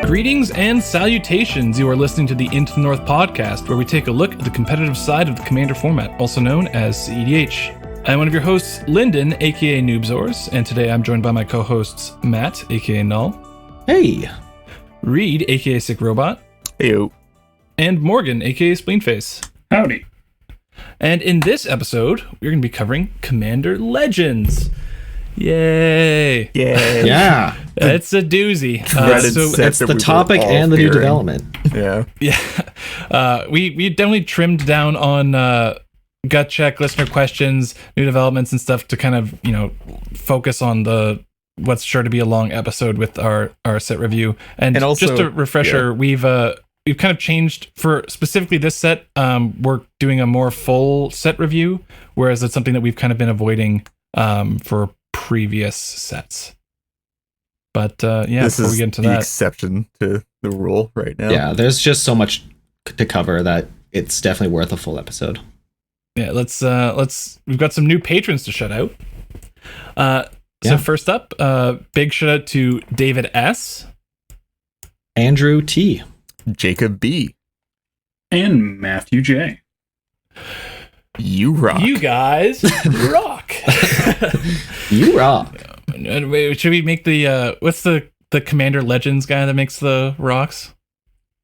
Greetings and salutations. You are listening to the Into the North podcast, where we take a look at the competitive side of the Commander format, also known as CEDH. I'm one of your hosts, Lyndon, aka Noobzors, and today I'm joined by my co-hosts, Matt, aka Null. Hey. Reed, aka Sick Robot. Heyo. And Morgan, aka Spleenface. Howdy. And in this episode, we're going to be covering Commander Legends. Yay! Yay. Yeah. It's a doozy. That's the topic and the new development. Yeah. Yeah. We definitely trimmed down on gut check, listener questions, new developments and stuff to kind of, focus on the what's sure to be a long episode with our set review. And also, just a refresher, we've kind of changed for specifically this set. We're doing a more full set review, whereas it's something that we've kind of been avoiding for previous sets. But this before we get into that, exception to the rule right now. Yeah, there's just so much to cover that it's definitely worth a full episode. Yeah, we've got some new patrons to shout out. So first up, big shout out to David S, Andrew T, Jacob B, and Matthew J. You rock. You guys rock. You rock. Wait, should we make the what's the Commander Legends guy that makes the rocks?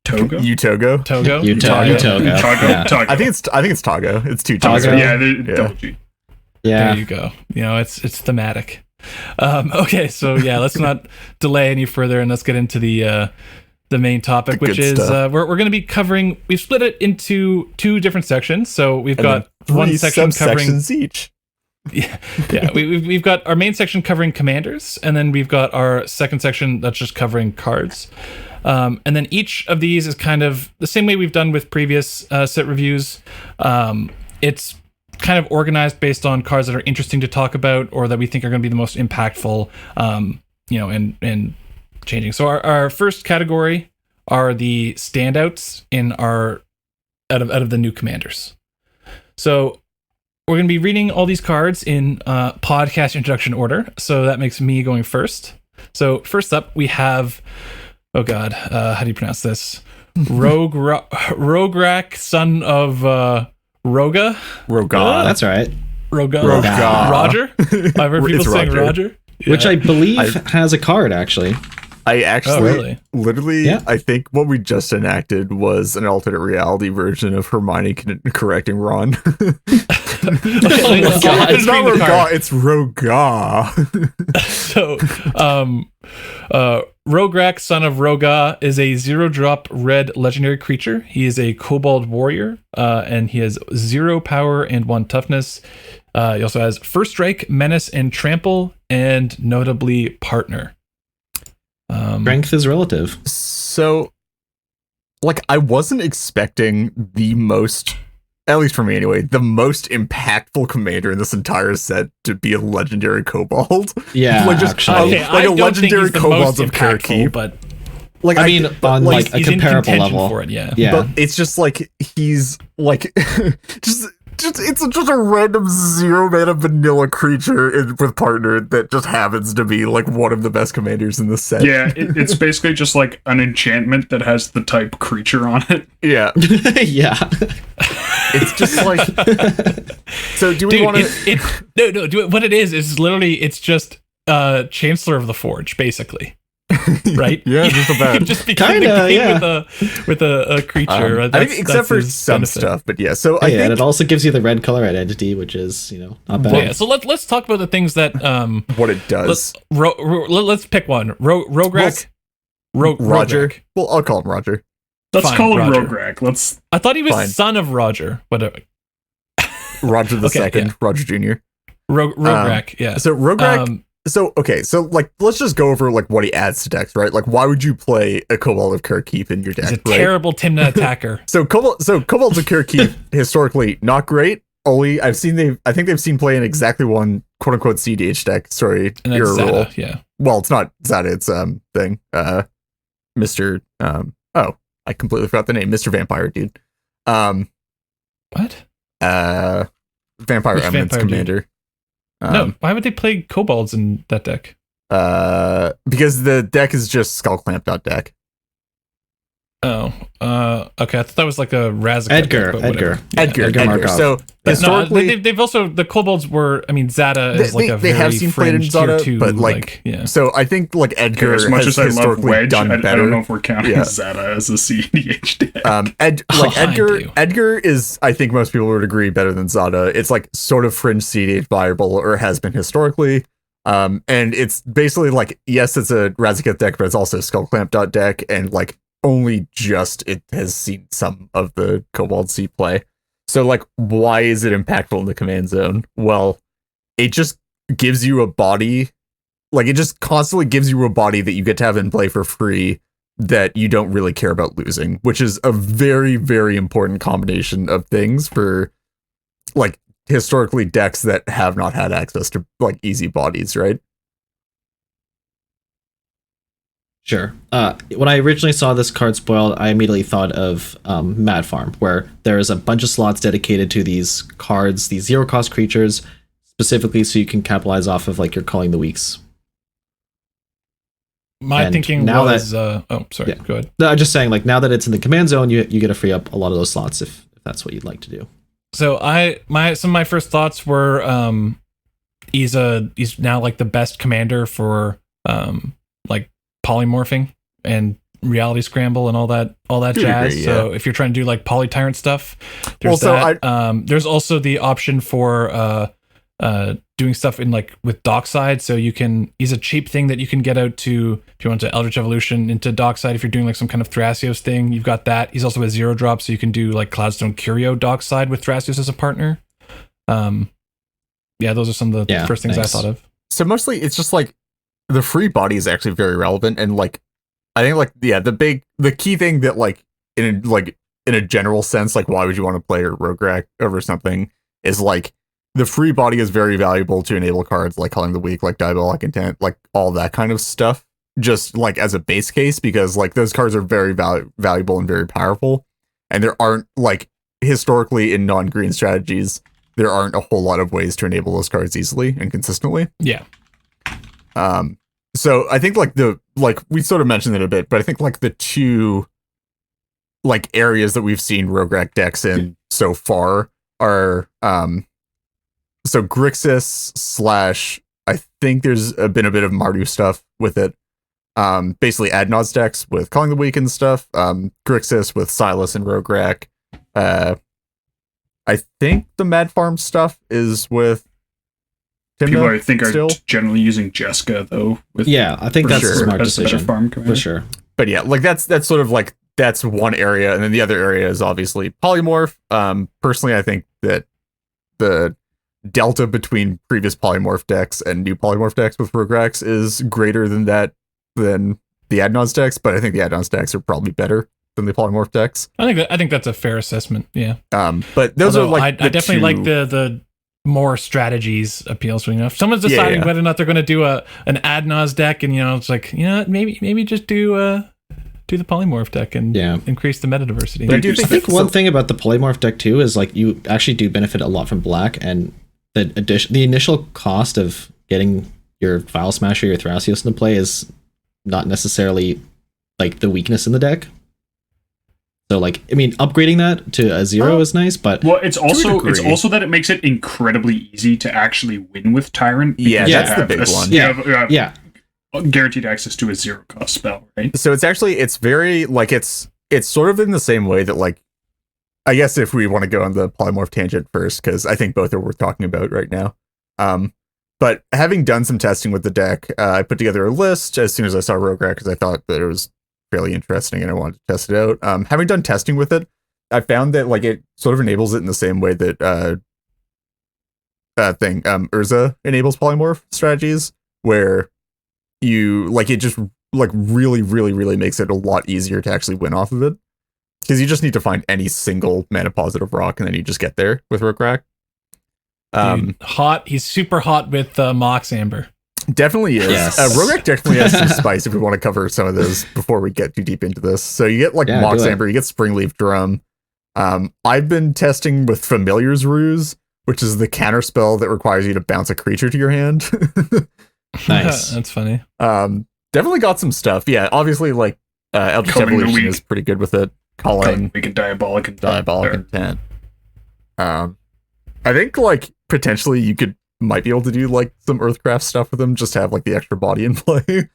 Togo? Utogo. Togo. Utogo. Yeah. I think it's Togo. It's two Togo. Togo. Yeah, double G. Yeah. There you go. It's thematic. Okay, so let's not delay any further and let's get into the main topic, which is we're going to be covering. We've split it into two different sections. So we've got one section covering each. Yeah. We've got our main section covering commanders, and then we've got our second section that's just covering cards. And then each of these is kind of the same way we've done with previous set reviews. It's kind of organized based on cards that are interesting to talk about or that we think are going to be the most impactful, and changing. So our first category are the standouts in our out of the new commanders. So we're going to be reading all these cards in podcast introduction order. So that makes me going first. So first up, we have, how do you pronounce this? Rograk, son of Roga. Roga. That's right. Roga. Roga. Roger. I've heard people saying Roger. Yeah. Which I believe has a card, actually. I actually, really? I think what we just enacted was an alternate reality version of Hermione correcting Ron. It's not Roga, it's Roga. So, Rograk, son of Roga, is a 0-drop red legendary creature. He is a kobold warrior, and he has 0 power and 1 toughness. He also has first strike, menace, and trample, and notably partner. Strength is relative. So, I wasn't expecting the most, at least for me anyway, the most impactful commander in this entire set to be a legendary kobold. Yeah, actually. A legendary kobold of Karakeep. But on a comparable level. For it, yeah. But it's just he's it's just a random 0-mana vanilla creature with partner that just happens to be one of the best commanders in the set. Yeah, it's basically just an enchantment that has the type creature on it. Yeah. Yeah. It's just so do we want to what it is literally it's just Chancellor of the Forge, basically. Right? Yeah, just about. Just begin the game with a creature. I think except for some stuff, but yeah. So I think, and it also gives you the red color identity, which is not bad. Well, yeah, so let's talk about the things that what it does. Let's pick one. Rograk. Roger. Well, I'll call him Roger. Let's call him Rograk. I thought he was son of Roger. Whatever. Roger the second. Roger Jr. Rograk. Yeah. So Rograk. So let's just go over what he adds to decks, right? Why would you play a Kobold of Karakeep in your deck? He's a terrible Tymna attacker. So Kobolds of Karakeep historically not great. Only I think they've seen play in exactly one quote unquote CDH deck. Sorry, your rule. Yeah. Well, it's not Zada. It's thing. Mr. I completely forgot the name. Mr. Vampire dude. What? Vampire Eminence Commander. No, why would they play kobolds in that deck? Because the deck is just Skullclamp.deck. Oh, okay. I thought that was like a Razaka. Edgar. deck, but whatever. Edgar. Edgar Markov. So But no, historically, they've also the kobolds were. I mean, Zada is like a they very have seen played in fringe Zada, tier 2, but like, yeah. so I think like Edgar As much has as I love historically Wedge, done I better. don't know if we're counting Yeah. Zeta as a CEDH deck. I do. Edgar is, I think most people would agree, better than Zada. It's like sort of fringe CDH viable, or has been historically. And it's basically like, yes, it's a Razaketh deck, but it's also a Skullclamp deck, and like only just it has seen some of the Cobalt Sea play. So like, why is it impactful in the command zone? Well, it just gives you a body, like it just constantly gives you a body that you get to have in play for free that you don't really care about losing, which is a very, very important combination of things for like historically decks that have not had access to like easy bodies, right? Sure. When I originally saw this card spoiled, I immediately thought of Mad Farm, where there is a bunch of slots dedicated to these cards, these zero cost creatures, specifically so you can capitalize off of like your Culling the Weeks. My And thinking now was. Sorry. Yeah. Go ahead. No, I'm just saying, like now that it's in the command zone, you get to free up a lot of those slots if that's what you'd like to do. So some of my first thoughts were he's now like the best commander for like polymorphing and reality scramble and all that To a jazz. degree, So if you're trying to do like polytyrant stuff, there's Well, so that. There's also the option for doing stuff in like with Dockside. So he's a cheap thing that you can get out to if you want to Eldritch Evolution into Dockside. If you're doing like some kind of Thrasios thing, you've got that. He's also a 0-drop, so you can do like Cloudstone Curio Dockside with Thrasios as a partner. Yeah, those are some of the first things nice. I thought of. So mostly it's just like the free body is actually very relevant, and like I think like the key thing that like in a general sense, like why would you want to play a Rogue Rack over something, is like the free body is very valuable to enable cards like Culling the Weak, like Diabolic Intent, like all that kind of stuff, just like as a base case, because like those cards are very valuable and very powerful, and there aren't like historically in non-green strategies there aren't a whole lot of ways to enable those cards easily and consistently. Yeah. So I think like we sort of mentioned it a bit, but I think like the two like areas that we've seen Rogue Rack decks in so far are so Grixis / I think there's been a bit of Mardu stuff with it. Basically Adnod's decks with Culling the Weak and stuff. Grixis with Silas and Rogue Rack. I think the Mad Farm stuff is with Timna People I think still. are generally using Jessica though. Yeah, I think For that's sure. a smart as better decision farm commander. for sure. But yeah, like that's sort of like that's one area, and then the other area is obviously polymorph. Personally, I think that the delta between previous polymorph decks and new polymorph decks with Rogue Racks is greater than the Adnod's decks, but I think the Adnod's decks are probably better than the polymorph decks. I think that's a fair assessment. Yeah. But those Although are like I definitely like the more strategies appeals to, if someone's deciding yeah. whether or not they're going to do an Adnaz deck, and it's like, maybe just do the polymorph deck and increase the meta diversity. But I think one thing about the polymorph deck too is like you actually do benefit a lot from black, and the initial cost of getting your File Smasher, your Thrasios into play is not necessarily like the weakness in the deck. So like, I mean, upgrading that to a 0 is nice, but it's also that it makes it incredibly easy to actually win with Tyrant. Yeah, because that's you the have big one. you have guaranteed access to a 0-cost spell, right? So it's very like it's sort of in the same way that like, I guess if we want to go on the polymorph tangent first, because I think both are worth talking about right now. But having done some testing with the deck, I put together a list as soon as I saw Rogue Rack because I thought that it was fairly interesting and I wanted to test it out. Having done testing with it, I found that like it sort of enables it in the same way that Urza enables polymorph strategies, where you like it just like really, really, really makes it a lot easier to actually win off of it. Because you just need to find any single mana positive rock and then you just get there with Rogue Rack. He's super hot with Mox Amber. Definitely is. Yes. Rogue Rack definitely has some spice if we want to cover some of those before we get too deep into this. So you get like Mox Amber, you get Springleaf Drum. I've been testing with Familiar's Ruse, which is the counter spell that requires you to bounce a creature to your hand. Nice. That's funny. Definitely got some stuff. Yeah, obviously like Eldritch Culling the Evolution Weak. is pretty good with it. Culling, We can diabolic and Diabolic Intent. I think like potentially you might be able to do like some Earthcraft stuff with them, just to have like the extra body in play.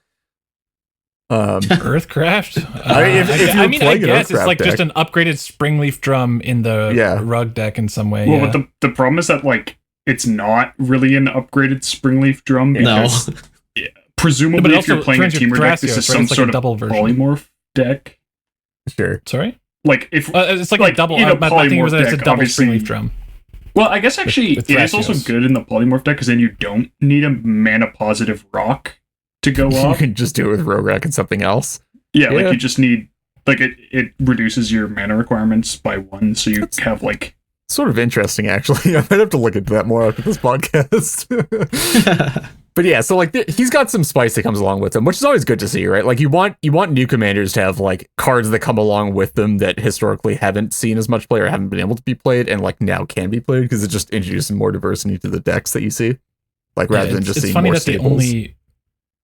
Earthcraft. if you're I playing an guess it's Earthcraft like just deck- an upgraded Springleaf Drum in the Yeah. rug deck in some way. Well, yeah. but the problem is that like it's not really an upgraded Springleaf Drum No. because No, presumably but it if you're also playing a turns your teamer deck, this Thrasios, is right? some It's like sort a of double version. polymorph deck. Sure. Sorry, Like if it's like, Like, a double. in a my thing was that it's a polymorph double deck, Springleaf Drum. well, I guess actually with it is also Thrasios. good in the polymorph deck because then you don't need a mana positive rock to go You off. can just do it with Rograk and something else. Yeah, Yeah. like you just need like it reduces your mana requirements by 1, so you have like Sort of interesting, actually. I might have to look into that more after this podcast. But yeah, so like he's got some spice that comes along with him, which is always good to see, right? Like you want new commanders to have like cards that come along with them that historically haven't seen as much play or haven't been able to be played, and like now can be played because it just introduces more diversity to the decks that you see. Like rather than just it's seeing funny more that the staples. only,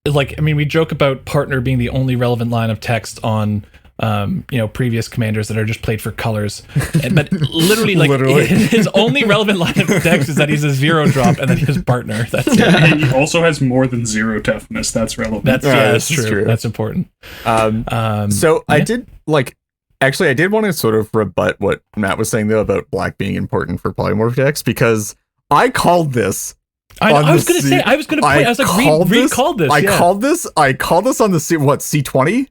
like, I mean, we joke about partner being the only relevant line of text on previous commanders that are just played for colors, but literally like Literally. his only relevant line of text is that he's a 0-drop and that he has partner. That's it. and he also has more than 0 toughness. That's relevant. That's this that's is true. true. That's important. So I yeah. did like actually I did want to sort of rebut what Matt was saying though about black being important for polymorph decks, because I called this. I was going to say, I was going to play. I was like, recalled this. I yeah. called this on the C20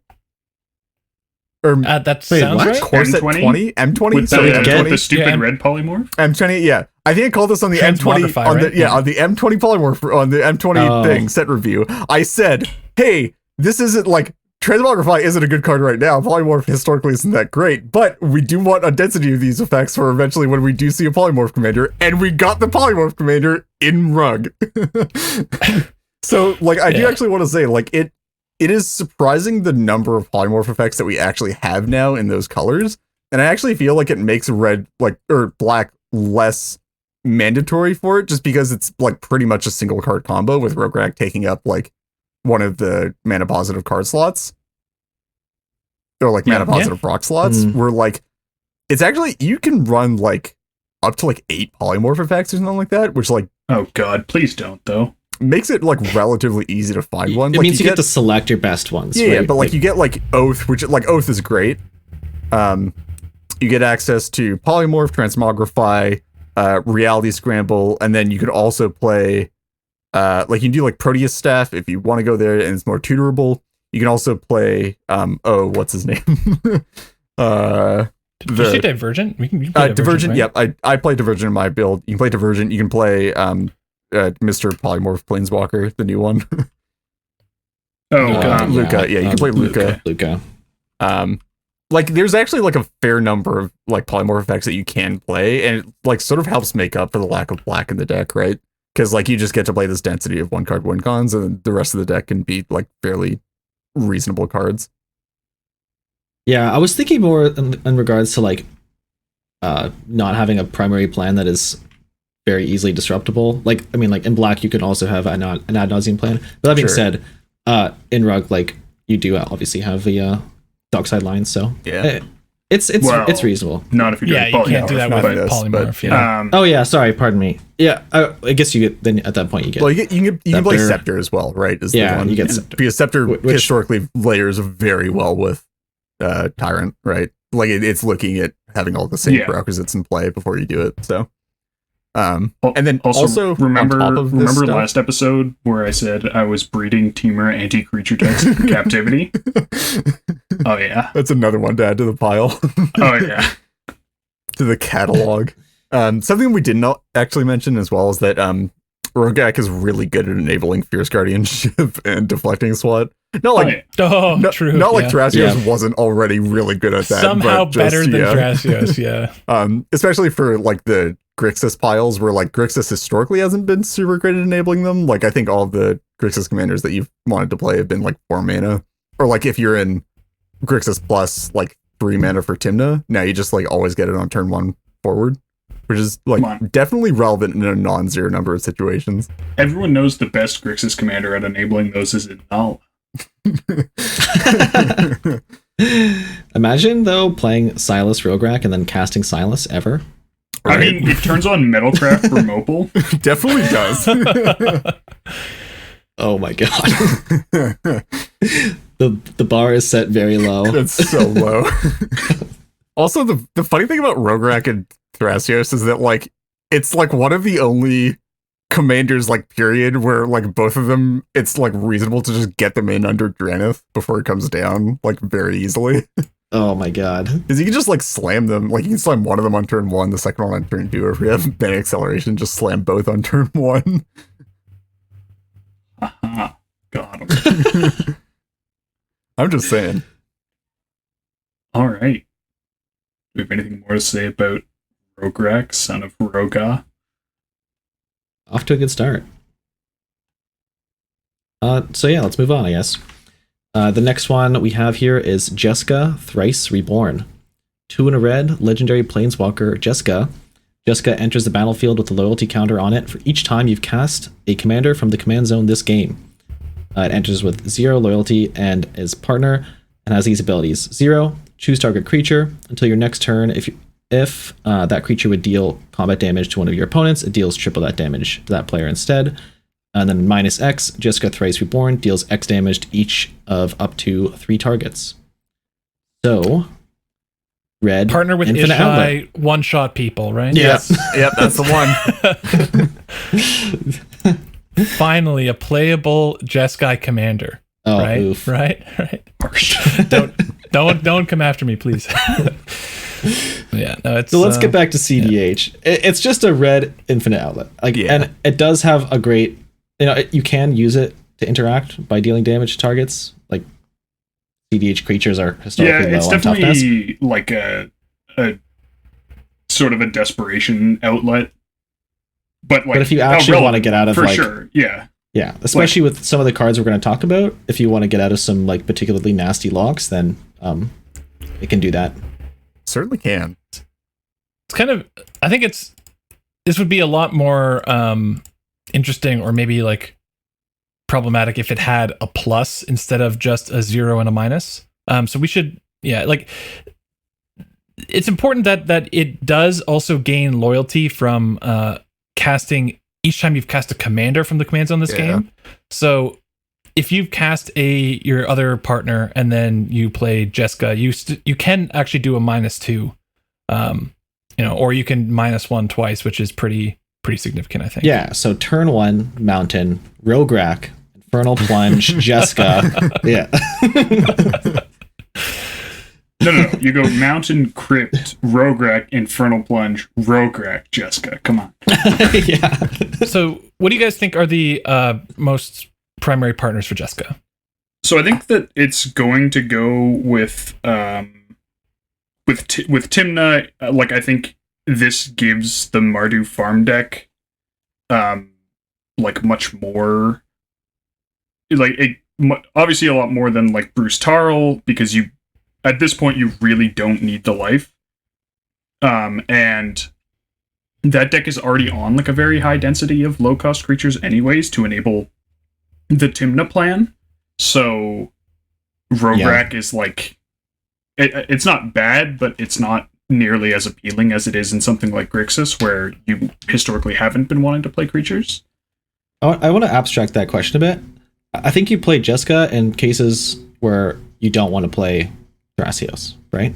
or That Wait, sounds what? right. Corset M20? 20 M20. with Sorry, the, get with the M20. stupid Yeah, red polymorph. M20. Yeah, I think I called this on the M20 Transmogrify, on the right? Yeah. on the M20 polymorph on the M20 Oh. thing set review. I said, hey, this isn't like. Transmogrify isn't a good card right now. Polymorph historically isn't that great, but we do want a density of these effects for eventually when we do see a polymorph commander, and we got the polymorph commander in Rug. So, like, I do Yeah. actually want to say, like, it is surprising the number of polymorph effects that we actually have now in those colors, and I actually feel like it makes red, like, or black less mandatory for it, just because it's like pretty much a single card combo with Rograk taking up like one of the mana positive card slots, or like mana positive rock slots, Mm. where like it's actually you can run like up to like 8 polymorph effects or something like that, which like Oh god, please don't though. makes it like relatively easy to find one. It Like, means you get to select your best ones. yeah, right? but like you get like Oath, which like Oath is great. You get access to Polymorph, Transmogrify, Reality Scramble, and then you could also play like you can do like Proteus Staff if you want to go there and it's more tutorable. You can also play what's his name? Did you say Divergent? We can play Divergent. right? Yep, I play Divergent in my build. You can play Divergent. You can play Mr. Polymorph Planeswalker, the new one. Oh god. Luca. Yeah, you can play Luca. Luca. Like there's actually like a fair number of like polymorph effects that you can play, and it like sort of helps make up for the lack of black in the deck, right? Because like you just get to play this density of 1-card win cons, and the rest of the deck can be like fairly reasonable cards. Yeah, I was thinking more in regards to like not having a primary plan that is very easily disruptible. Like, I mean, like in black, you can also have an ad nauseum plan. But that being Sure. said, in Rug, like you do obviously have the dockside lines, so Yeah. it's Well, it's reasonable. Not if you're Yeah, doing you can't do that with not this, polymorph. but, Yeah. Oh yeah, sorry, pardon me. Yeah, I guess you get then at that point you get. Well, you can play Scepter. Scepter as well, right? Is the Yeah, one. you get Scepter. Because Scepter Which- historically layers very well with Tyrant, right? Like it's looking at having all the same Yeah. prerequisites in play before you do it. So, and Al- then also remember on top of this remember stuff- last episode where I said I was breeding Teamer anti-creature decks in captivity? Oh yeah. That's another one to add to the pile, Oh yeah. to the catalog. Something we did not actually mention as well is that Rogak is really good at enabling Fierce Guardianship and deflecting SWAT. Not like Oh, yeah. Oh, true. not like yeah. Thrasios Yeah. wasn't already really good at that. Somehow but just, better than yeah. Thrasios. Yeah. Especially for like the Grixis piles where like Grixis historically hasn't been super great at enabling them. Like I think all the Grixis commanders that you've wanted to play have been like 4 mana, or like if you're in Grixis plus like 3 mana for Tymna, now you just like always get it on turn 1 forward, which is like Come on. definitely relevant in a non-zero number of situations. Everyone knows the best Grixis commander at enabling those is Inal. Imagine though playing Silas Rograk and then casting Silas ever. I mean, it turns on Metalcraft for mobile. Definitely does. Oh my god. The bar is set very low. That's so low. Also, the funny thing about Rograk and Thrasios is that like it's like one of the only commanders like period where like both of them it's like reasonable to just get them in under Drannith before it comes down like very easily. Oh my god. Because you can just like slam them, like you can slam one of them on turn 1, the second one on turn 2, or if we have mana acceleration, just slam both on turn 1. Got him. I'm just saying. All right. Do we have anything more to say about Rograk, son of Roga? Off to a good start. So yeah, let's move on, I guess. The next one we have here is Jeska, Thrice Reborn. 2 and a red, legendary planeswalker Jeska. Jeska enters the battlefield with a loyalty counter on it for each time you've cast a commander from the command zone this game. It enters with 0 loyalty and is partner and has these abilities. 0, choose target creature until your next turn. If that creature would deal combat damage to one of your opponents, it deals triple that damage to that player instead. And then -X, Jeska Thrice Reborn deals X damage to each of up to 3 targets. So, red Partner with Infinite Outlet. Ishai, one-shot people, right? Yes. Yep, that's the one. Finally, a playable Jeskai commander. Oh, right? oof. Right? Don't come after me, please. Yeah, no, it's So let's get back to CDH. It's just a red Infinite Outlet. Like, Yeah. and it does have a great, you can use it to interact by dealing damage to targets. Like, CDH creatures are historically Yeah, it's low on toughness. definitely like a sort of a desperation outlet. But like, But if you actually want to get out of for like, sure, yeah. yeah, especially with some of the cards we're going to talk about, if you want to get out of some like particularly nasty locks, then it can do that. Certainly can. it's kind of, I think this would be a lot more interesting or maybe like problematic if it had a plus instead of just a 0 and a minus. So we should, like, it's important that it does also gain loyalty from casting each time you've cast a commander from the command zone this game. So if you've cast your other partner and then you play Jeska, you can actually do a -2, or you can -1 twice, which is pretty significant, I think. Yeah. So turn 1 Mountain, Rograk, Infernal Plunge, Jeska. Yeah. No. You go Mountain, Crypt, Rograk, Infernal Plunge, Rograk, Jeska. Come on. Yeah. So what do you guys think are the most primary partners for Jeska? So I think that it's going to go with Tymna. Like, I think this gives the Mardu farm deck like much more, like obviously a lot more than like Bruce Tarl, because you at this point you really don't need the life, and that deck is already on like a very high density of low cost creatures anyways to enable the Tymna plan. So Rograk is like, it's not bad, but it's not nearly as appealing as it is in something like Grixis, where you historically haven't been wanting to play creatures. I want to abstract that question a bit. I think you play Jeska in cases where you don't want to play Thrasios, right?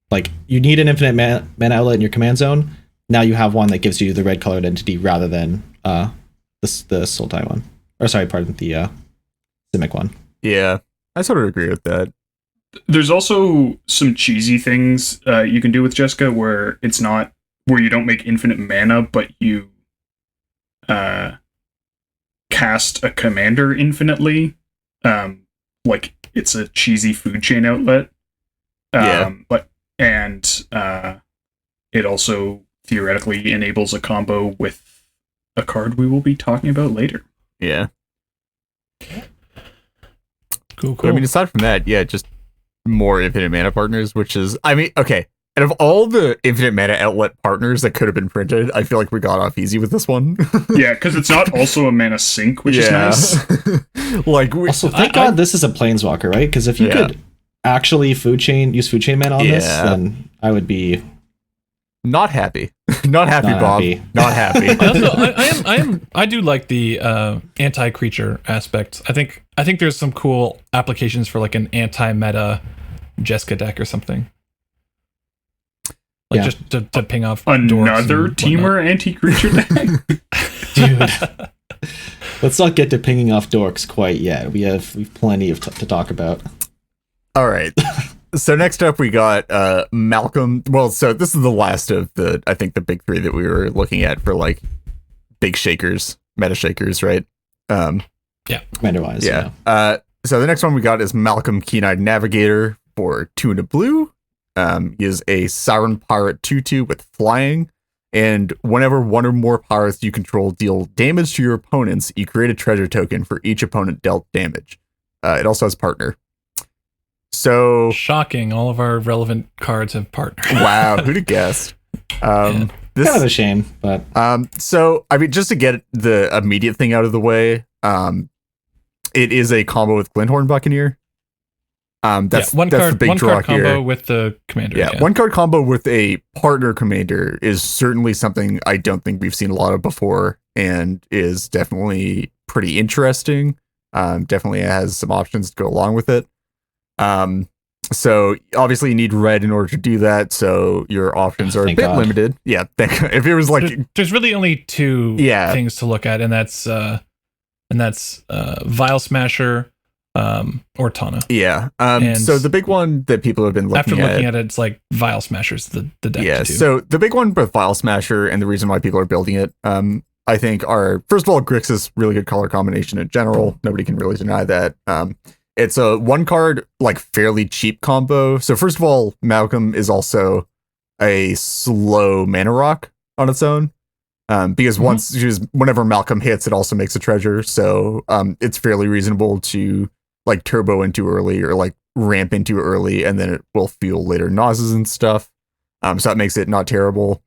Like, you need an infinite mana outlet in your command zone. Now you have one that gives you the red colored entity rather than the Sultai one. Or sorry, pardon, the Simic one. Yeah, I sort of agree with that. There's also some cheesy things you can do with Jeska where it's not, where you don't make infinite mana, but you cast a commander infinitely. Like, it's a cheesy food chain outlet. It also theoretically enables a combo with a card we will be talking about later. Yeah. Cool. But I mean, aside from that, yeah, just more infinite mana partners, which is, I mean, okay. Out of all the infinite mana outlet partners that could have been printed, I feel like we got off easy with this one. Yeah, because it's not also a mana sink, which is nice. Like, Also, thank God this is a Planeswalker, right? Because if you could actually use food chain mana on this, Yeah. then I would be Not happy. Not happy, Not Bob. happy. Not happy. I do like the anti-creature aspect. I think there's some cool applications for like an anti-meta Jeska deck or something. Like Yeah. just to ping off dorks Another and Teamer anti-creature deck? dude. Let's not get to pinging off dorks quite yet. We've plenty of to talk about. All right. So next up we got Malcolm. Well, so this is the last of the big three that we were looking at for like big shakers, meta shakers, right? Commander wise. Yeah. So the next one we got is Malcolm Keen-Eyed Navigator for 2 and a blue. He is a Siren Pirate 2/2 with flying. And whenever one or more pirates you control deal damage to your opponents, you create a treasure token for each opponent dealt damage. It also has partner. So Shocking! All of our relevant cards have partner. wow, who'd have guessed? Kind of a shame, but So I mean, just to get the immediate thing out of the way, it is a combo with Glinthorn Buccaneer. That's one that's card, the big one draw card combo here. with the commander. Yeah, one card combo with a partner commander is certainly something I don't think we've seen a lot of before, and is definitely pretty interesting. Definitely has some options to go along with it. So obviously you need red in order to do that, so your options are a Thank bit God. limited. Yeah, if it was like There's really only two Yeah. things to look at, and that's Vial Smasher or Tana. yeah, And so the big one that people have been After looking looking at it, it's like Vial Smasher's the deck yeah, to do. so the big one with File Smasher and the reason why people are building it, I think are, first of all, Grixis really good color combination in general. Nobody can really deny that. It's a one card, like fairly cheap combo. So first of all, Malcolm is also a slow mana rock on its own. Because whenever Malcolm hits, it also makes a treasure. So it's fairly reasonable to like turbo into early or like ramp into early, and then it will fuel later nauseas and stuff. So that makes it not terrible.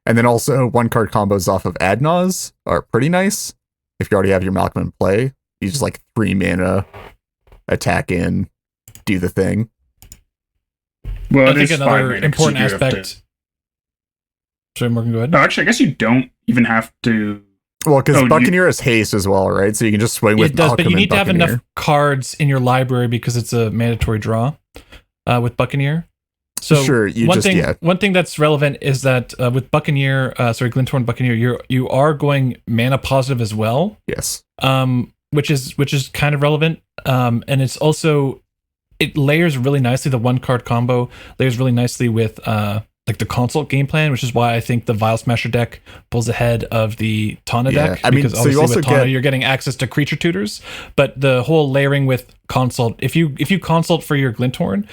And then also one card combos off of Adnaz are pretty nice. If you already have your Malcolm in play, you just like 3 mana, attack in, do the thing. Well, I it think is 5 another mana, 'cause important you do have to- aspect. Sorry, Morgan, go ahead. No, actually, I guess you don't even have to. Well, because Oh, Buccaneer has haste as well, right? So you can just swing with It does, Malcolm but you and need to have Buccaneer. enough cards in your library because it's a mandatory draw with Buccaneer. So Sure, you one just- thing, yeah. one thing that's relevant is that with Buccaneer, Glinthorn Buccaneer, you are going mana positive as well, Yes. which is kind of relevant, and it's also it layers really nicely. The one card combo layers really nicely with like the consult game plan, which is why I think the Vial Smasher deck pulls ahead of the Tana Yeah, deck. I mean, because so you obviously also with Tana, get- you're getting access to creature tutors, but the whole layering with consult, if you consult for your Glinthorn,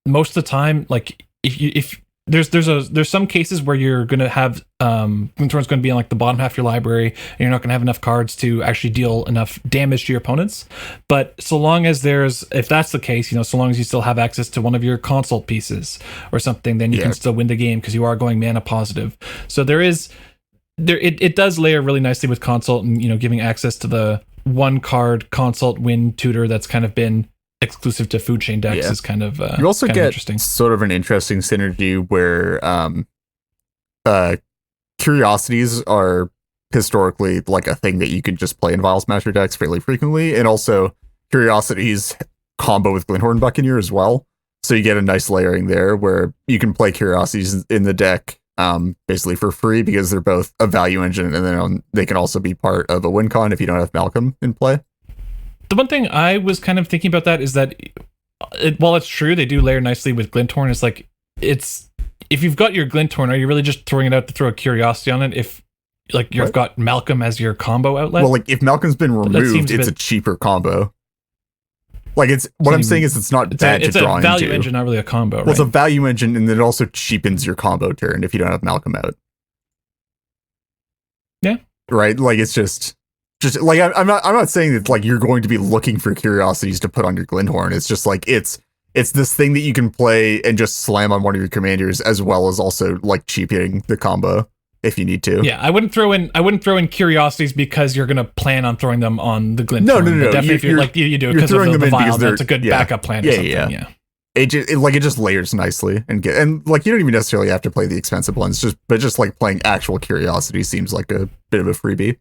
most of the time, like if there's some cases where you're gonna have Glinthorn's gonna be on like the bottom half of your library, and you're not gonna have enough cards to actually deal enough damage to your opponents. But so long as if that's the case, so long as you still have access to one of your consult pieces or something, then you Yeah. can still win the game because you are going mana positive. So it does layer really nicely with consult, and giving access to the one card consult win tutor that's kind of been exclusive to food chain decks Yeah. is kind of You also kind of get interesting. sort of an interesting synergy where curiosities are historically like a thing that you can just play in Vial Smasher decks fairly frequently, and also curiosities combo with Glinthorn Buccaneer as well. So you get a nice layering there where you can play curiosities in the deck basically for free because they're both a value engine, and then they can also be part of a win con if you don't have Malcolm in play. The one thing I was kind of thinking about that is that while it's true they do layer nicely with Glinthorn, it's like if you've got your Glinthorn, are you really just throwing it out to throw a curiosity on it if like you've What? got Malcolm as your combo outlet? Well, like if Malcolm's been seems removed, a it's a bit- cheaper combo. Like it's what I'm Seems- saying is it's not it's bad a to draw value into. engine, not really a combo, Well, right? it's a value engine, and then it also cheapens your combo turn if you don't have Malcolm out. Yeah. Right. Like it's just like I'm not saying that like you're going to be looking for curiosities to put on your Glinthorn. It's just like it's this thing that you can play and just slam on one of your commanders, as well as also like cheapening the combo. if you need to. Yeah, I wouldn't throw in curiosities because you're gonna plan on throwing them on the glint. No, form, no, but no. Definitely, if you're like you do it because of throwing the them in vial, because they're- that's a good yeah. backup plan. Or Yeah, something. yeah. Yeah. It just layers nicely and like you don't even necessarily have to play the expensive ones, but just like playing actual curiosity seems like a bit of a freebie.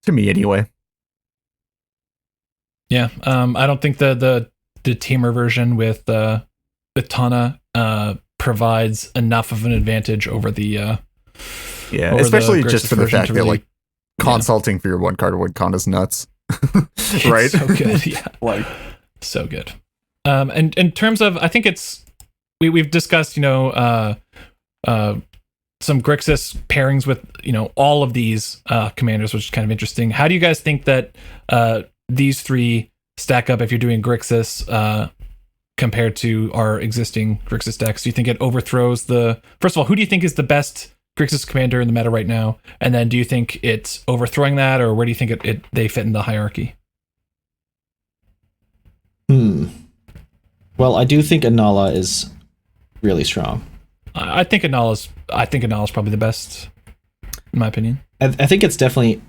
To me anyway. Yeah, I don't think the Teamer version with Tana provides enough of an advantage over the Yeah, over especially the just Grixis for the version fact to that really- like consulting for your one card win con is nuts. Right? It's so good, yeah, Like, so good. And in terms of, I think it's we've discussed, some Grixis pairings with all of these commanders, which is kind of interesting. How do you guys think that these three stack up if you're doing Grixis compared to our existing Grixis decks? Do you think it overthrows first of all, who do you think is the best Grixis commander in the meta right now? And then do you think it's overthrowing that, or where do you think they fit in the hierarchy? Well, I do think Anala is really strong. I think Anala's probably the best, in my opinion. I think it's definitely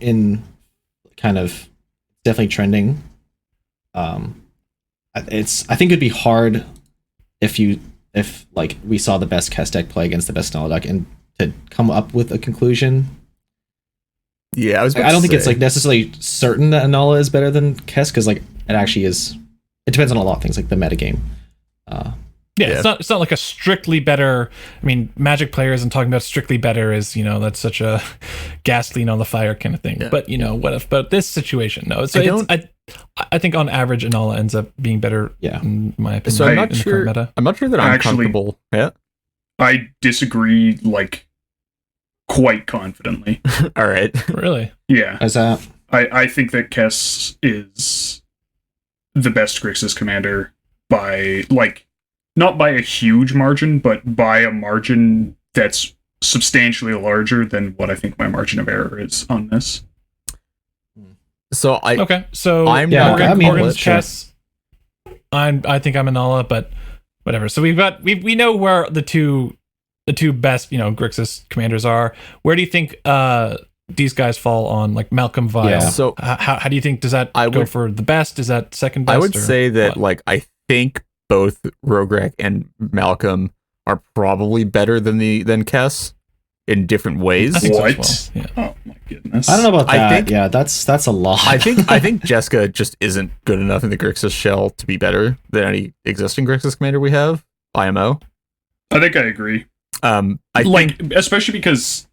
definitely trending. I think it'd be hard if like we saw the best Kess deck play against the best Anala deck and to come up with a conclusion. Yeah, I don't think it's like necessarily certain that Anala is better than Kess, because like it actually is. It depends on a lot of things, like the metagame. Yeah, it's not like a strictly better. I mean, Magic players and talking about strictly better is that's such a gasoline on the fire kind of thing. Yeah. But what if? But this situation, no. So I think on average, Anala ends up being better. Yeah. In my opinion. So I'm in not the sure. current meta. I'm not sure that I'm Actually- comfortable. Yeah. I disagree, like, quite confidently. All right. Really? Yeah. Is that I think that Kess is the best Grixis commander by, like, not by a huge margin, but by a margin that's substantially larger than what I think my margin of error is on this. So Okay. So I'm Yeah, not I mean, Morgan's sure. chess. I think I'm Anala, but whatever. So we know where the two best Grixis commanders are. Where do you think these guys fall on like Malcolm Vial? Yeah. So How do you think, does that I go would- for the best? Is that second best? I would or say that what? like I think both Rograk and Malcolm are probably better than Kess in different ways. I think so as What? well, yeah. Oh my goodness. I don't know about I that. think- Yeah, that's a lot. I think Jessica just isn't good enough in the Grixis shell to be better than any existing Grixis commander we have. IMO. I think I agree. I Like, think especially because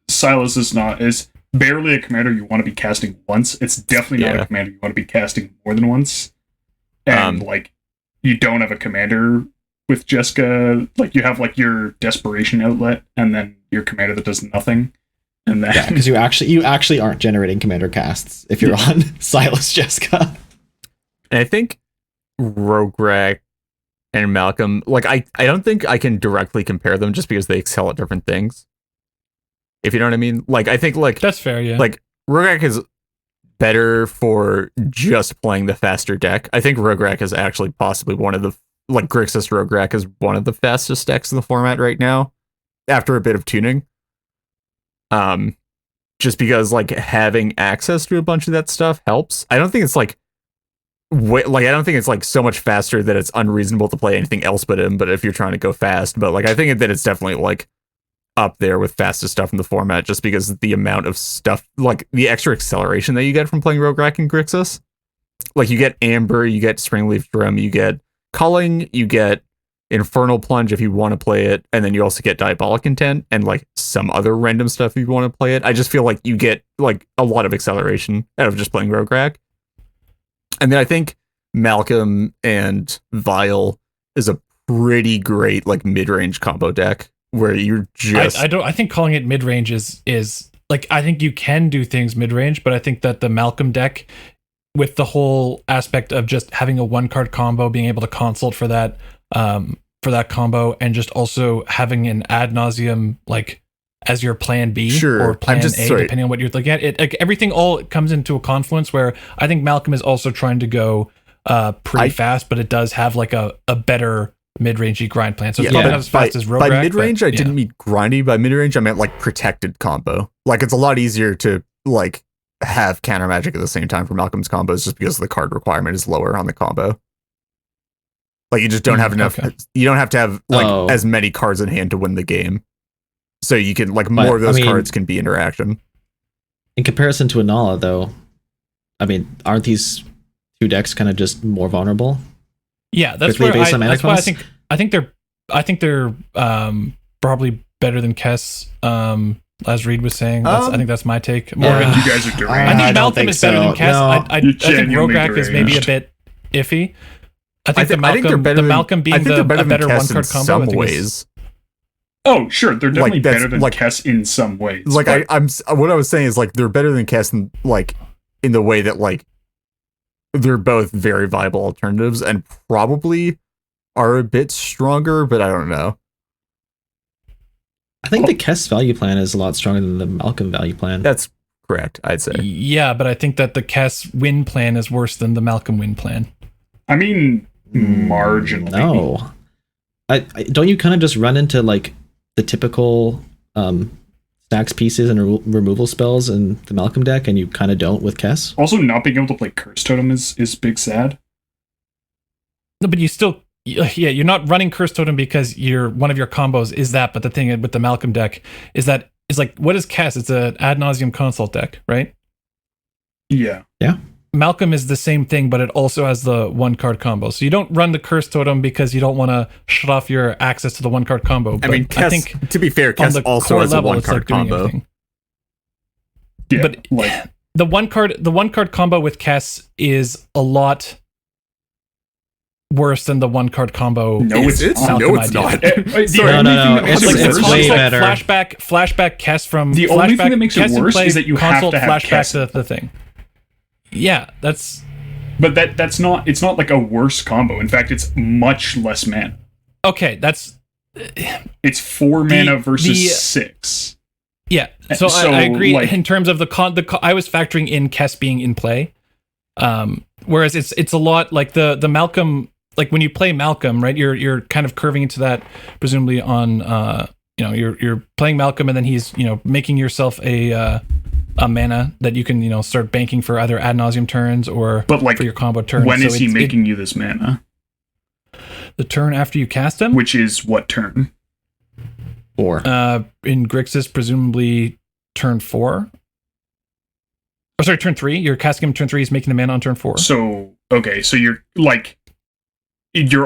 Silas is barely a commander you want to be casting once. It's definitely not Yeah. a commander you want to be casting more than once. And like, you don't have a commander with Jessica. Like, you have like your desperation outlet, and then your commander that does nothing. And then Yeah, because you actually aren't generating commander casts if you're on Silas Jessica. and I think Rograk and Malcolm, like I don't think I can directly compare them just because they excel at different things. If you know what I mean? Like I think like That's fair, yeah. like Rograk is better for just playing the faster deck. I think Rograk is actually possibly one of the like Grixis Rograk is one of the fastest decks in the format right now after a bit of tuning. Just because like having access to a bunch of that stuff helps. I don't think it's like I don't think it's like so much faster that it's unreasonable to play anything else but him, but if you're trying to go fast, but like I think that it's definitely like up there with fastest stuff in the format just because the amount of stuff, like the extra acceleration that you get from playing Rograk and Grixis. Like you get Amber, you get Springleaf Drum, you get Culling, you get Infernal Plunge if you want to play it, and then you also get Diabolic Intent and like some other random stuff if you want to play it. I just feel like you get like a lot of acceleration out of just playing Rograk. And then I think Malcolm and Vial is a pretty great like mid-range combo deck where you're just I think calling it mid-range is like, I think you can do things mid-range, but I think that the Malcolm deck, with the whole aspect of just having a one card combo, being able to consult for that combo, and just also having an ad nauseum like as your plan B Sure. or plan A, sorry. depending on what you're looking at. It like everything all comes into a confluence where I think Malcolm is also trying to go pretty fast, but it does have like a better mid-rangey grind plan. So it's Yeah, probably but not as fast as Rograk. by mid-range, but, I didn't mean grindy. By mid-range, I meant like protected combo. Like it's a lot easier to like have counter magic at the same time for Malcolm's combos just because the card requirement is lower on the combo. Like you just don't have enough. Okay. You don't have to have like as many cards in hand to win the game. So you can like more of those cards can be interaction. In comparison to Anala, though, I mean, aren't these two decks kind of just more vulnerable? Yeah, that's Quickly where based on mana that's why cost? I think they're probably better than Kess. As Reed was saying, I think that's my take. Morgan, You guys are deranged. I think Malcolm is better than Kess. No. I You're think genuinely Rograk is maybe a deranged. bit iffy. I I think they're the Malcolm being I think they're a better than Kess one card in combo. some I think ways. Oh, sure, they're definitely that's- better than like- Kess in some ways. Like but I'm what I was saying is like they're better than Kess in like in the way that like they're both very viable alternatives and probably are a bit stronger, but I don't know. I think the Kess value plan is a lot stronger than the Malcolm value plan. That's correct, I'd say. Yeah, but I think that the Kess win plan is worse than the Malcolm win plan. I mean, marginally. No. I don't you kind of just run into like the typical stacks pieces and removal spells in the Malcolm deck, and you kind of don't with Kess? Also, not being able to play Curse Totem is big sad. No, but you still, you're not running Curse Totem because one of your combos is that. But the thing with the Malcolm deck is that it's like, what is Kess? It's an ad nauseum consult deck, right? Yeah. Malcolm is the same thing, but it also has the one card combo. So you don't run the Curse Totem because you don't want to shut off your access to the one card combo. I But mean, Kess, I think to be fair, on Kess the also core has a level, one it's card like doing combo. everything. Yeah. But like, the one card combo with Kess is a lot worse than the one card combo. no, it's not. no, it's Malcolm not. The Sorry. only No, thing no, that makes It's it's like it the worse way is consult better. flashback Kess from The only thing flashback that makes it Kess in worse play, is that you have consult to have flashback Kess. to the thing. Yeah, that's But that's not. It's not like a worse combo. In fact, it's much less mana. okay. That's It's 4 mana versus the- 6. yeah. So, So, I agree like- in terms of I was factoring in Kess being in play, whereas it's a lot like the Malcolm. Like when you play Malcolm, right? You're kind of curving into that presumably on you're playing Malcolm and then he's making yourself a mana that you can start banking for either ad nauseum turns or But like, for your combo turns. when So is he making you this mana? the turn after you cast him? Which is what turn? Or In Grixis, presumably turn 4. Oh, sorry, turn 3. You're casting him turn 3. He's making the mana on turn 4. So okay, so you're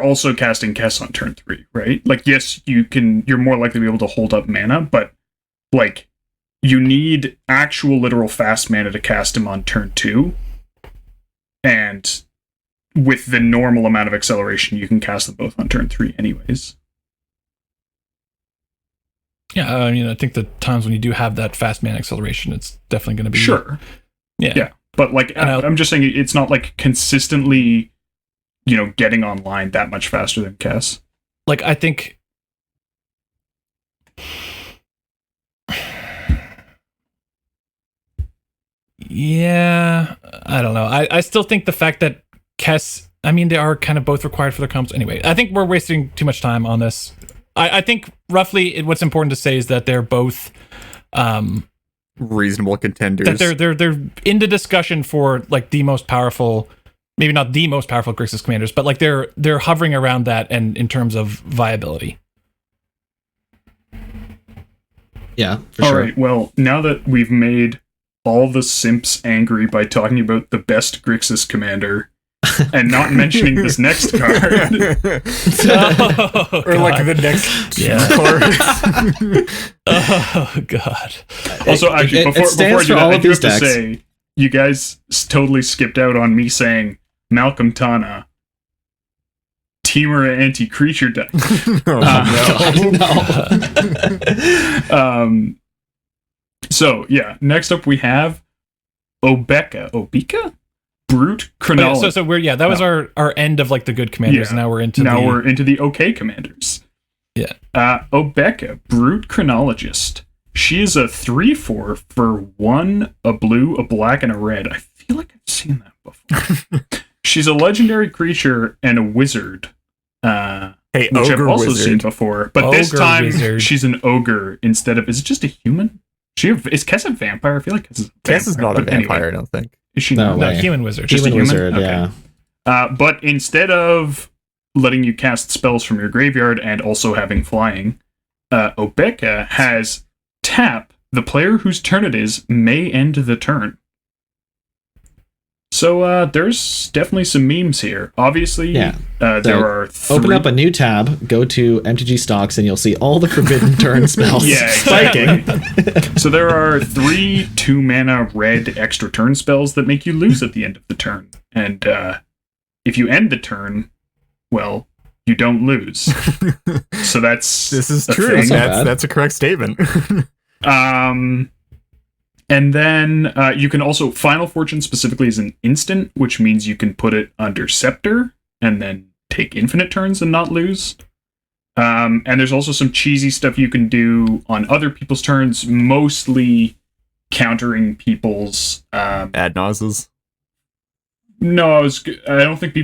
also casting Kess on turn 3, right? Like, yes, you're more likely to be able to hold up mana, but like you need actual literal fast mana to cast him on turn 2. And with the normal amount of acceleration, you can cast them both on turn 3 anyways. Yeah, I mean, I think the times when you do have that fast mana acceleration, it's definitely going to be Sure. Yeah. Yeah. But like I'm just saying it's not like consistently getting online that much faster than Kess. Like I think yeah, I don't know. I still think the fact that Kess, I mean, they are kind of both required for their comps. Anyway, I think we're wasting too much time on this. I think roughly what's important to say is that they're both Reasonable contenders. that they're in the discussion for like the most powerful, maybe not the most powerful Grixis commanders, but like they're hovering around that and in terms of viability. yeah, for All sure. right. Well, now that we've made all the simps angry by talking about the best Grixis commander and not mentioning this next card, Oh, or like God. the next Yeah. cards. Oh God. also actually It before I stands do for that, all I of do these have to decks. say you guys totally skipped out on me saying Malcolm Tana, Temur anti-creature deck. No. So yeah, next up we have Obeka, Brute Oh, yeah, Chronology. so we're that was our end of like the good commanders. Yeah. Now we're into We're into the okay commanders. Yeah. Obeka, Brute Chronologist. She is a 3/4 for 1, a blue, a black, and a red. I feel like I've seen that before. She's a legendary creature and a wizard. Hey, Hey, which I've ogre also seen wizard. before. But this Ogre time, wizard. she's an ogre instead of. Is it just a human? Is Kess a vampire? I feel like Kess is a vampire. Kess is not a but anyway, vampire, I don't think. is she No not? No, way. human wizard. Just a Human human? wizard, Okay. yeah. But instead of letting you cast spells from your graveyard and also having flying, Obeka has tap. The player whose turn it is may end the turn. So there's definitely some memes here. Obviously, Yeah. there are three. Open up a new tab, go to MTG Stocks, and you'll see all the forbidden turn spells Yeah, spiking. So there are 3 2-mana red extra turn spells that make you lose at the end of the turn. And if you end the turn, well, you don't lose. So that's This is a true. thing. That's not bad. That's a correct statement. And then you can also Final Fortune specifically is an instant, which means you can put it under Scepter and then take infinite turns and not lose. And there's also some cheesy stuff you can do on other people's turns, mostly countering people's. Ad nauseas. No, I don't think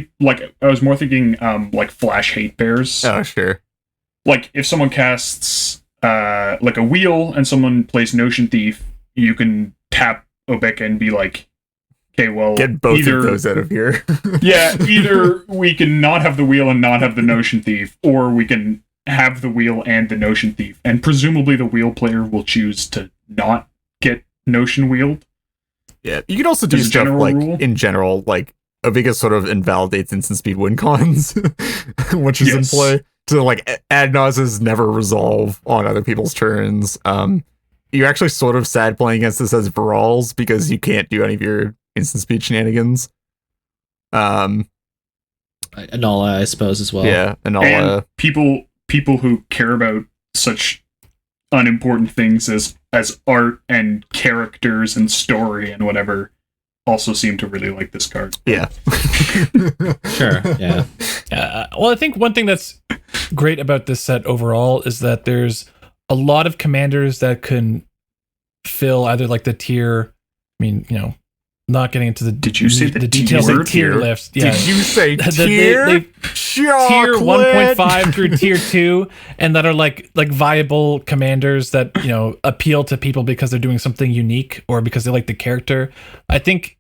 I was more thinking like Flash Hate Bears. Oh, sure. Like if someone casts like a wheel and someone plays Notion Thief, you can tap Obeka and be like, okay, well, Get both either, of those out of here. yeah, either we can not have the wheel and not have the Notion Thief, or we can have the wheel and the Notion Thief. And presumably the wheel player will choose to not get Notion wheeled. Yeah, you can also do As a stuff general like, rule? in general, like, Avega sort of invalidates instant speed win cons, which is in Yes. play. So, like, ad nauseas never resolve on other people's turns. You're actually sort of sad playing against this as brawls because you can't do any of your instant speed shenanigans. Anola, I suppose, as well. Yeah, and all, And people who care about such unimportant things as art and characters and story and whatever also seem to really like this card. yeah. Sure, yeah. Well, I think one thing that's great about this set overall is that there's a lot of commanders that can fill either like the tier. I mean, not getting into the Did you say the details tier? of tier lifts. Yeah. Did you say They- tier? they- tier Chocolate! 1.5 through tier 2, and that are like viable commanders that appeal to people because they're doing something unique or because they like the character. I think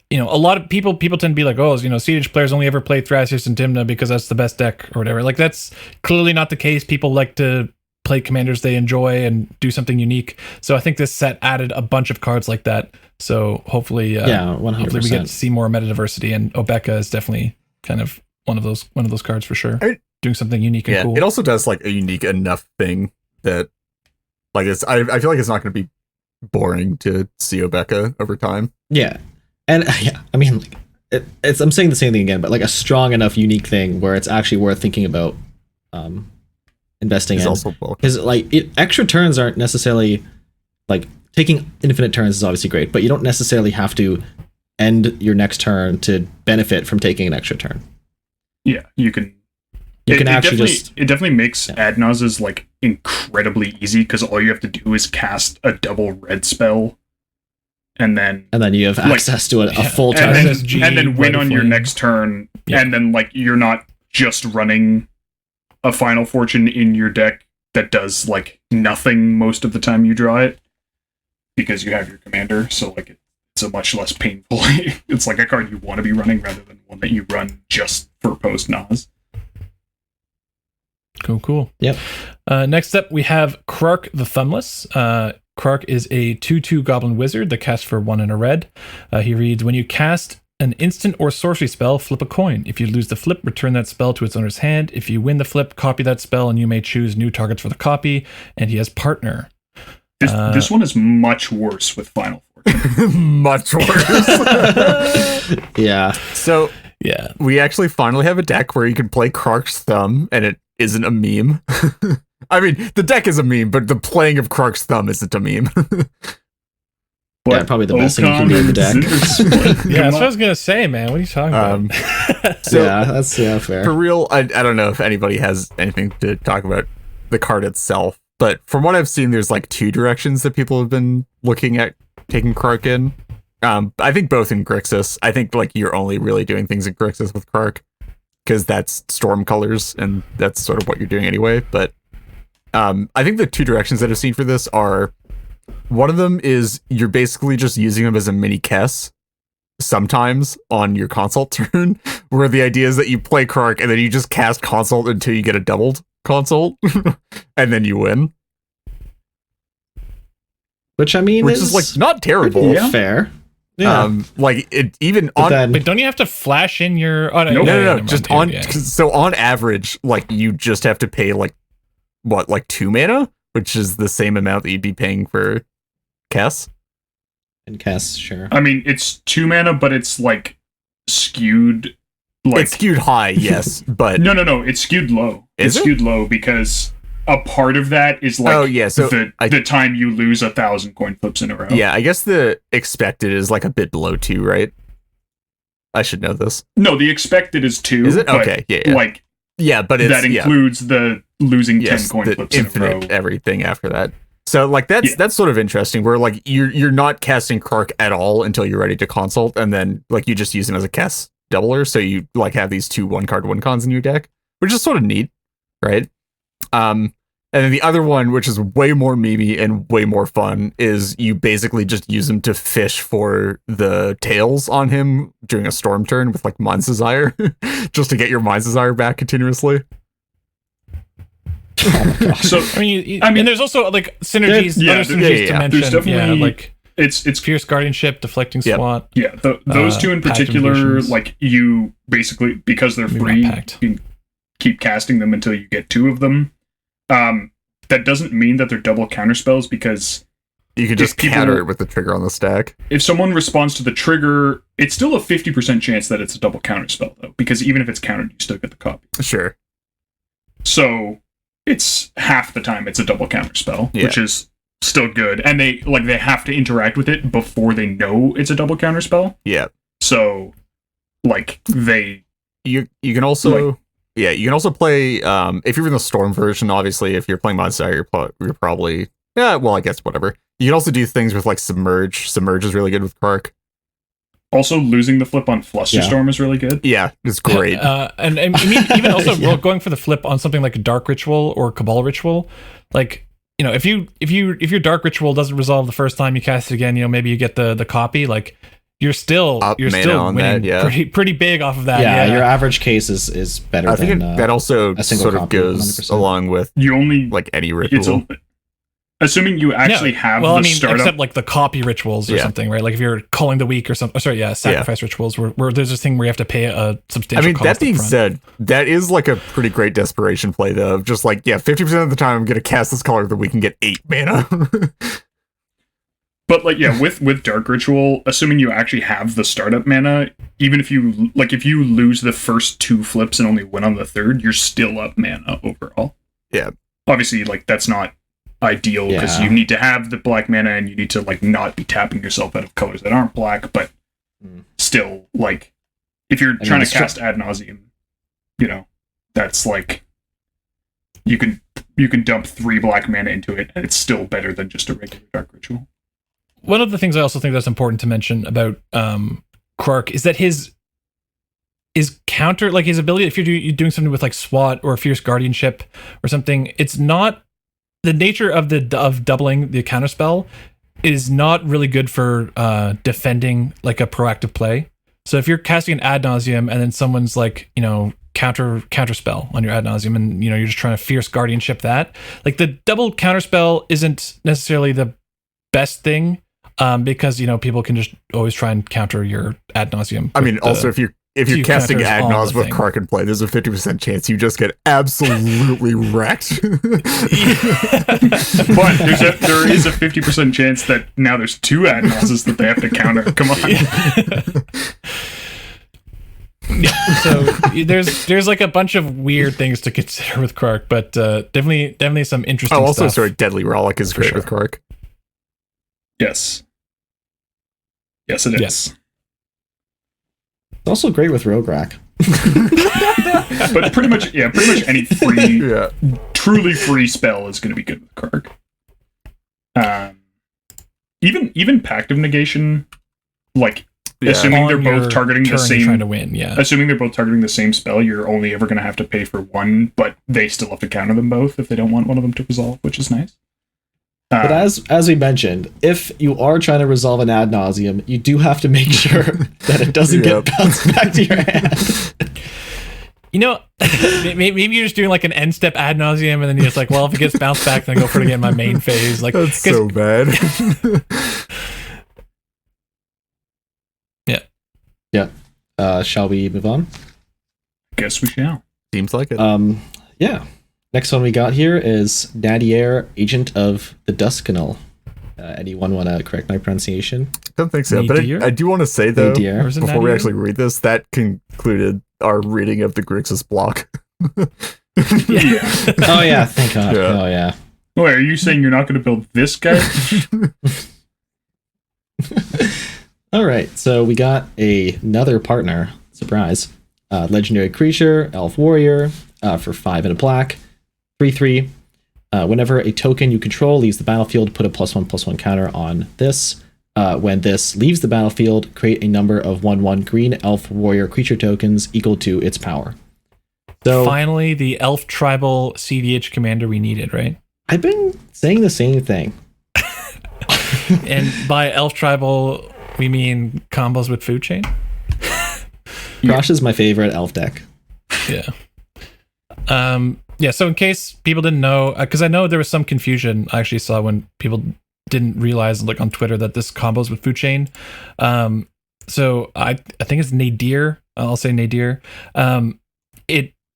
a lot of people tend to be like, oh, Siege players only ever play Thrasios and Tymna because that's the best deck or whatever. Like, that's clearly not the case. People like to play commanders they enjoy and do something unique. So I think this set added a bunch of cards like that. So hopefully, Yeah, 100%. hopefully we get to see more meta diversity, and Obeka is definitely kind of one of those cards for sure. Doing something unique and Yeah, cool. it also does like a unique enough thing that like I feel like it's not going to be boring to see Obeka over time. Yeah. And yeah, I mean, like, I'm saying the same thing again, but like a strong enough unique thing where it's actually worth thinking about investing It's in. also bulk. Because like extra turns aren't necessarily like taking infinite turns is obviously great, but you don't necessarily have to end your next turn to benefit from taking an extra turn. Yeah, you can. You can actually definitely, just it definitely makes ad nauseas like incredibly easy because all you have to do is cast a double red spell, and then you have access to a full turn. and then, SSG, and then win Red on your Flame. next turn, Yeah. and then like you're not just running a Final Fortune in your deck that does like nothing most of the time you draw it because you have your commander. So like it's a much less painful. It's like a card you want to be running rather than one that you run just for post Nas. Cool. Yep. Next up, we have Krark the Thumbless. Krark is a 2/2 goblin wizard that casts for 1 and a red. He reads, when you cast an instant or sorcery spell, flip a coin. If you lose the flip, return that spell to its owner's hand. If you win the flip, copy that spell, and you may choose new targets for the copy. And he has partner. This one is much worse with Final Fortune. Much worse. Yeah. So Yeah. we actually finally have a deck where you can play Krark's Thumb and it isn't a meme. I mean, the deck is a meme, but the playing of Krark's Thumb isn't a meme. Yeah, probably the best thing you can do in the deck. Yeah, that's what I was going to say, man. What are you talking about? So yeah, that's fair. for real, I don't know if anybody has anything to talk about the card itself, but from what I've seen, there's like 2 directions that people have been looking at taking Krark in. I think both in Grixis. I think like you're only really doing things in Grixis with Krark. because that's storm colors, and that's sort of what you're doing anyway. But I think the two directions that I've seen for this are, one of them is you're basically just using them as a mini Kess sometimes on your consult turn, where the idea is that you play Kark and then you just cast consult until you get a doubled consult, and then you win. Which I mean, Which is like not terrible. Yeah. Fair. Yeah. Like it even But on. then- But don't you have to flash in your? Oh, Nope. No, never just mind. on. Yeah. So on average, like you just have to pay like 2 mana, which is the same amount that you'd be paying for Kess. And Kess, sure. I mean, it's 2 mana, but it's like skewed. Like It's skewed high, yes, but no, it's skewed low. Is It's it? skewed low because a part of that is like Oh, yeah, so the time you lose 1,000 coin flips in a row. yeah, I guess the expected is like a bit below 2, right? I should know this. No, the expected is 2. Is it? but, Okay, yeah. Like Yeah, but it's that includes the losing 10 coin the flips in a row. infinite everything after that. So like that's Yeah. sort of interesting, where like you're not casting Kark at all until you're ready to consult, and then like you just use him as a cast doubler, so you like have these 2 1-card win cons in your deck, which is sort of neat, right? And then the other one, which is way more memey and way more fun, is you basically just use him to fish for the tails on him during a storm turn with like Mind's Desire, just to get your Mind's Desire back continuously. So I mean, I mean- and there's also like synergies, Yeah, other there- synergies yeah. to mention. There's definitely- like it's Fierce Guardianship, Deflecting Yep. Swat. yeah, those two in Pact particular, Invasions. like you basically, because they're Maybe free, not Pact. you can keep casting them until you get 2 of them. That doesn't mean that they're double counter spells, because You can just If people- counter it with the trigger on the stack. if someone responds to the trigger, it's still a 50% chance that it's a double counter spell, though, because even if it's countered, you still get the copy. Sure. So it's half the time it's a double counter spell, Yeah. which is still good. And they have to interact with it before they know it's a double counter spell. Yeah. So like You can also you can also play if you're in the Storm version. Obviously, if you're playing Mind's Desire, you're probably I guess whatever. You can also do things with like Submerge. Submerge is really good with Kark. also losing the flip on Flusterstorm is really good. Yeah, it's great. And I mean, even also going for the flip on something like a Dark Ritual or Cabal Ritual, like, you know, if your Dark Ritual doesn't resolve the first time you cast it again, you know, maybe you get the copy, like you're still Up mana still on winning that, yeah. pretty big off of that. Yeah, your average case is better I think than that also a single sort of copy, goes 100%. along with You only like any it's ritual. assuming you actually have well, the I mean, startup. except like the copy rituals or Yeah. something, right? Like if you're calling the weak or something. Sacrifice rituals where there's this thing where you have to pay a substantial. I mean, cost that being up front. said, that is like a pretty great desperation play, though. Of just like, 50% of the time I'm going to cast this color that we can get 8 mana. But like, yeah, with Dark Ritual, assuming you actually have the startup mana, even if you lose the first 2 flips and only win on the third, you're still up mana overall. Yeah. Obviously, like that's not ideal because Yeah. you need to have the black mana and you need to like not be tapping yourself out of colors that aren't black. But still, like, if you're trying to cast ad nauseum, you know, that's like you can dump 3 black mana into it and it's still better than just a regular Dark Ritual. One of the things I also think that's important to mention about Krark is that his counter, like his ability, if you're doing something with like SWAT or Fierce Guardianship or something, it's not the nature of doubling the counter spell is not really good for defending like a proactive play. So if you're casting an ad nauseum and then someone's like, you know, counter spell on your ad nauseum and you know you're just trying to Fierce Guardianship that, like the double counter spell isn't necessarily the best thing. Because you know people can just always try and counter your ad nauseum. I mean, also if you're few casting counters ad on nauseum the with thing. Kark in play, there's a 50% chance you just get absolutely wrecked. But there is a 50% chance that now there's 2 ad nauseums that they have to counter. Come on. So there's like a bunch of weird things to consider with Krark, but definitely some interesting. Oh, also, stuff. sorry, Deadly Rollick is great sure. with Kark. Yes. Yes, it is. Yes. It's also great with Rograk. But pretty much any free, Yeah. truly free spell is going to be good with Kark. Even Pact of Negation, like assuming they're on both your targeting the turn you're same. trying to win. Yeah. Assuming they're both targeting the same spell, you're only ever going to have to pay for one, but they still have to counter them both if they don't want one of them to resolve, which is nice. But as we mentioned, if you are trying to resolve an ad nauseum, you do have to make sure that it doesn't Yep. get bounced back to your hand. You know, maybe you're just doing like an end step ad nauseum, and then you're just like, well, if it gets bounced back, then I go for it again in my main phase. Like, That's 'cause- so bad. Shall we move on? Guess we shall. Seems like it. Yeah. Next one we got here is Nadier, Agent of the Duskanal. Anyone want to correct my pronunciation? Don't think so. But Nadir? I do want to say though, Nadir. Or is it before we Nadir? actually read this, that concluded our reading of the Grixis block. Yeah. Oh yeah, thank God. Yeah. Oh yeah. Wait, are you saying you're not going to build this guy? All right, so we got another partner. Surprise. Legendary creature, elf warrior, for 5 and a black, 3/3. Whenever a token you control leaves the battlefield, put a +1/+1 counter on this. When this leaves the battlefield, create a number of 1/1 green elf warrior creature tokens equal to its power. So Finally, the elf tribal CDH commander we needed, right? I've been saying the same thing. And by elf tribal, we mean combos with food chain. Prosh is my favorite elf deck. Yeah. Yeah. So in case people didn't know, because I know there was some confusion I actually saw when people didn't realize, like on Twitter, that this combos with food chain. So I think it's Nadir. I'll say Nadir.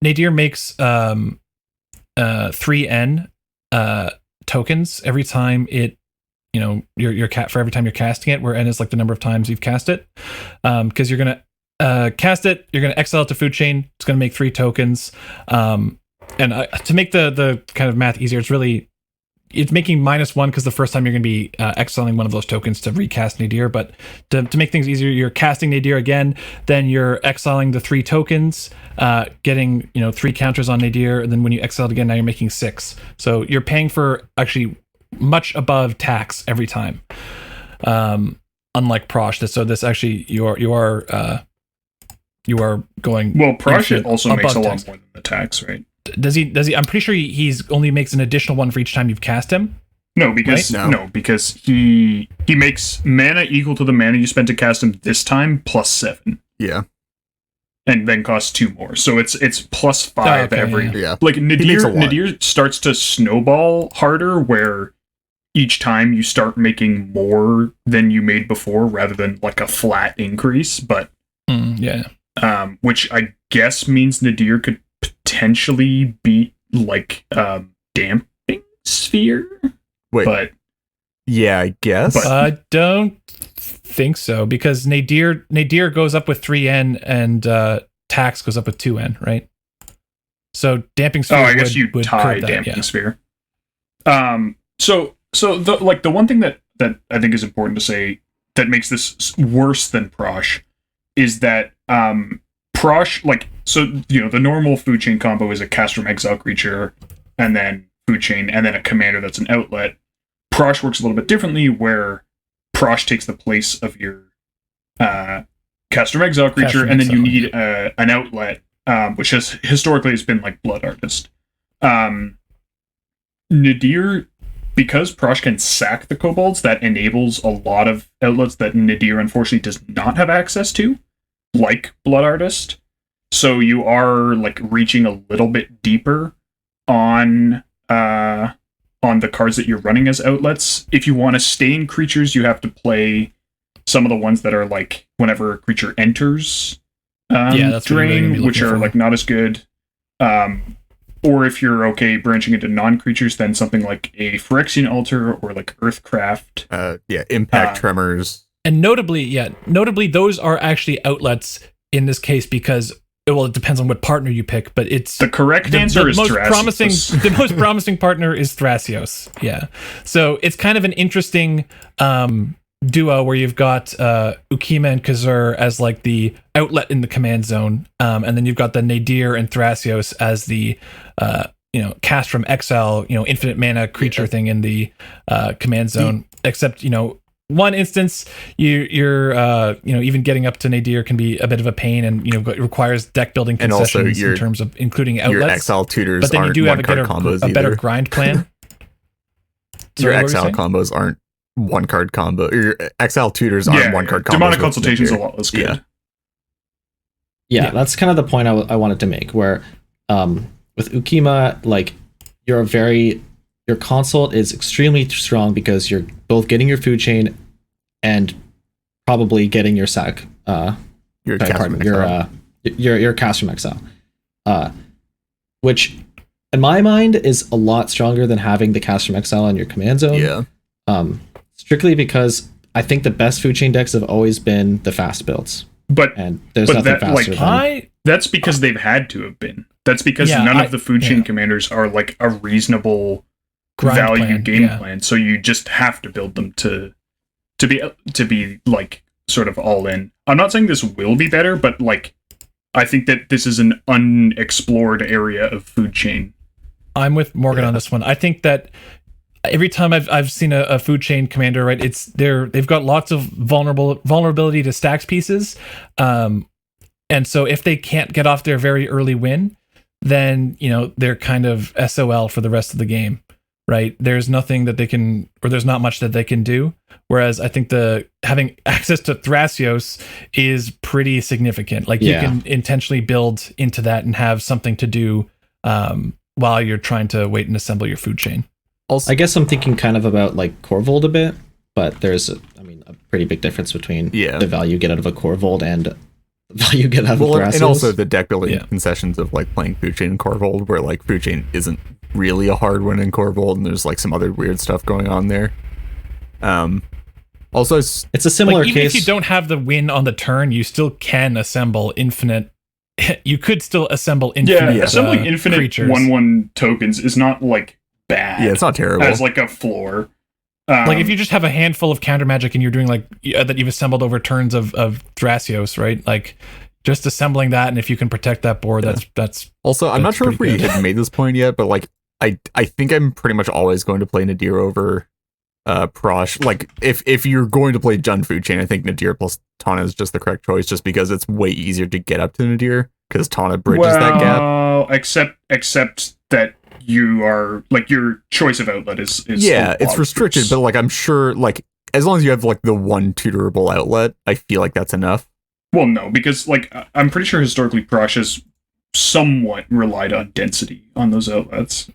Nadir makes 3N tokens every time it, your cat for every time you're casting it, where N is like the number of times you've cast it. Because you're gonna cast it, you're gonna exile it to food chain. It's gonna make 3 tokens. And to make the kind of math easier, it's making -1 because the first time you're going to be exiling one of those tokens to recast Nadir. But to make things easier, you're casting Nadir again, then you're exiling the 3 tokens, getting 3 counters on Nadir, and then when you exile it again, now you're making 6. So you're paying for actually much above tax every time. Unlike Prosh, so this actually you are going. Well, Prosh infinite also makes a above lot tax. more than the tax, right? Does he? I'm pretty sure he's only makes an additional one for each time you've cast him. No, because Right? no, because he makes mana equal to the mana you spent to cast him this time +7, Yeah. and then costs 2 more. So it's +5 okay, every. yeah. Yeah. Like makes a lot. Nadir starts to snowball harder, where each time you start making more than you made before, rather than like a flat increase. But Yeah. which I guess means Nadir could potentially beat like Damping Sphere, Wait. but Yeah, I guess. But- I don't think so, because Nadir goes up with 3N and tax goes up with 2N, right? So damping sphere. I guess you would tie curb that, Damping yeah. Sphere. So the one thing that I think is important to say that makes this worse than Prosh is that Prosh, the normal food chain combo is a cast from exile creature and then food chain and then a commander that's an outlet. Prosh works a little bit differently, where Prosh takes the place of your cast from exile creature, from and then you exile, need an outlet, which has historically been like Blood Artist. Nadir, because Prosh can sack the kobolds, that enables a lot of outlets that Nadir unfortunately does not have access to, like Blood Artist. So you are like reaching a little bit deeper on the cards that you're running as outlets. If you want to stain creatures, you have to play some of the ones that are like whenever a creature enters That's what you're really gonna be drain, which looking are for. like not as good. Or if you're okay branching into non-creatures, then something like a Phyrexian Altar or like Earthcraft. Impact Tremors. And notably, those are actually outlets in this case, because it depends on what partner you pick, but it's The correct answer is most Thrasios. promising. The most promising partner is Thrasios. Yeah, so it's kind of an interesting duo where you've got Ukima and Kazur as like the outlet in the command zone, and then you've got the Nadir and Thrasios as the cast from exile, infinite mana creature thing in the command zone. Except one instance, you're even getting up to Nadir can be a bit of a pain, and it requires deck building And also concessions in terms of including Your outlets. Exile tutors But then you aren't do have one-card combos a better either. grind plan. Your Sorry, what were you Exile saying? combos aren't one-card combo. Your Exile tutors aren't one-card combos. Demonic with Consultation's a Nadir. lot less good. Yeah. Yeah, Yeah. that's kind of the point I wanted to make. Where with Ukima, like your consult is extremely strong because you're both getting your food chain and probably getting your sack. Your Sorry, cast pardon, from your Exile. your cast from exile, which in my mind is a lot stronger than having the cast from exile on your command zone. Yeah. Strictly because I think the best food chain decks have always been the fast builds, But and there's But nothing that, faster like, than that's because they've had to have been. That's because Yeah, none I- of the food chain yeah. commanders are like a reasonable Grind value plan, game yeah. plan. So you just have to build them to be like sort of all in. I'm not saying this will be better, but like I think that this is an unexplored area of food chain. I'm with Morgan on this one. I think that every time I've seen a food chain commander, right, they've got lots of vulnerability to stacks pieces, and so if they can't get off their very early win, then they're kind of SOL for the rest of the game, right? There's nothing that they can, or there's not much that they can do. Whereas I think having access to Thrasios is pretty significant. Like you can intentionally build into that and have something to do while you're trying to wait and assemble your food chain. Also, I guess I'm thinking kind of about like Corvold a bit, but there's a pretty big difference between the value you get out of a Corvold and the value you get out of Thrasios. and also the deck building Yeah. concessions of like playing food chain and Corvold, where like food chain isn't really a hard win in Corvold, and there's like some other weird stuff going on there. Also, it's a similar Even case. if you don't have the win on the turn, you still can assemble infinite. You could still assemble infinite. Assembling infinite creatures. 1/1 tokens is not like bad. yeah, it's not terrible. as like a floor. Like if you just have a handful of counter magic and you're doing like that you've assembled over turns of Thrasios, right? Like just assembling that, and if you can protect that board, that's Also, I'm not That's sure if we pretty good. had made this point yet, but like I think I'm pretty much always going to play Nadir over Prosh. Like if you're going to play Jund Food Chain, I think Nadir plus Tana is just the correct choice, just because it's way easier to get up to Nadir because Tana bridges that gap. Except that you are like your choice of outlet is Yeah, a it's lot restricted, worse. but like I'm sure like as long as you have like the one tutorable outlet, I feel like that's enough. Well, no, because like I'm pretty sure historically Prosh has somewhat relied on density on those outlets.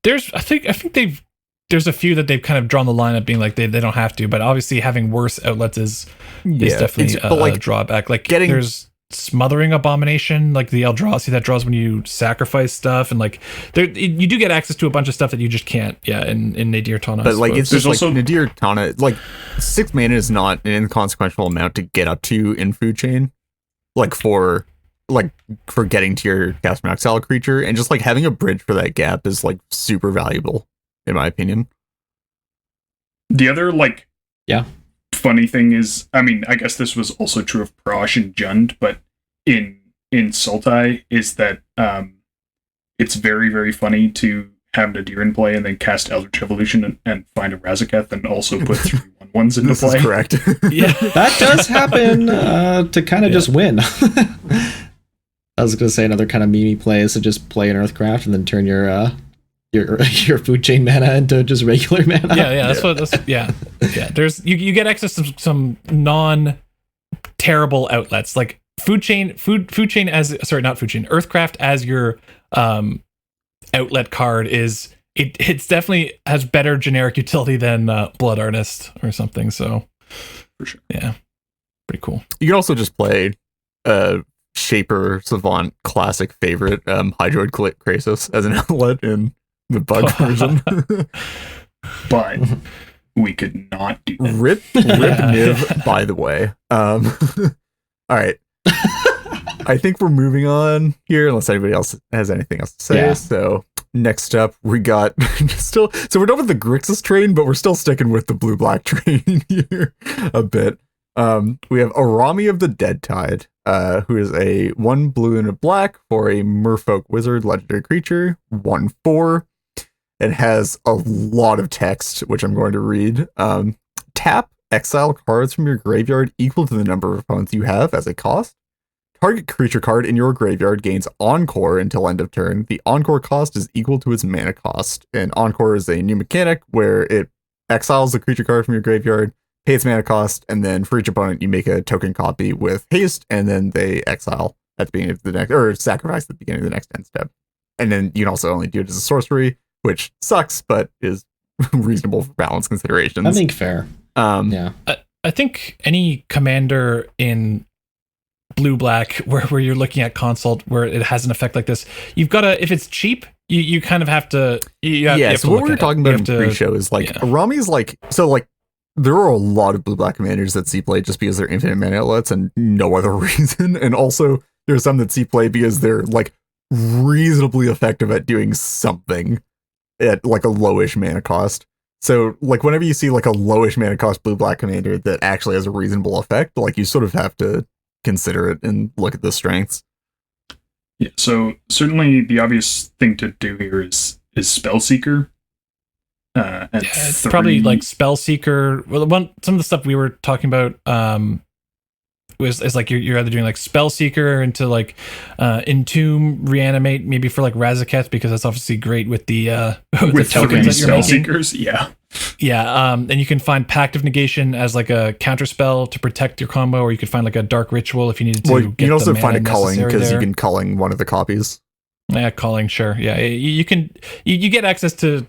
there's I think there's a few that they've kind of drawn the line of being like they don't have to, but obviously having worse outlets is definitely a drawback. Like there's Smothering Abomination, like the Eldrazi that draws when you sacrifice stuff, and like you do get access to a bunch of stuff that you just can't in Nadir Tana. But like it's There's just also- like Nadir Tana, like 6 mana is not an inconsequential amount to get up to in food chain. Like for getting to your cast from exile creature, and just like having a bridge for that gap is like super valuable, in my opinion. The other like Yeah. funny thing is, I mean, I guess this was also true of Prosh and Jund, but in Sultai is that it's very, very funny to have Nadir in play and then cast Eldritch Evolution and find a Razaketh and also put 3 1/1s into This play. is correct. yeah, That does happen to kind of just win. I was going to say another kind of meme play is to just play an Earthcraft and then turn your food chain mana into just regular mana. yeah. There's you get access to some non terrible outlets like Earthcraft as your outlet card is it's definitely has better generic utility than Blood Artist or something. So For sure. yeah, pretty cool. You can also just play Shaper Savant classic favorite Hydroid Krasos as an outlet in the bug version. But we could not do that. Rip Niv, by the way. All right. I think we're moving on here, unless anybody else has anything else to say. Yeah. So next up, we got so we're done with the Grixis train, but we're still sticking with the blue-black train here a bit. We have Arami of the Dead Tide, who is a 1 blue and a black for a Merfolk Wizard legendary creature, 1/4. It has a lot of text, which I'm going to read. Tap exile cards from your graveyard equal to the number of opponents you have as a cost. Target creature card in your graveyard gains Encore until end of turn. The Encore cost is equal to its mana cost. And Encore is a new mechanic where it exiles the creature card from your graveyard, pay its mana cost, and then for each opponent you make a token copy with haste, and then they exile at the beginning of the next, or sacrifice at the beginning of the next end step. And then you can also only do it as a sorcery, which sucks, but is reasonable for balance considerations. I think fair. Yeah. I think any commander in blue-black where you're looking at consult where it has an effect like this, you've got to, if it's cheap, you kind of have to. So what we were talking about in pre-show is like Arami's like, so like there are a lot of blue-black commanders that see play just because they're infinite mana outlets and no other reason, and also there's some that see play because they're like reasonably effective at doing something at like a lowish mana cost. So like whenever you see like a lowish mana cost blue-black commander that actually has a reasonable effect, like you sort of have to consider it and look at the strengths. Yeah, so certainly the obvious thing to do here is Spellseeker. It's probably like Spellseeker. Well, some of the stuff we were talking about is like you're either doing like Spellseeker into like Entomb, Reanimate, maybe for like Razaketh, because that's obviously great with the with the tokens that you're making. Spellseekers, yeah. Yeah, and you can find Pact of Negation as like a counter spell to protect your combo, or you could find like a Dark Ritual if you needed to. Well, you can also find a Culling because you can Culling one of the copies. Yeah, Culling, sure. Yeah, you can you get access to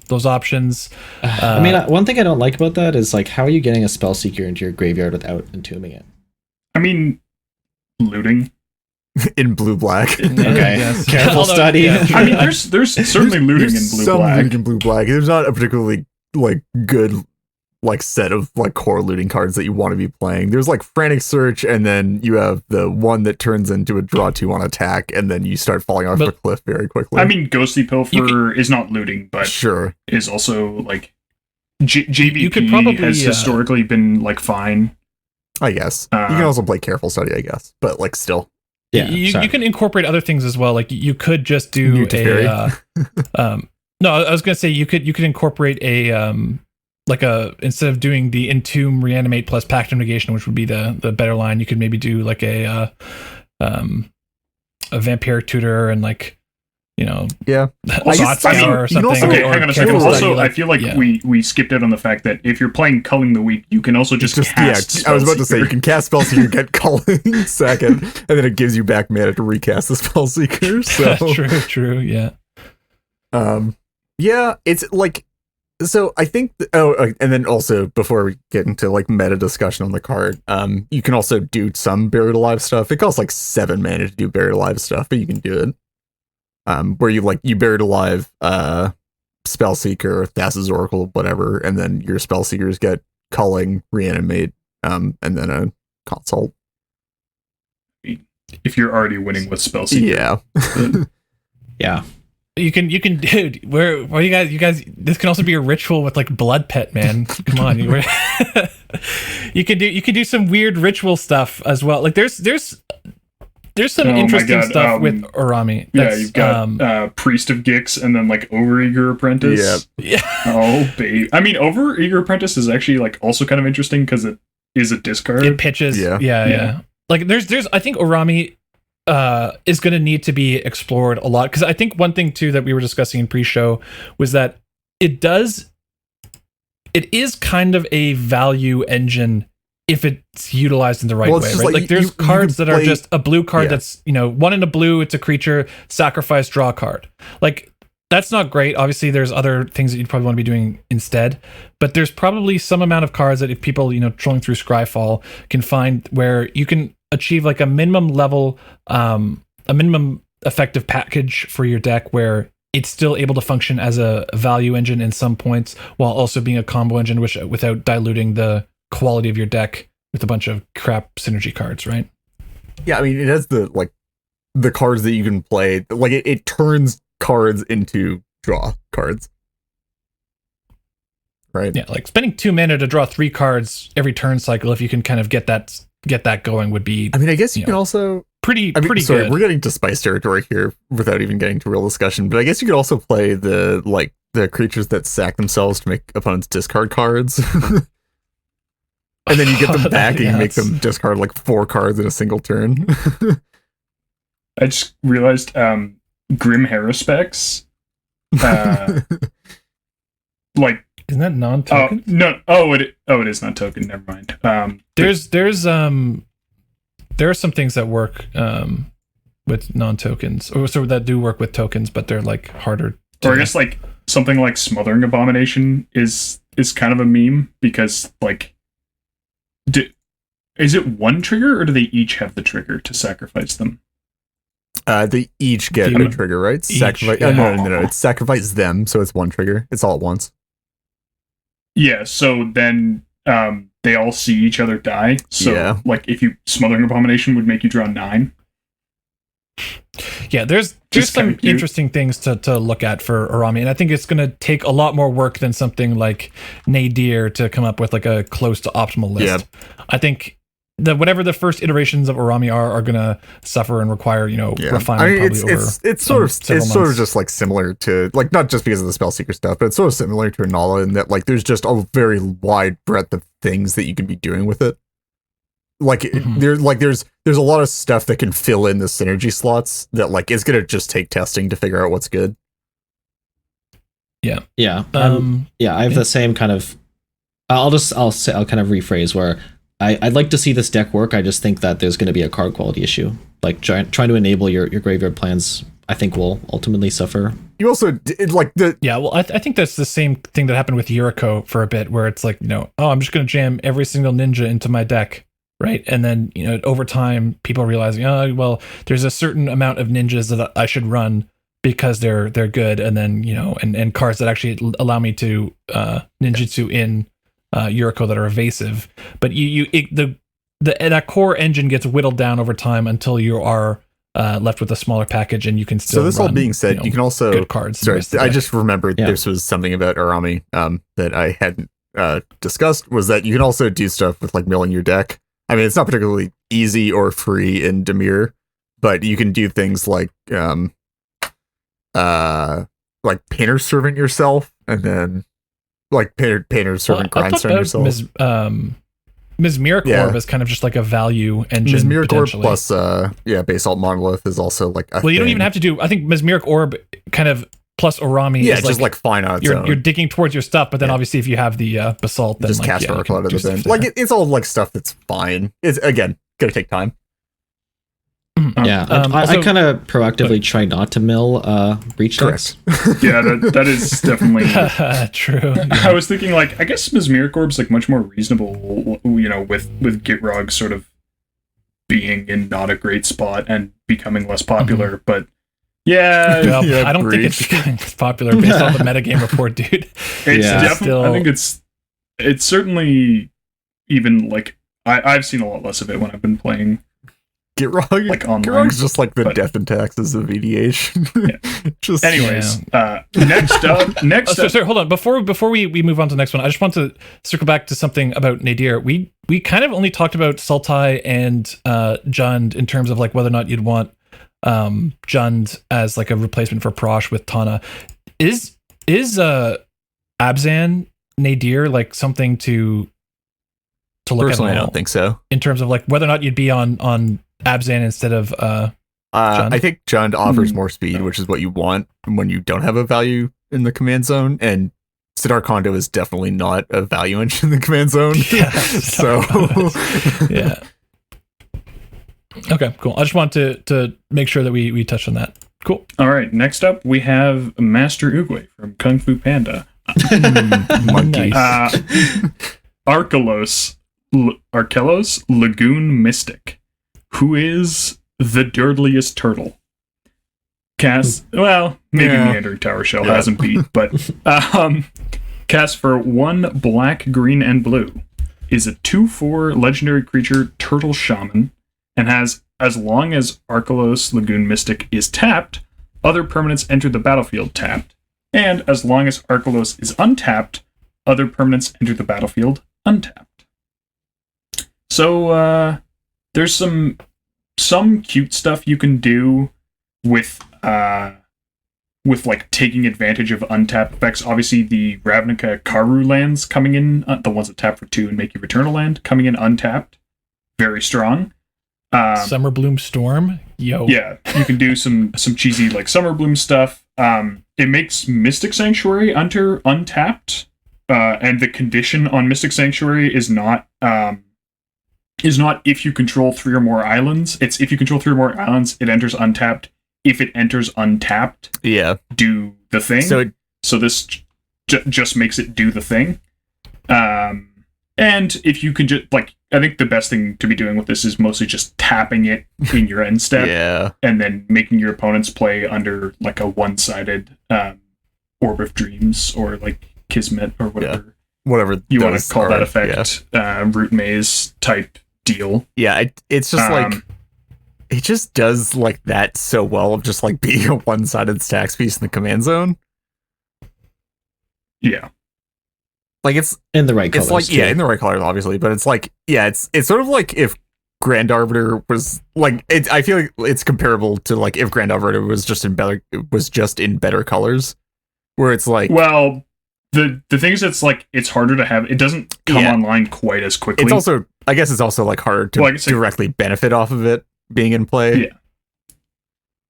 those options. I mean, one thing I don't like about that is like, how are you getting a Spellseeker into your graveyard without entombing it? I mean, looting. In blue-black. Okay, yes. Careful study. Yeah, I mean, there's certainly looting in blue-black. Looting in blue-black. There's not a particularly like good like set of like core looting cards that you want to be playing. There's like Frantic Search, and then you have the one that turns into a draw 2 on attack, and then you start falling off the cliff very quickly. I mean, Ghostly Pilfer is not looting, but sure is also like JVP you could probably, has historically been like fine. I guess you can also play Careful Study, I guess, but like still. Yeah, you can incorporate other things as well. Like you could just do a. No, I was gonna say you could incorporate a like a, instead of doing the Entomb, Reanimate plus Pact of Negation, which would be the better line, you could maybe do like a Vampire Tutor and like, you know, Thought Scour or something. Okay, hang on a second. Also, I feel like yeah. we skipped out on the fact that if you're playing Culling the Weak, you can also just cast I was about to say, you can cast Spellseeker, get Culling second, and then it gives you back mana to recast the Spellseeker. So true, yeah. Yeah, it's like, so I think, and then also before we get into like meta discussion on the card, you can also do some Buried Alive stuff. It costs like 7 mana to do Buried Alive stuff, but you can do it. Where you Buried Alive, Spellseeker, Thassa's Oracle, whatever, and then your Spellseekers get Culling, Reanimate, and then a Consult. If you're already winning with Spellseeker. Yeah. Yeah. You can, dude. Where you guys? This can also be a ritual with like Blood Pet, man. Come on, you can do some weird ritual stuff as well. Like there's some interesting stuff with Arami. Yeah, you've got Priest of Gix and then like Overeager Apprentice. Yeah. Oh, babe. I mean, Overeager Apprentice is actually like also kind of interesting because it is a discard. It pitches. Yeah. Like there's I think Arami is going to need to be explored a lot, because I think one thing too that we were discussing in pre-show was that it is kind of a value engine if it's utilized in the right way, right? Like there's cards that are just a blue card that's, you know, 1 in a blue, it's a creature, sacrifice, draw a card. Like that's not great. Obviously there's other things that you'd probably want to be doing instead, but there's probably some amount of cards that if people, you know, trolling through Scryfall can find where you can achieve like a minimum level, a minimum effective package for your deck where it's still able to function as a value engine in some points while also being a combo engine, which without diluting the quality of your deck with a bunch of crap synergy cards, right? Yeah, I mean, it has the cards that you can play. Like it turns cards into draw cards, right? Yeah, like spending 2 mana to draw 3 cards every turn cycle, if you can kind of get that going, would be. I mean, I guess you can also pretty sorry, good. We're getting to spice territory here without even getting to real discussion. But I guess you could also play the creatures that sack themselves to make opponents discard cards. And then you get them back and you Yeah, make them discard like 4 cards in a single turn. I just realized Grim Haruspex. Like Isn't that non-token? no, it is not token. Never mind. There are some things that work with non-tokens, or so that do work with tokens, but they're like harder. Or I guess like something like Smothering Abomination is kind of a meme because like, is it one trigger or do they each have the trigger to sacrifice them? They each get a trigger, right? Sacrifice. yeah. No. It's sacrifice them, so it's one trigger. It's all at once. Yeah. So then they all see each other die. So Yeah. like if you Smothering Abomination would make you draw 9. Yeah, there's Just some kinda cute. interesting things to look at for Arami, and I think it's going to take a lot more work than something like Nadir to come up with like a close to optimal list. Yeah. I think whatever the first iterations of Arami are going to suffer and require refinement. I mean, probably over it's sort of several sort of months. just like similar to like not just because of the Spellseeker stuff, but it's sort of similar to Nala in that like there's just a very wide breadth of things that you can be doing with it. Like Mhm. there's a lot of stuff that can fill in the synergy slots that like it's gonna just take testing to figure out what's good. Yeah. Yeah, I have the same kind of. I'll kind of rephrase where I'd like to see this deck work. I just think that there's going to be a card quality issue. Like trying to enable your graveyard plans, I think will ultimately suffer. You also like the Yeah, well, I think that's the same thing that happened with Yuriko for a bit, where it's like, I'm just going to jam every single ninja into my deck, right? And then, over time, people realizing, oh, well, there's a certain amount of ninjas that I should run because they're good, and then, and cards that actually allow me to ninjutsu in Yuriko that are evasive. But that core engine gets whittled down over time until you are left with a smaller package, and you can still. So this all run, being said, you can also good cards. in the Sorry, rest of the I deck. just remembered this was something about Arami that I hadn't discussed, was that you can also do stuff with like milling your deck. I mean, it's not particularly easy or free in Dimir, but you can do things like Painter Servant yourself, and then like Painter Servant I thought Grindstone about yourself. Ms. Miracorp Yeah. is kind of just like a value engine. Ms. Miracorp potentially. plus Basalt Monolith is also like a Well, you don't thing. even have to do. I think Ms. Miracorp kind of plus Orami. Yeah, is just like fine on its own. you're digging towards your stuff, but then obviously if you have the basalt, then Just like, cast you Oracle can out of do the stuff bin. there. Like it's all like stuff that's fine. It's again gonna take time. Yeah, I also- kind of proactively try not to mill breach decks. Yeah, that is definitely. True. I was thinking, like, I guess Ms. Miracorp's like much more reasonable, with Gitrog sort of being in not a great spot and becoming less popular. But yeah, Well, Yeah, I don't think it's breach. becoming popular based on the metagame report, dude. it's Yeah. definitely. Still- I think it's certainly even like I've seen a lot less of it when I've been playing. Gitrog, Like online, Gitrog's just like the but- death and taxes of EDH. Just Anyways, next up, Sorry, hold on. Before we move on to the next one, I just want to circle back to something about Nadir. We kind of only talked about Sultai and Jund in terms of like whether or not you'd want Jund as like a replacement for Prosh with Tana. Is Abzan Nadir like something to look personally, at I all don't think so. in terms of like whether or not you'd be on Abzan instead of I think Jund offers more speed, which is what you want when you don't have a value in the command zone. And Sidar Kondo is definitely not a value engine in the command zone. Yeah, So yeah. Okay, cool. I just wanted to make sure that we touched on that. Cool. All right, next up we have Master Oogway from Kung Fu Panda. monkey. Nice. Arkelos Lagoon Mystic, who is the dirtliest turtle. Cast, well, maybe Yeah. Meandering Tower Shell Yeah. hasn't beat, but cast for 1 black, green, and blue. Is a 2/4 legendary creature turtle shaman, and has, as long as Arkelos Lagoon Mystic is tapped, other permanents enter the battlefield tapped. And as long as Arkelos is untapped, other permanents enter the battlefield untapped. So there's some cute stuff you can do with with like taking advantage of untapped effects. Obviously, the Ravnica Karu lands coming in, the ones that tap for 2 and make you return a land, coming in untapped, very strong. Summer Bloom Storm, yo. Yeah, you can do some cheesy like Summer Bloom stuff. It makes Mystic Sanctuary untapped, and the condition on Mystic Sanctuary is not if you control 3 or more islands. It's if you control 3 or more islands, it enters untapped. If it enters untapped, do the thing. So this just makes it do the thing. And if you can just like, I think the best thing to be doing with this is mostly just tapping it in your end step, and then making your opponents play under like a one-sided Orb of Dreams or like Kismet or whatever you want to call that effect, Root Maze type deal. Yeah, it's just like it just does like that so well of just like being a one-sided stacks piece in the command zone. Yeah. Like it's in the right colors. It's like in the right colors, obviously, but it's like it's sort of like if Grand Arbiter was like I feel like it's comparable to like if Grand Arbiter was just in better colors, where it's like the thing is it's harder to have. It doesn't come online quite as quickly. It's also like harder to directly benefit off of it being in play. Yeah,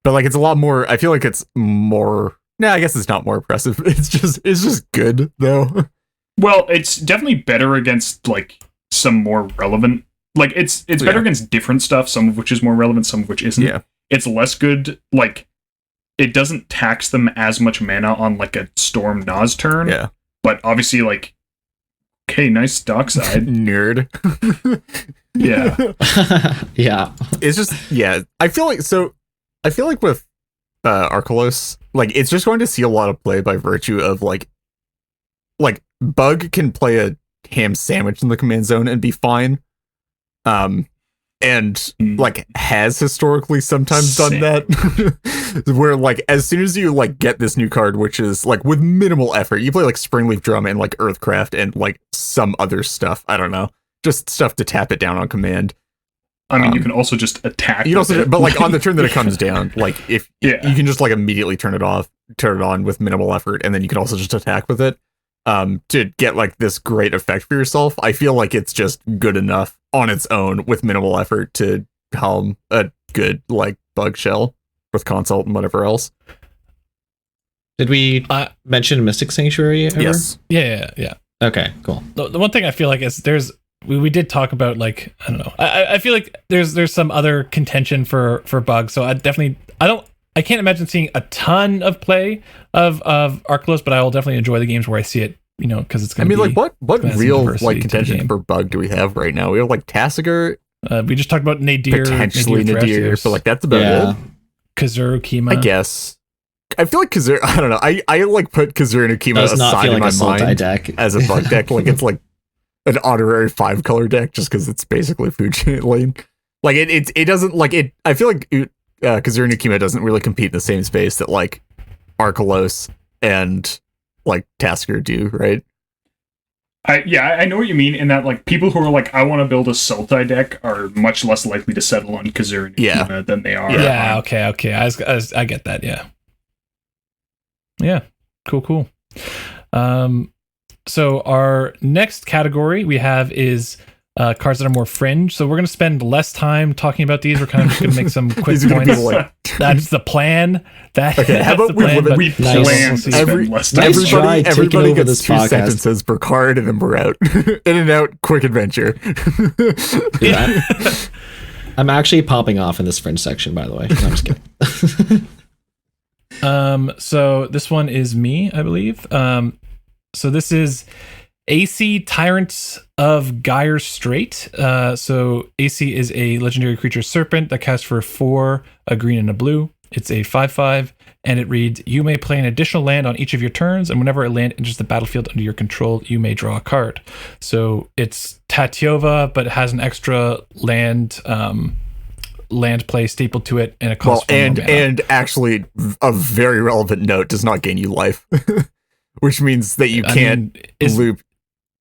but like it's a lot more. I feel like it's more. Nah, I guess it's not more impressive. It's just good though. Well, it's definitely better against like some more relevant. Like it's better against different stuff, some of which is more relevant, some of which isn't. Yeah. It's less good. Like it doesn't tax them as much mana on like a Storm Naz turn. Yeah. But obviously, like, okay, nice dockside. Nerd. Yeah. Yeah. It's just I feel like with Arkelos, like it's just going to see a lot of play by virtue of like Bug can play a ham sandwich in the command zone and be fine. And like has historically sometimes done that. Where like as soon as you like get this new card, which is like with minimal effort, you play like Springleaf Drum and like Earthcraft and like some other stuff. I don't know. Just stuff to tap it down on command. I mean, you can also just attack. You can also, but like on the turn that it comes down, like if you can just like immediately turn it on with minimal effort, and then you can also just attack with it. To get like this great effect for yourself. I feel like it's just good enough on its own with minimal effort to helm a good like Bug shell with Consult and whatever else. Did we mention Mystic Sanctuary ever? Yes. Yeah. Okay, cool. The one thing I feel like is we did talk about like I don't know. I feel like there's some other contention for Bug. So I can't imagine seeing a ton of play of Arkelos, but I will definitely enjoy the games where I see it, because it's going to be... I mean, like, what real, like, contention for Bug do we have right now? We have, like, Tasigur. We just talked about Nadir. Potentially Nadir, but, like, that's about it. Kazur, Kima. I guess. I feel like Kazur... I don't know. I like, put Kazur and Kima aside in my mind deck. As a Bug deck. Like, it's, like, an honorary 5-color deck just because it's basically food chain lane. Like, it doesn't, like, it... I feel like... Kazur and Kima doesn't really compete in the same space that like Arkelos and like Tasigur do, right? I know what you mean in that like people who are like I want to build a Sultai deck are much less likely to settle on Kazur and Kima than they are. Yeah, okay. I get that. Yeah. Cool. So our next category we have is cards that are more fringe. So we're going to spend less time talking about these. We're kind of just going to make some quick points. That's the plan. Okay, how about we plan to spend less time. Everybody gets 2 sentences per card and then we're out. In and out, quick adventure. I'm actually popping off in this fringe section, by the way. No, I'm just kidding. So this one is me, I believe. So this is AC Tyrants of Gyre Strait. So AC is a legendary creature serpent that casts for 4, a green and a blue. It's a 5/5, and it reads, you may play an additional land on each of your turns, and whenever a land enters the battlefield under your control, you may draw a card. So it's Tatyova, but it has an extra land play stapled to it, and it costs 4 mana. And actually, a very relevant note, does not gain you life. Which means that you can't loop.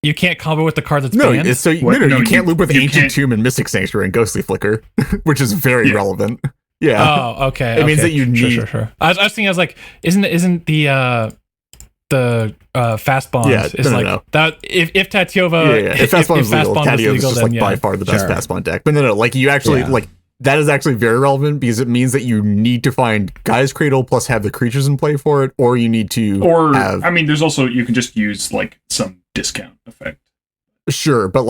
You can't combo with the card that's banned? You can't loop with Ancient Tomb and Mystic Sanctuary and Ghostly Flicker, which is very relevant. Yeah. Oh, okay. It means okay. that you need- Sure. I was thinking, I was like, isn't the fast bond Yeah, is no. like that if Tatiova If fast bond is legal, was Tatiova is just then like by far the best Sure. fast bond deck. But no, like you actually Yeah. like that is actually very relevant because it means that you need to find Gaia's Cradle plus have the creatures in play for it, or you need to Or have I mean, there's also you can just use like some discount effect. sure, but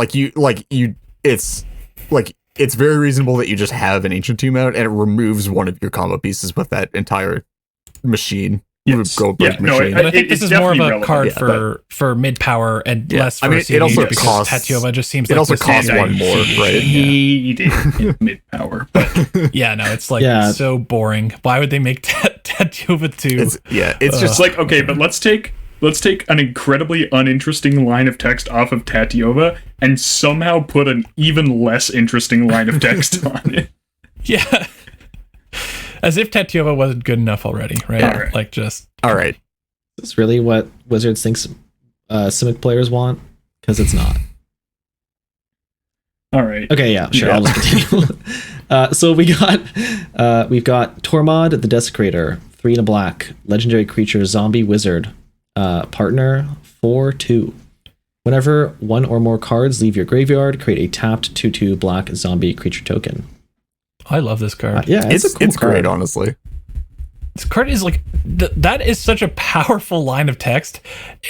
it's very reasonable that you just have an Ancient Tomb out and it removes one of your combo pieces with that entire machine. Yes. Goldberg Yeah, no, machine. But I think It's this is more of a definitely card relevant, for mid power and Yeah. less for I mean, it CDH also because costs- Tatiova just seems it like also this costs is- one more, right? Hated in mid power, but Yeah, no, it's like Yeah. so boring. Why would they make Tatiova 2? It's it's just like okay, but let's take an incredibly uninteresting line of text off of Tatiova and somehow put an even less interesting line of text on it. Yeah. As if Tatiova wasn't good enough already, right? Yeah. Like just all right. Is this really what Wizards thinks Simic players want? Because it's not. All right. Okay, yeah, sure. Yeah. I'll just continue. So we've got Tormod the Desecrator, 3 and a black, legendary creature, zombie wizard, partner 4/2. Whenever one or more cards leave your graveyard, create a tapped 2/2 black zombie creature token. I love this card. Yeah, it's a cool card. great, honestly. This card is like that is such a powerful line of text,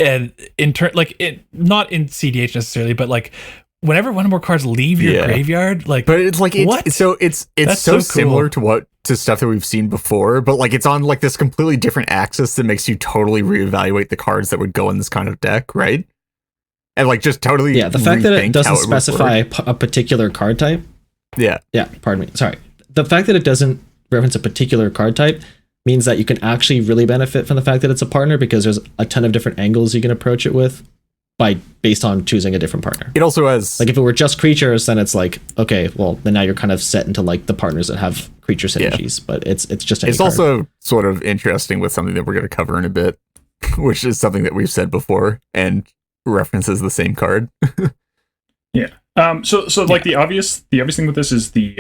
and in turn, like it not in CDH necessarily, but like whenever one or more cards leave your Yeah. graveyard, like But it's like What? it's That's so so similar cool. to stuff that we've seen before, but like it's on like this completely different axis that makes you totally reevaluate the cards that would go in this kind of deck, right? And like just totally Yeah, the fact that rethink it doesn't how would work. specify a particular card type. Yeah, Yeah, pardon me. Sorry. The fact that it doesn't reference a particular card type means that you can actually really benefit from the fact that it's a partner because there's a ton of different angles you can approach it with based on choosing a different partner. it also has Like if it were just creatures, then it's like, okay, well then now you're kind of set into like the partners that have creature synergies. But it's just any it's card. also sort of interesting with something that we're going to cover in a bit, which is something that we've said before and references the same card. So like the obvious thing with this is the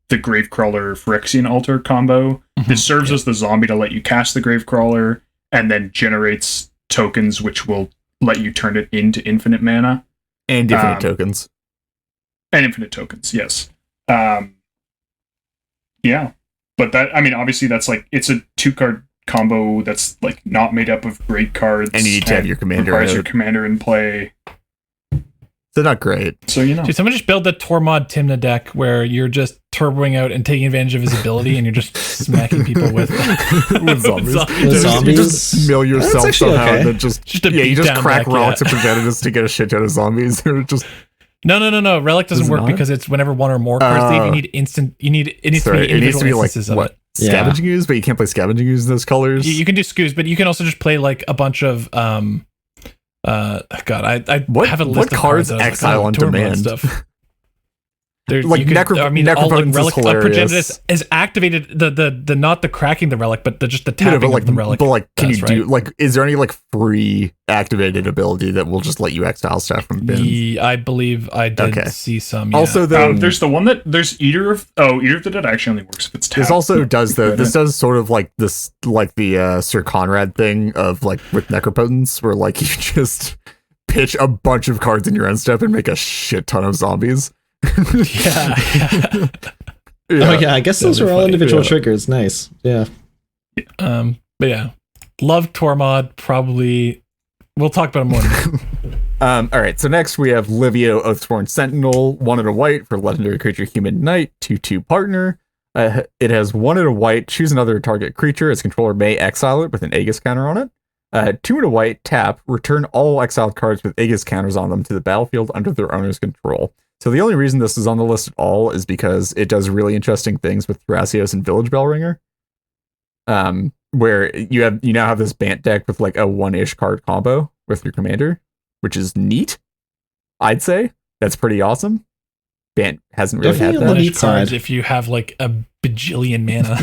Gravecrawler Phyrexian Altar combo. This serves as the zombie to let you cast the Gravecrawler and then generates tokens which will let you turn it into infinite mana And infinite tokens. and infinite tokens. Yes. Yeah, but that, I mean, obviously that's like it's a 2-card combo that's like not made up of great cards, And you need to have your commander requires out. your commander in play. They're not great. So you know, dude, someone just build the Tormod Timna deck where you're just turboing out and taking advantage of his ability, and you're just smacking people with With zombies. With zombies? You just mill That's yourself actually somehow okay. and then just Just a you just beatdown crack deck, rocks yeah. at Progenitus to get a shit ton of zombies. They're just No. Relic doesn't Does it work not? because it's whenever one or more cards leave, you need instant. It needs to be sorry, it needs to individual be like instances of what it. Yeah. scavenging ooze, but you can't play scavenging ooze in those colors. You can do scoos, but you can also just play like a bunch of God, I What- have a list what of cards I was exile on Tormod demand? stuff. There's Like Necropotence is hilarious. Progenitus is activated the not the cracking the relic, but just the No, tapping but like, of the relic. but like, can you does, do right? like? Is there any like free activated ability that will just let you exile stuff from bins? I believe I did Okay. see some. Yeah. Also, though, there's the one that there's Eater of the Dead actually only works if it's tapped. this also does Right. this does sort of like this like the Sir Conrad thing of like with Necropotence, where like you just pitch a bunch of cards in your end step and make a shit ton of zombies. yeah. Oh yeah, I guess those Those are are all funny. individual Yeah. triggers. Nice. Yeah. But yeah, love Tormod. Probably we'll talk about it more. All right, so next we have Livio, Oathsworn Sentinel, 1 and a white for legendary creature Human Knight, 2/2 partner. It has 1 and a white, choose another target creature. Its controller may exile it with an Aegis counter on it. 2 and a white, tap, return all exiled cards with Aegis counters on them to the battlefield under their owner's control. So the only reason this is on the list at all is because it does really interesting things with Thrasios and Village Bellringer. Where you now have this Bant deck with like a 1-ish card combo with your commander, which is neat. I'd say that's pretty awesome. Bant hasn't really Definitely had on that. the neat Punish cards side. if you have like a bajillion mana.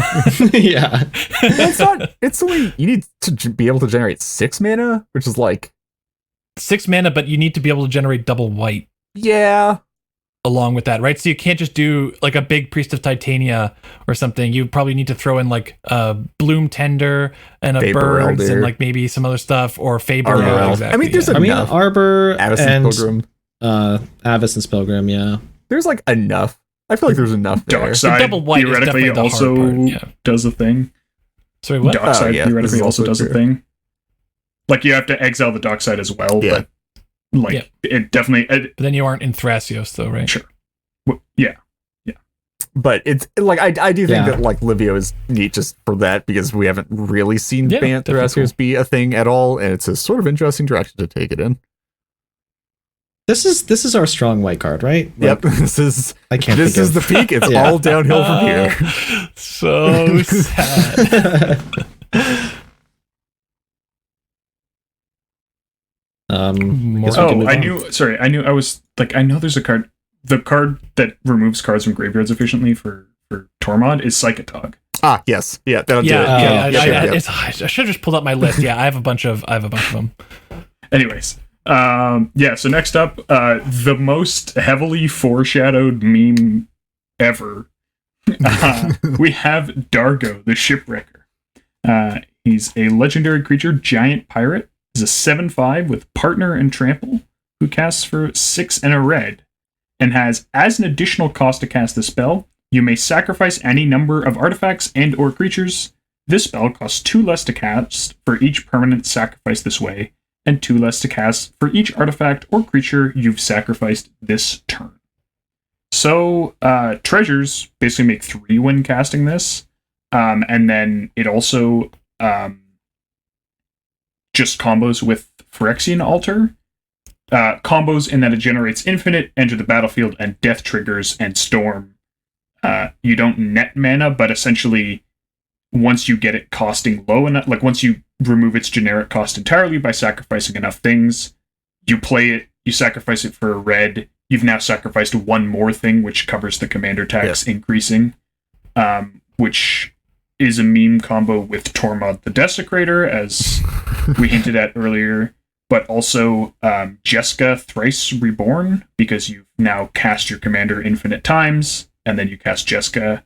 Yeah. It's not. It's only you need to be able to generate 6 mana, which is like 6 mana, but you need to be able to generate double white. yeah. along with that, right? So you can't just do like a big Priest of Titania or something. You probably need to throw in like a Bloom Tender and a Faber Birds Elder. and like maybe some other stuff or Faber. Arbor Elf. Exactly, I mean, there's yeah. enough. Arbor Avis and Pilgrim. Avis and Spellgrim, yeah. There's like enough. I feel like there's enough there. The Dockside double white is theoretically definitely the hard also part, yeah. does a thing. Sorry, what? Dockside yeah, this theoretically is also also does a true. thing. Like you have to exile the Dockside as well, Yeah. but like Yeah. it definitely But then you aren't in Thrasios though, right? sure. Yeah. But it's like I do think Yeah. that like Livio is neat just for that because we haven't really seen Yeah, Bant definitely Thrasios be a thing at all, and it's a sort of interesting direction to take it in. This is our strong white card, right? Yep, Like, this is I can't. this think is the of- peak. It's Yeah. all downhill from here. So sad. I guess we Oh, can move I on. knew. Sorry, I was like, I know there's a card. The card that removes cards from graveyards efficiently for Tormod is Psychotog. Ah, yes, yeah, that'll do it. Yeah, Yeah, yeah. Yep. I should have just pulled up my list. Yeah, I have a bunch of them. Anyways, yeah. So next up, the most heavily foreshadowed meme ever. We have Dargo, the Shipwrecker. He's a legendary creature, giant pirate. He's a 7/5 with partner and trample, who casts for 6 and a red, and has as an additional cost to cast the spell. You may sacrifice any number of artifacts and or creatures. This spell costs 2 less to cast for each permanent sacrificed this way, and 2 less to cast for each artifact or creature you've sacrificed this turn. So, treasures basically make 3 when casting this, and then it also just combos with Phyrexian Altar. Combos in that it generates infinite, enter the battlefield, and death triggers and storm. You don't net mana, but essentially, once you get it costing low enough, like once you remove its generic cost entirely by sacrificing enough things, you play it, you sacrifice it for a red, you've now sacrificed 1 more thing, which covers the commander tax increasing, which is a meme combo with Tormod the Desecrator, as we hinted at earlier, but also Jeska Thrice Reborn, because you've now cast your commander infinite times, and then you cast Jeska,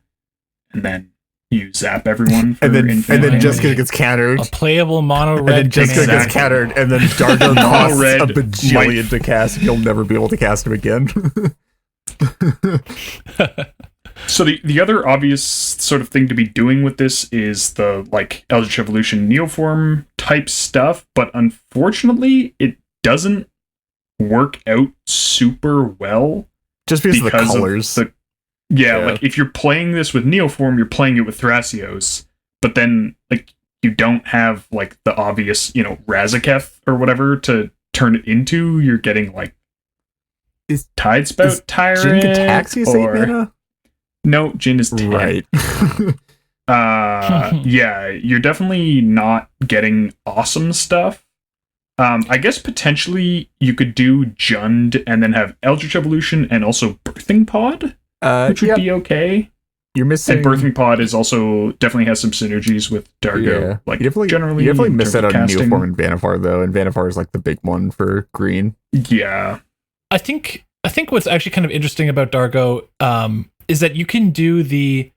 and then you zap everyone for and then Infinite Jessica Damage. gets countered. A playable mono And then red. Jessica commander. gets countered, and then Dargo costs Red a bajillion to cast, and you'll never be able to cast him again. So the other obvious sort of thing to be doing with this is the like Eldritch Evolution Neoform type stuff, but unfortunately it doesn't work out super well Just because of the colors. Yeah, Yeah. like if you're playing this with Neoform, you're playing it with Thrasios, but then like you don't have like the obvious, Razaketh or whatever to turn it into. You're getting like Is Tidespout Tyrant Jin Gataxius 8 or mana? no, Jin is 10. Right. Yeah, you're definitely not getting awesome stuff. I guess potentially you could do Jund and then have Eldritch Evolution and also Birthing Pod, which would Yep, be okay. you're missing. And Birthing Pod is also definitely has some synergies with Dargo. Yeah. Like you definitely, generally, you definitely in missed terms out of on casting. Neoform and Vannifar, though, and Vannifar is like the big one for green. Yeah, I think what's actually kind of interesting about Dargo is that you can do the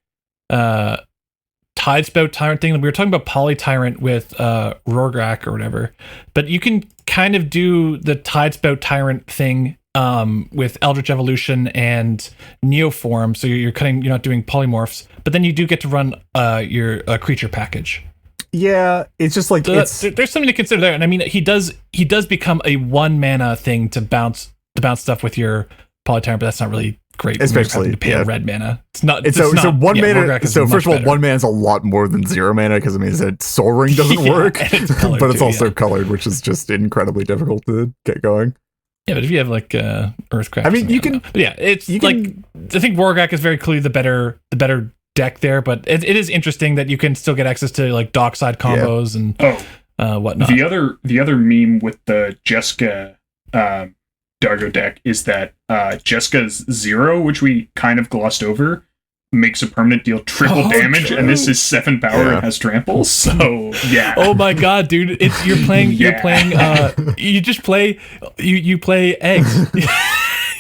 Tidespout Tyrant thing. We were talking about Poly Tyrant with Rorgrak or whatever, but you can kind of do the Tidespout Tyrant thing with Eldritch Evolution and Neoform. So you're not doing polymorphs, but then you do get to run your creature package. Yeah, it's just like So it's there's something to consider there. And I mean, he does become a 1 mana thing to bounce stuff with your Polytyrant, but that's not really great. when you're Especially, having to pay yeah. a red mana. It's not. It's so 1 mana. Rorgrak is So much first of all, better. 1 mana is a lot more than 0 mana because it means that Soul Ring doesn't Yeah, work, and it's colored but it's too, also yeah. colored, which is just incredibly difficult to get going. Yeah, but if you have like Earthcraft, I mean, or something, you can- don't know. But yeah, it's you like can- I think Rorgrak is very clearly the better deck there. But it is interesting that you can still get access to like Dockside combos and whatnot. the other meme with the Jeska Dargo deck is that Jeska's 0, which we kind of glossed over, makes a permanent deal triple Oh, damage, true. and this is 7 power Yeah. and has trample. So yeah. Oh my god, dude! You're playing. Yeah. You just play. You play eggs.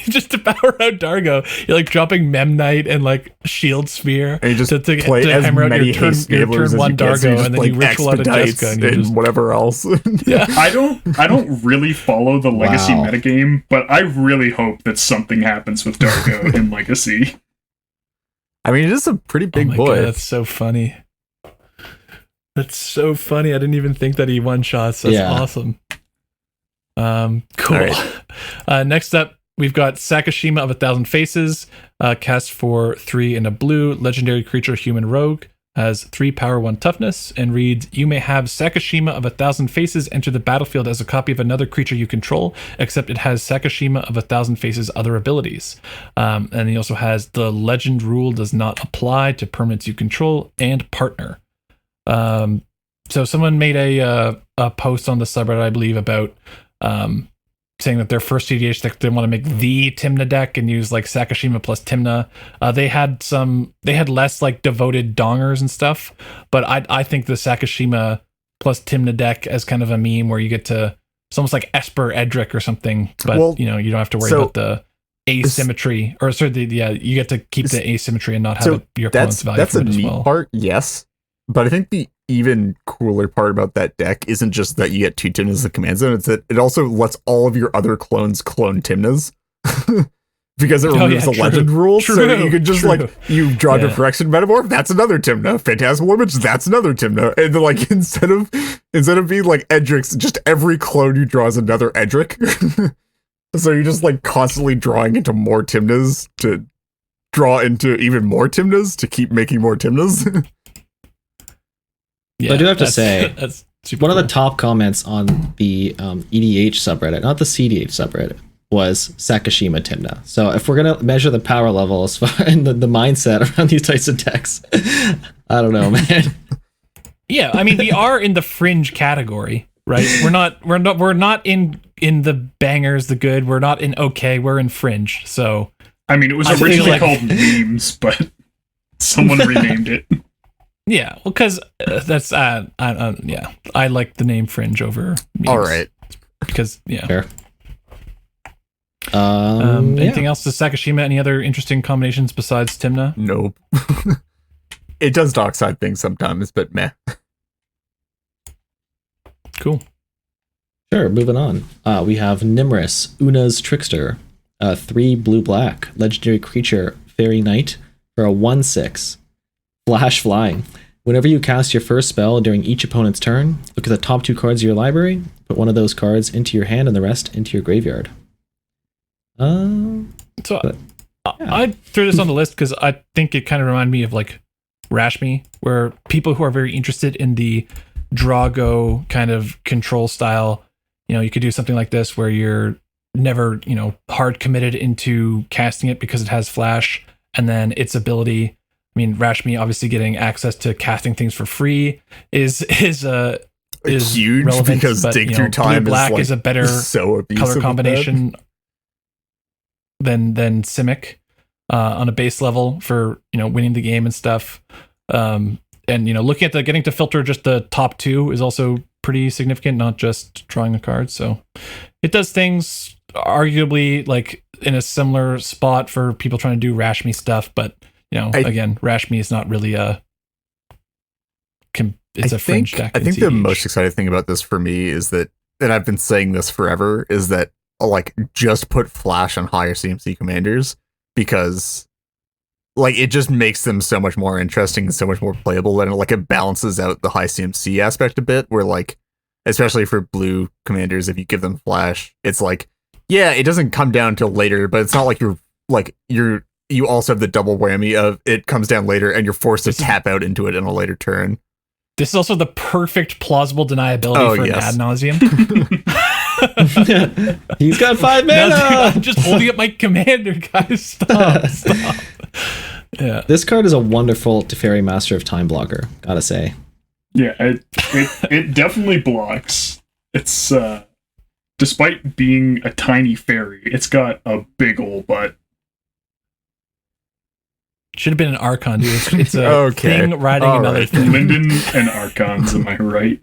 just to power out Dargo, you're like dropping Memnite and like Shield Sphere And you just to play as hammer out many your turn, haste your scalers as turn one you can, so Dargo, and then you ritual out a Jessica, and you just whatever else. yeah. I don't really follow the Legacy Wow. metagame, but I really hope that something happens with Dargo in Legacy. I mean, it is a pretty Oh big my boy. God, that's so funny. That's so funny. I didn't even think that he one shots. That's Yeah. awesome. Cool. All Next up, we've got Sakashima of 1,000 Faces, cast for 3 and a blue, legendary creature, human rogue, has 3 power, 1 toughness, and reads, you may have Sakashima of 1,000 Faces enter the battlefield as a copy of another creature you control, except it has Sakashima of 1,000 Faces other abilities. And he also has the legend rule does not apply to permanents you control and partner. So someone made a post on the subreddit, I believe, about saying that their first CDH deck, they want to make the Tymna deck and use like Sakashima plus Tymna. They had less like devoted dongers and stuff, but I think the Sakashima plus Tymna deck as kind of a meme where you get to, it's almost like Esper Edric or something, but Well, you don't have to worry so about the asymmetry, or sorry, you get to keep the asymmetry and not have So your opponent's value that's a from it as neat well. part, yes. But I think the even cooler part about that deck isn't just that you get 2 Tymnas in command zone, it's that it also lets all of your other clones clone Tymnas. Because it removes the true. legend rule. So True, you could just true. like, you draw Yeah. Diffraction Metamorph, that's another Tymna. Phantasmal Image, that's another Tymna. And then like instead of being like Edric's, just every clone you draw is another Edric. So you're just like constantly drawing into more Tymnas to draw into even more Tymnas to keep making more Tymnas. Yeah, I do have to that's- say, that's super One of cool. the top comments on the EDH subreddit, not the CDH subreddit, was Sakashima Tymna. So if we're gonna measure the power levels and the mindset around these types of decks, I don't know, man. Yeah, I mean, we are in the fringe category, right? We're not in the bangers, the good. We're not in okay. We're in fringe. So I mean, it was I feel originally like- called memes, but someone renamed it. yeah, well, because that's yeah, I like the name fringe over memes. All right. Because yeah. Fair. Anything else to Sakashima? Any other interesting combinations besides Tymna? Nope. It does dockside things sometimes, but meh. Cool. Sure, moving on. We have Nimrus, Una's Trickster, 3 blue-black, legendary creature, Fairy Knight, for a 1/6. Flash flying. Whenever you cast your first spell during each opponent's turn, look at the top 2 cards of your library, put one of those cards into your hand and the rest into your graveyard. So But, I threw this on the list because I think it kind of reminded me of like Rashmi, where people who are very interested in the Drago kind of control style, you could do something like this where you're never, hard committed into casting it because it has flash, and then its ability. I mean, Rashmi obviously getting access to casting things for free is Huge relevant, because but, dig through time blue black is, like, is a better so abusive color with that. combination than Simic on a base level for winning the game and stuff. And looking at getting to filter just the top 2 is also pretty significant, not just drawing a card. So it does things arguably like in a similar spot for people trying to do Rashmi stuff, but again, Rashmi is not really it's a fringe deck. I in think the CDH. most exciting thing about this for me is that, and I've been saying this forever, is that like just put flash on higher CMC commanders, because like it just makes them so much more interesting and so much more playable, and like it balances out the high CMC aspect a bit, where like especially for blue commanders, if you give them flash, it's like, yeah, it doesn't come down till later, but it's not like you also have the double whammy of it comes down later and you're forced to tap out into it in a later turn. This is also the perfect plausible deniability for yes. ad nauseum. He's got 5 Now it's like, mana! I'm just holding up my commander, guys. Stop. Yeah. This card is a wonderful Teferi Master of Time blocker, gotta say. Yeah, it definitely blocks. It's despite being a tiny fairy, it's got a big ol' butt. Should have been an Archon, dude. It's a Okay. thing riding All another right. thing. Linden and Archons, am I right?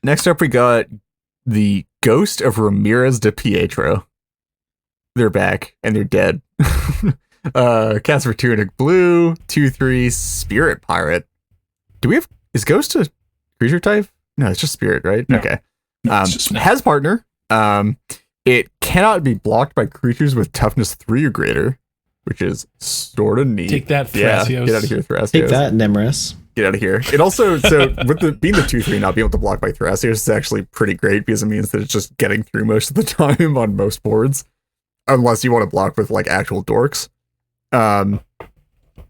Next up, we got the Ghost of Ramirez de Pietro. they're back and they're dead. Cast for 2 and a blue, 2/3 Spirit Pirate. Is Ghost a creature type? No, it's just Spirit, right? No. Okay. No, it's just- Has partner. It cannot be blocked by creatures with toughness 3 or greater, which is sort of neat. Take that, Yeah, Thrasios. get out of here, Thrasios. Take that, Nemris. Get out of here. It also, so with being the 2/3 not being able to block by Thrasios is actually pretty great because it means that it's just getting through most of the time on most boards, unless you want to block with like actual dorks.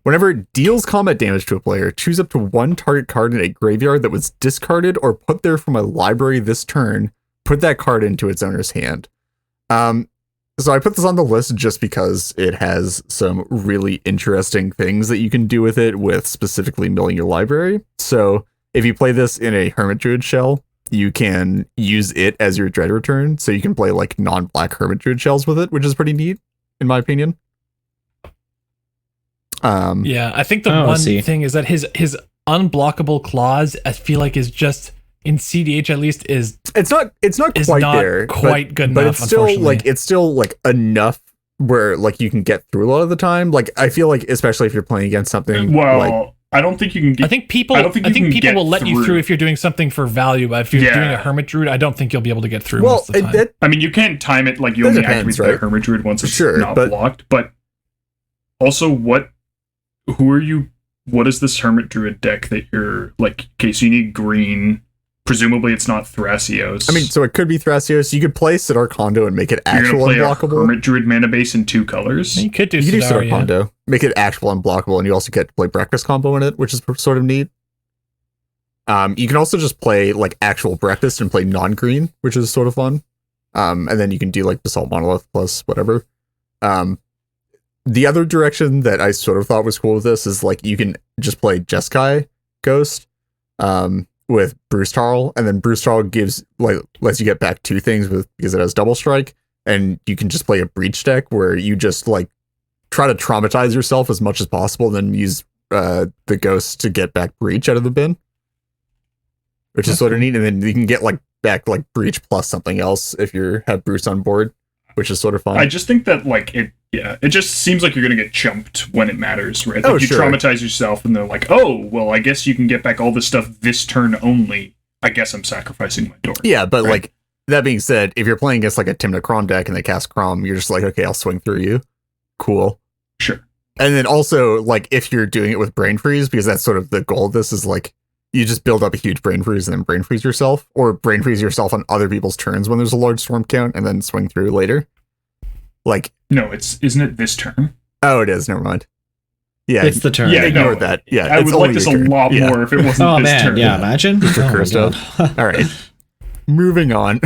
Whenever it deals combat damage to a player, choose up to 1 target card in a graveyard that was discarded or put there from a library this turn. Put that card into its owner's hand. So I put this on the list just because it has some really interesting things that you can do with it, with specifically milling your library. So if you play this in a Hermit Druid shell, you can use it as your Dread Return. So you can play like non-black Hermit Druid shells with it, which is pretty neat, in my opinion. Yeah, I think the Oh, I one see. thing is that his unblockable clause, I feel like, is just in CDH at least is It's not is quite not there, quite good but enough. it's still Unfortunately. like enough where like you can get through a lot of the time. Like I feel like especially if you're playing against something well, like I don't think you can get. I think people. I don't think you can people get will let you through. through if you're doing something for value. But if you're Yeah. doing a Hermit Druid, I don't think you'll be able to get through well, most of the time. it, I mean, you can't time it like you That only depends, activate right? the Hermit Druid once it's Sure, not but- blocked. But also, who are you? What is this Hermit Druid deck that you're like? Okay, so you need green. Presumably, it's not Thrasios. I mean, so it could be Thrasios. You could play Sidar Kondo and make it you're actual gonna play a unblockable. Hermit Druid mana base in 2 colors. you could do You can do Sidar, Sidar yeah. Kondo, make it actual unblockable, and you also get to play Breakfast combo in it, which is sort of neat. You can also just play like actual Breakfast and play non-green, which is sort of fun. And then you can do like Basalt Monolith plus whatever. The other direction that I sort of thought was cool with this is like you can just play Jeskai Ghost with Bruce Tarl, and then Bruce Tarl lets you get back 2 things because it has double strike, and you can just play a breach deck where you just like try to traumatize yourself as much as possible, then use the ghost to get back breach out of the bin, which is sort of neat. And then you can get like back like breach plus something else if you have Bruce on board, which is sort of fun. I just think that like it just seems like you're gonna get chumped when it matters, right? Like Oh, you sure. traumatize yourself and they're like, oh, well, I guess you can get back all this stuff this turn only. I guess I'm sacrificing my door. Yeah, but Right. like that being said, if you're playing against like a Timna Crom deck and they cast Crom, you're just like, okay, I'll swing through you. Cool. Sure. And then also like if you're doing it with Brain Freeze, because that's sort of the goal of this, is like you just build up a huge Brain Freeze and then Brain Freeze yourself, or Brain Freeze yourself on other people's turns when there's a large storm count and then swing through later. Like, No, isn't it this turn? oh, it is. Never mind. Yeah, It's the turn. Yeah, ignore no, that. Yeah, I it's would only like this a your turn. lot Yeah. more if it wasn't Oh this man, turn. yeah, imagine. For Oh, my Christo. God. All right. Moving on.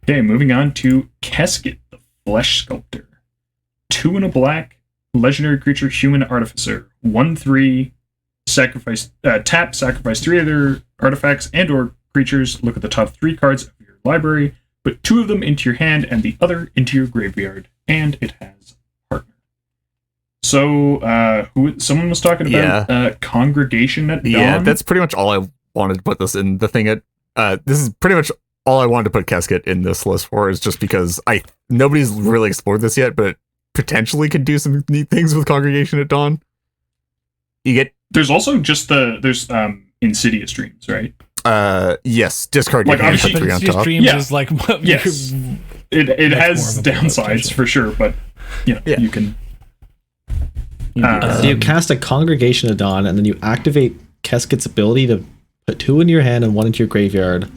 Okay, moving on to Kesket, the Flesh Sculptor. 2 and a black, legendary creature, human artificer. 1/3, sacrifice tap, sacrifice 3 other artifacts and or creatures. Look at the top 3 cards of your library. Put 2 of them into your hand and the other into your graveyard. And it has partner. So, someone was talking about Congregation at Dawn. Yeah, that's pretty much all I wanted to put this in the thing. This is pretty much all I wanted to put Kesket in this list for, is just because nobody's really explored this yet, but it potentially could do some neat things with Congregation at Dawn. You get There's also just there's Insidious Dreams, right? yes, discard Like, your hand, obviously, put 3 on Insidious top. Dreams Yeah. is like Yes. It Much has more of a downsides potential. for sure, but you know, Yeah. you can. So you cast a Congregation of Dawn, and then you activate Kesket's ability to put 2 in your hand and 1 into your graveyard.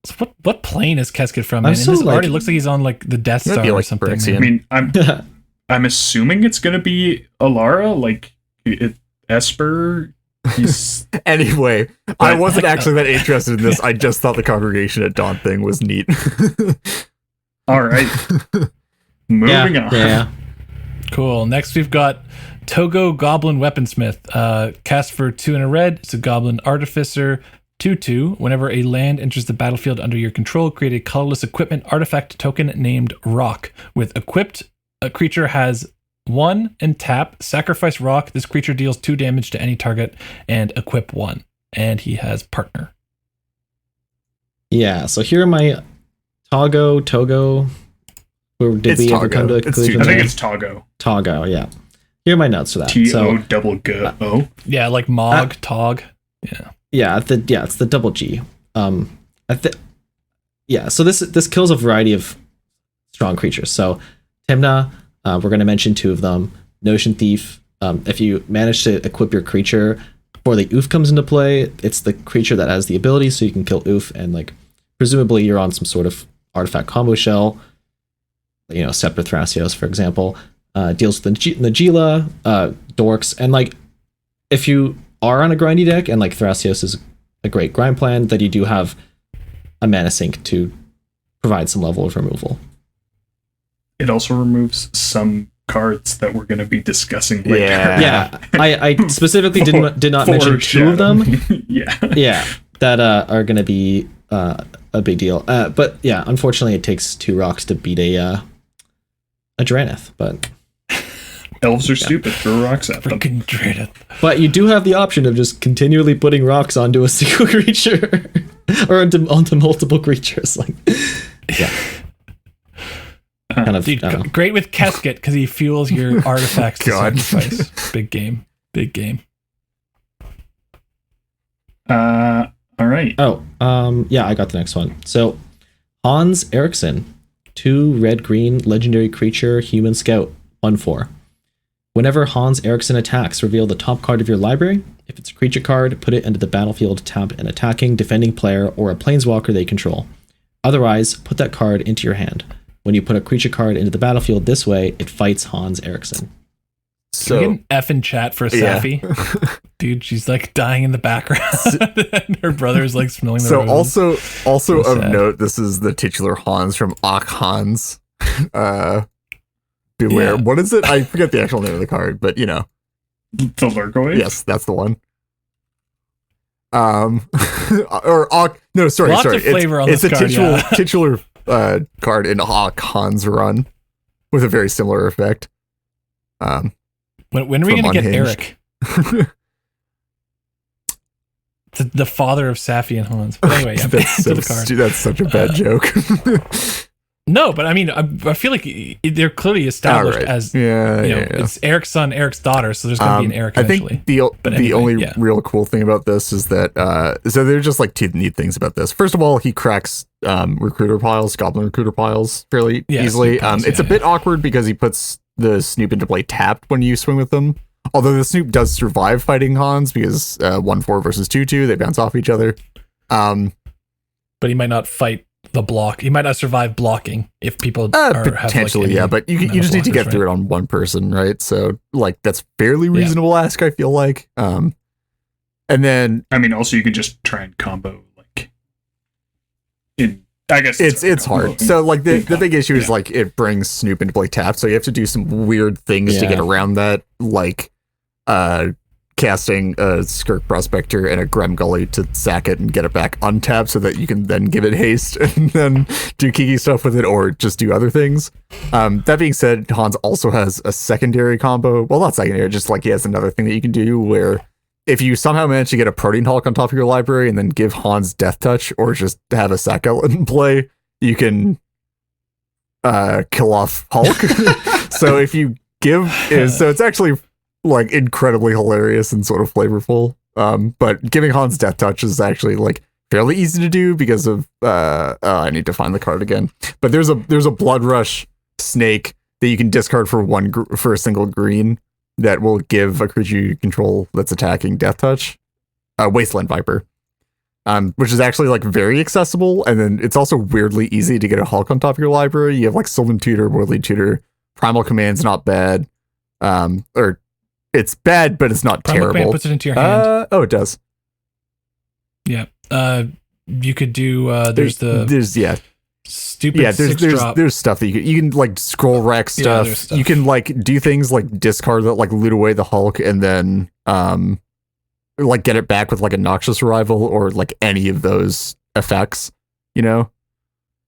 So what plane is Kesket from? I'm Man? so, This like- already looks like he's on like the Death Might Star be or like something. Phyrexian. man. I mean, I'm assuming it's gonna be Alara, like Esper. He's Anyway, I But- wasn't actually that interested in this. I just thought the Congregation at Dawn thing was neat. all right. Moving on. Yeah. Cool. Next, we've got Togo Goblin Weaponsmith. Cast for 2 and a red. It's a Goblin Artificer. 2/2. Whenever a land enters the battlefield under your control, create a colorless equipment artifact token named Rock. With equipped, a creature has 1 and tap. Sacrifice Rock. This creature deals 2 damage to any target and equip 1. And he has partner. Yeah, so here are my Togo Or did It's we ever come to a Toggo. It's conclusion? I think there? it's Toggo. Toggo, yeah. Here are my notes for that. So, T-O-double-G-O. Yeah, like Mog, Tog. Yeah. yeah, it's the double G. So this kills a variety of strong creatures. So Tymna, we're going to mention two of them. Notion Thief. If you manage to equip your creature before the Oof comes into play, it's the creature that has the ability, so you can kill Oof, and like presumably you're on some sort of artifact combo shell. You know, Scepter Thrasios, for example, deals with the Najeela, Dorks, and like if you are on a grindy deck and like Thrasios is a great grind plan, that you do have a mana sink to provide some level of removal. It also removes some cards that we're going to be discussing later. Yeah, I specifically did not mention two of them. Yeah. That are going to be a big deal. But yeah, unfortunately, it takes 2 rocks to beat a Drannith. But Elves are stupid. Throw rocks at them. Freaking Drannith. But you do have the option of just continually putting rocks onto a single creature or onto multiple creatures. Like, yeah. Kind of, Dude, I don't know. great with Keskit because he fuels your artifacts to God. sacrifice. Big game. All right. Oh, yeah, I got the next one. So, Hans Eriksson, 2 red-green legendary creature, human scout, 1/4. Whenever Hans Eriksson attacks, reveal the top card of your library. If it's a creature card, put it into the battlefield, tap an attacking, defending player, or a planeswalker they control. Otherwise, put that card into your hand. When you put a creature card into the battlefield this way, it fights Hans Eriksson. Can we get an F in chat for Yeah. Safi? Dude, she's like dying in the background. And her brother's like smelling the So roses. also So of sad. note, this is the titular Hans from Ak Hans. Beware. Yeah. What is it? I forget the actual name of the card, but you know. The Lurgoy? Yes, that's the one. Or Ak. No, sorry. Lots of flavor on it's this a card, yeah. titular card in Ak Hans run with a very similar effect. When are we from going to get Unhinged. Eric? The father of Safi and Hans. But anyway, yeah, that's, to the card. that's such a bad joke. No, but I mean, I feel like they're clearly established All right. as, yeah, you know, yeah. it's Eric's son, Eric's daughter, so there's going to be an Eric I eventually. think the But anyway, only yeah. real cool thing about this is that so there's just like 2 neat things about this. First of all, he cracks recruiter piles, goblin recruiter piles fairly Yeah, easily. Snoop piles, It's yeah, a bit awkward because he puts the Snoop into play tapped when you swing with them. Although the Snoop does survive fighting Hans because 1/4 versus 2/2, they bounce off each other. But he might not fight the block. He might not survive blocking if people are Potentially, have, like, but you just need to get through it on one person, right? So like that's fairly reasonable ask, I feel like. And then I mean, also you can just try and combo like. I guess it's hard. So like the big issue is Yeah. like it brings Snoop into play tapped, so you have to do some weird things to Yeah. get around that, like casting a Skirk Prospector and a Grem Gully to sack it and get it back untapped so that you can then give it haste and then do Kiki stuff with it or just do other things. That being said, Hans also has a secondary combo. Well, not secondary, just like he has another thing that you can do where if you somehow manage to get a Protean Hulk on top of your library and then give Hans Death Touch or just have a sack in play, you can kill off Hulk. So if you give so it's actually like incredibly hilarious and sort of flavorful. But giving Hans Death Touch is actually like fairly easy to do because of I need to find the card again. But there's a Blood Rush snake that you can discard for for a single green that will give a creature you control that's attacking Death Touch. Wasteland Viper. Which is actually like very accessible, and then it's also weirdly easy to get a Hulk on top of your library. You have like Sylvan Tutor, Worldly Tutor, Primal Command's not bad. Or it's bad, but it's not Primal terrible. Command puts it into your hand. Oh, it does. Yeah. You could do. There's stupid there's 6-drop. there's stuff that you can like scroll rack Yeah, stuff. there's stuff. You can like do things like discard that, like loot away the Hulk, and then like get it back with like a Noxious Arrival or like any of those effects. You know,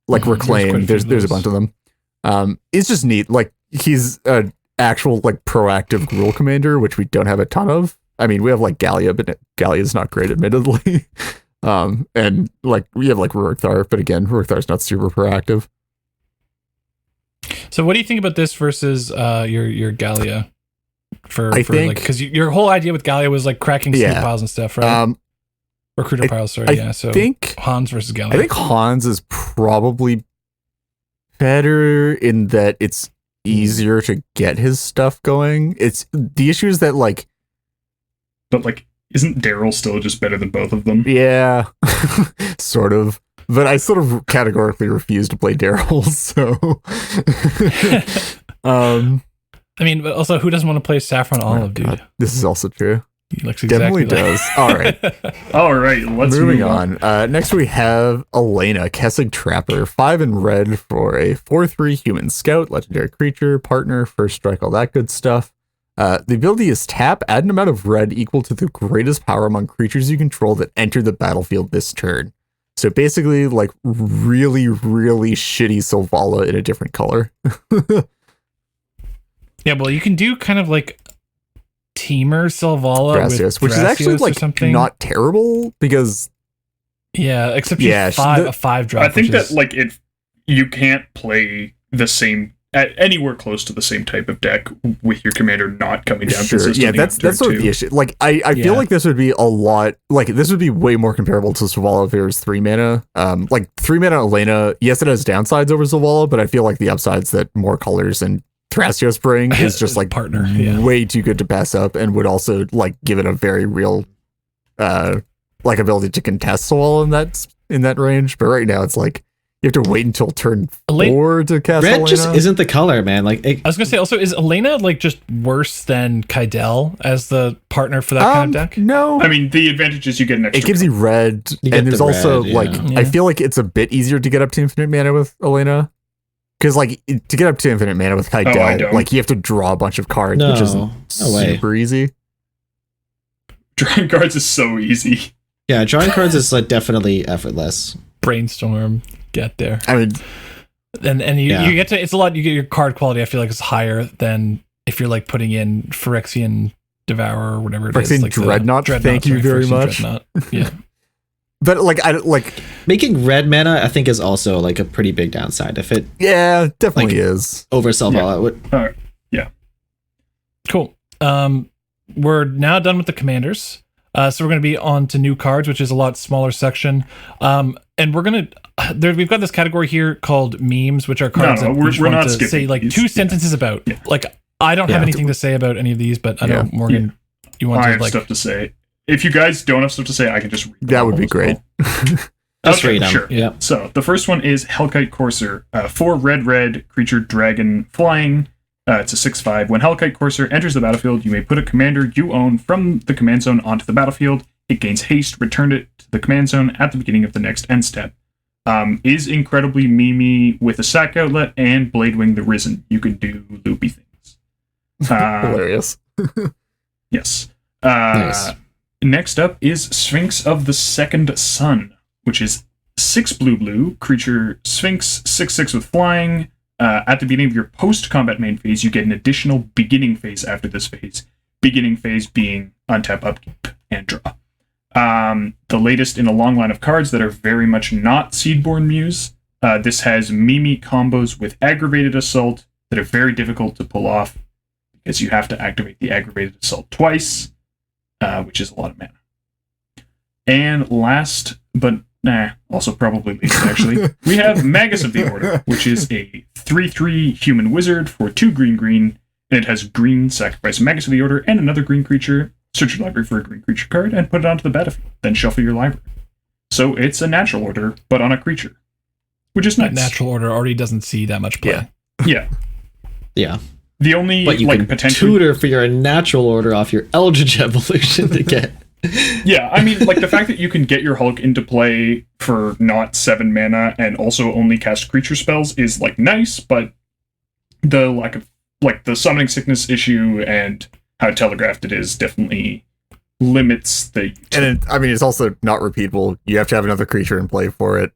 like Mhm, there's quite Reclaim. a few There's of there's a those. bunch of them. It's just neat. Like he's a actual like proactive Gruul commander, which we don't have a ton of. I mean, we have like Gallia, but Gallia's not great, admittedly. And like we have like Rurikthar, but again, Ruriktar's not super proactive. So what do you think about this versus your Gallia? I think because your whole idea with Gallia was like cracking snoop piles and stuff, right? Recruiter piles, sorry. I So think Hans versus Gallia. I think Hans is probably better in that it's easier to get his stuff going. It's the issue is that like, but like, isn't Daryl still just better than both of them? yeah, sort of. But I sort of categorically refuse to play Daryl. So, I mean, but also, who doesn't want to play Saffron Olive, dude? God, this is also true. He looks exactly Definitely does. All right. All right, let's Moving move on. Next we have Elena, Kessig Trapper, 5 in red for a 4/3 human scout, legendary creature, partner, first strike, all that good stuff. The ability is tap, add an amount of red equal to the greatest power among creatures you control that enter the battlefield this turn. So basically, like really, really shitty Sylvala in a different color. Yeah, well, you can do kind of like Teamer Sylvala Gracias, with which is actually Gracias or like something. not terrible because except she's a 5 drop. I think which that is, like you can't play the same anywhere close to the same type of deck with your commander not coming down. sure, yeah, that's sort of the issue. Like I feel like this would be a lot like this would be way more comparable to Sylvala if it was 3 mana. Like 3 mana Elena, yes, it has downsides over Sylvala, but I feel like the upsides that more colors and Thrasios bring is just like partner, way too good to pass up, and would also like give it a very real like ability to contest Sylvala in that range. But right now it's like you have to wait until turn 4 to cast Red Elena. just isn't the color, man. Like I was gonna say, also, is Elena like just worse than Kydel as the partner for that kind of deck? No, I mean, the advantage is you get an extra. it gives you red, You get and there's the also red, like yeah. I feel like it's a bit easier to get up to infinite mana with Elena, because like to get up to infinite mana with I Kydel, don't. like you have to draw a bunch of cards, which isn't No way. super easy. drawing cards is so easy. Yeah, drawing cards is like definitely effortless. Brainstorm, get there, I mean, and you, Yeah. you get to. It's a lot. You get your card quality. I feel like is higher than if you're like putting in Phyrexian Devourer or whatever it is. Phyrexian Like the Dreadnought, thank you very Phyrexian much. Dreadnought. Yeah. but like I like Making red mana, I think, is also like a pretty big downside. If it yeah, definitely Like- is. over Sylvala, it would. All right. Cool. We're now done with the commanders. So we're going to be on to new cards, which is a lot smaller section. And we're going to, we've got this category here called memes, which are cards No, that we're- we just we're want not to skipping say like these. 2 sentences about. Yeah. Like, I don't have Yeah. anything to say about any of these, but I know, Yeah. Morgan, you want I to have like, stuff to say. If you guys don't have stuff to say, I can just read them That would all be as great. well. Just Okay, read 'em. sure. Yeah. So the first one is Hellkite Courser, 4 red creature dragon flying. It's a 6/5. When Hellkite Courser enters the battlefield, you may put a commander you own from the command zone onto the battlefield. It gains haste. Return it to the command zone at the beginning of the next end step. Is incredibly memey with a sack outlet and Bladewing the Risen. You can do loopy things. Hilarious. Yes. Nice. Next up is Sphinx of the Second Sun, which is 6 blue creature Sphinx 6/6 with flying. At the beginning of your post-combat main phase, you get an additional beginning phase after this phase. Beginning phase being untap, upkeep, and draw. The latest in a long line of cards that are very much not Seedborn Muse. This has Mimi combos with Aggravated Assault that are very difficult to pull off because you have to activate the Aggravated Assault twice, which is a lot of mana. And last, but also probably least actually, we have Magus of the Order, which is a 3/3 human wizard for 2 green, and it has green, sacrifice Magus of the Order and another green creature, search your library for a green creature card, and put it onto the battlefield, then shuffle your library. So it's a natural order, but on a creature, which is nice. that natural order already doesn't see that much play. Yeah. Yeah. Yeah. The only But you like can potentially tutor for your natural order off your Eldritch Evolution to get. Yeah, I mean, like the fact that you can get your Hulk into play for not 7 mana and also only cast creature spells is like nice, but the lack of like the summoning sickness issue and how telegraphed it is definitely limits the. And it's also not repeatable. You have to have another creature in play for it.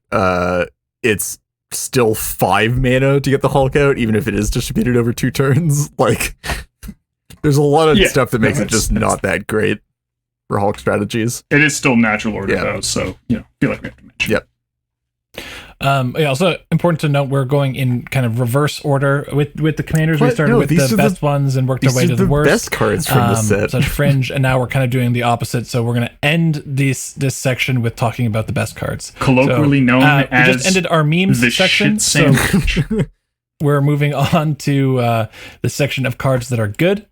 It's still 5 mana to get the Hulk out, even if it is distributed over 2 turns. Like, there's a lot of Yeah, stuff that makes no, it just it's- not that great for Hulk strategies. It is still natural order Yeah. though, so feel like we have to mention. Yep. Also important to note we're going in kind of reverse order with the commanders. We What? started No, with these the are best ones and worked our These way are to the the worst. best cards from the set. Such Fringe, and now we're kind of doing the opposite. So we're going to end this section with talking about the best cards. Colloquially known we as just ended our memes the section. shit sandwich. We're moving on to the section of cards that are good.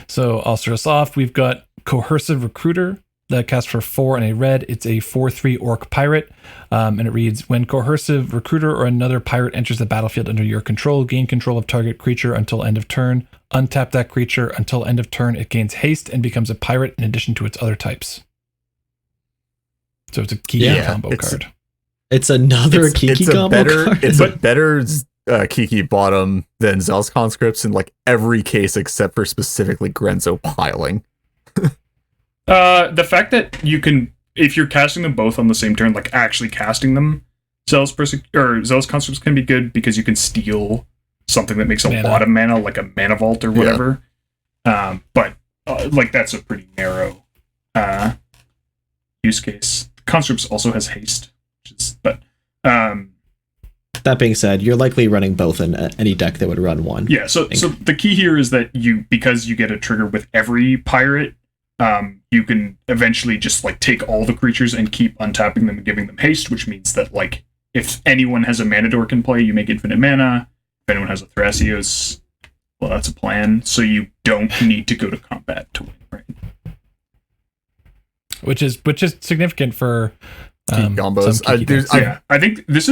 So I'll start us off. We've got Coercive Recruiter that casts for 4 and a red. It's a 4/3 orc pirate. And it reads, when Coercive Recruiter or another pirate enters the battlefield under your control, gain control of target creature until end of turn. Untap that creature until end of turn. It gains haste and becomes a pirate in addition to its other types. So it's a key combo card. It's another Kiki combo card. It's a better Kiki bottom than Zell's Conscripts in like every case except for specifically Grenzo piling. The fact that you can, if you're casting them both on the same turn, like actually casting them, Zell's Conscripts can be good because you can steal something that makes a lot of mana, like a mana vault or whatever. But like that's a pretty narrow use case. Conscripts also has haste, That being said, you're likely running both in any deck that would run one. Yeah, so the key here is that because you get a trigger with every pirate, you can eventually just like take all the creatures and keep untapping them and giving them haste, which means that like if anyone has a mana dork in play, you make infinite mana. If anyone has a Thrasios, well, that's a plan. So you don't need to go to combat to win, right? Which is significant for combos. I think this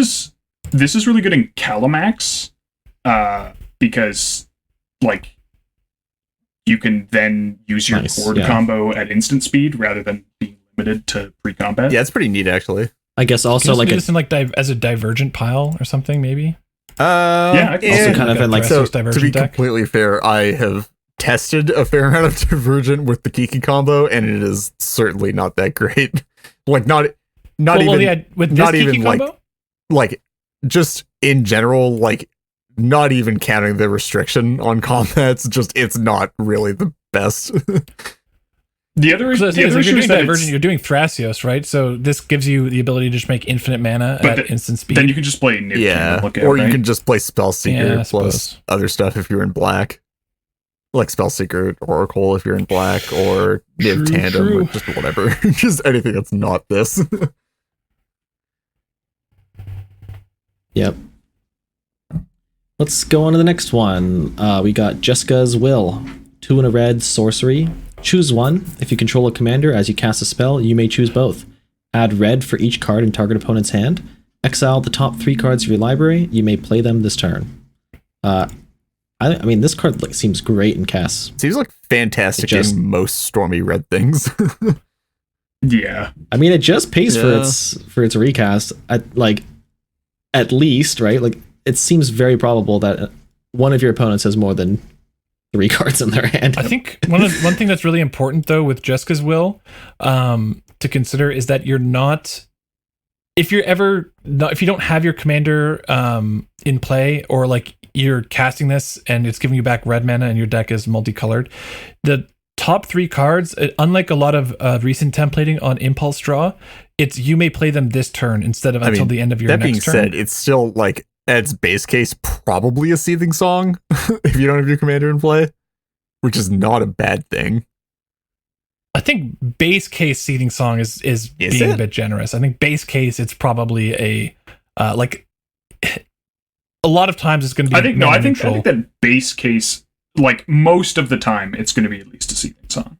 is really good in Calamax, because like you can then use your board combo at instant speed rather than being limited to pre-combat. Yeah, it's pretty neat actually. I guess also like this in like as a divergent pile or something maybe. I can also kind of in like so. To be deck. completely fair, I have tested a fair amount of Divergent with the Kiki combo, and it is certainly not that great. Like not even with this not Kiki even combo? like just in general, like not even counting the restriction on combats, just it's not really the best. The other issue is you're doing that Divergent, you're doing Thrasios, right? So this gives you the ability to just make infinite mana at instant speed. Then you can just play Niv or you can just play Spellseeker plus other stuff if you're in black. Like Spellseeker Oracle if you're in black, or Niv Tandem, or just whatever. Just anything that's not this. Yep. Let's go on to the next one. We got Jeska's Will. 2 and a red sorcery. Choose one. If you control a commander as you cast a spell, you may choose both. Add red for each card in target opponent's hand. Exile the top 3 cards of your library. You may play them this turn. I mean, this card like seems great in cast. Seems like fantastic in most Stormy red things. Yeah. I mean, it just pays for its recast at least, right? Like it seems very probable that one of your opponents has more than 3 cards in their hand. I think one thing that's really important though with Jeska's Will to consider is that you're not, if you don't have your commander in play, or like you're casting this and it's giving you back red mana and your deck is multicolored, the top 3 cards, unlike a lot of recent templating on Impulse Draw, it's you may play them this turn instead of until the end of your next turn. That being said, it's still like at its base case probably a Seething Song if you don't have your commander in play, which is not a bad thing. I think base case Seething Song is being a bit generous. I think base case it's probably a like a lot of times it's going to be. I think that base case, like most of the time, it's going to be at least a Seething Song.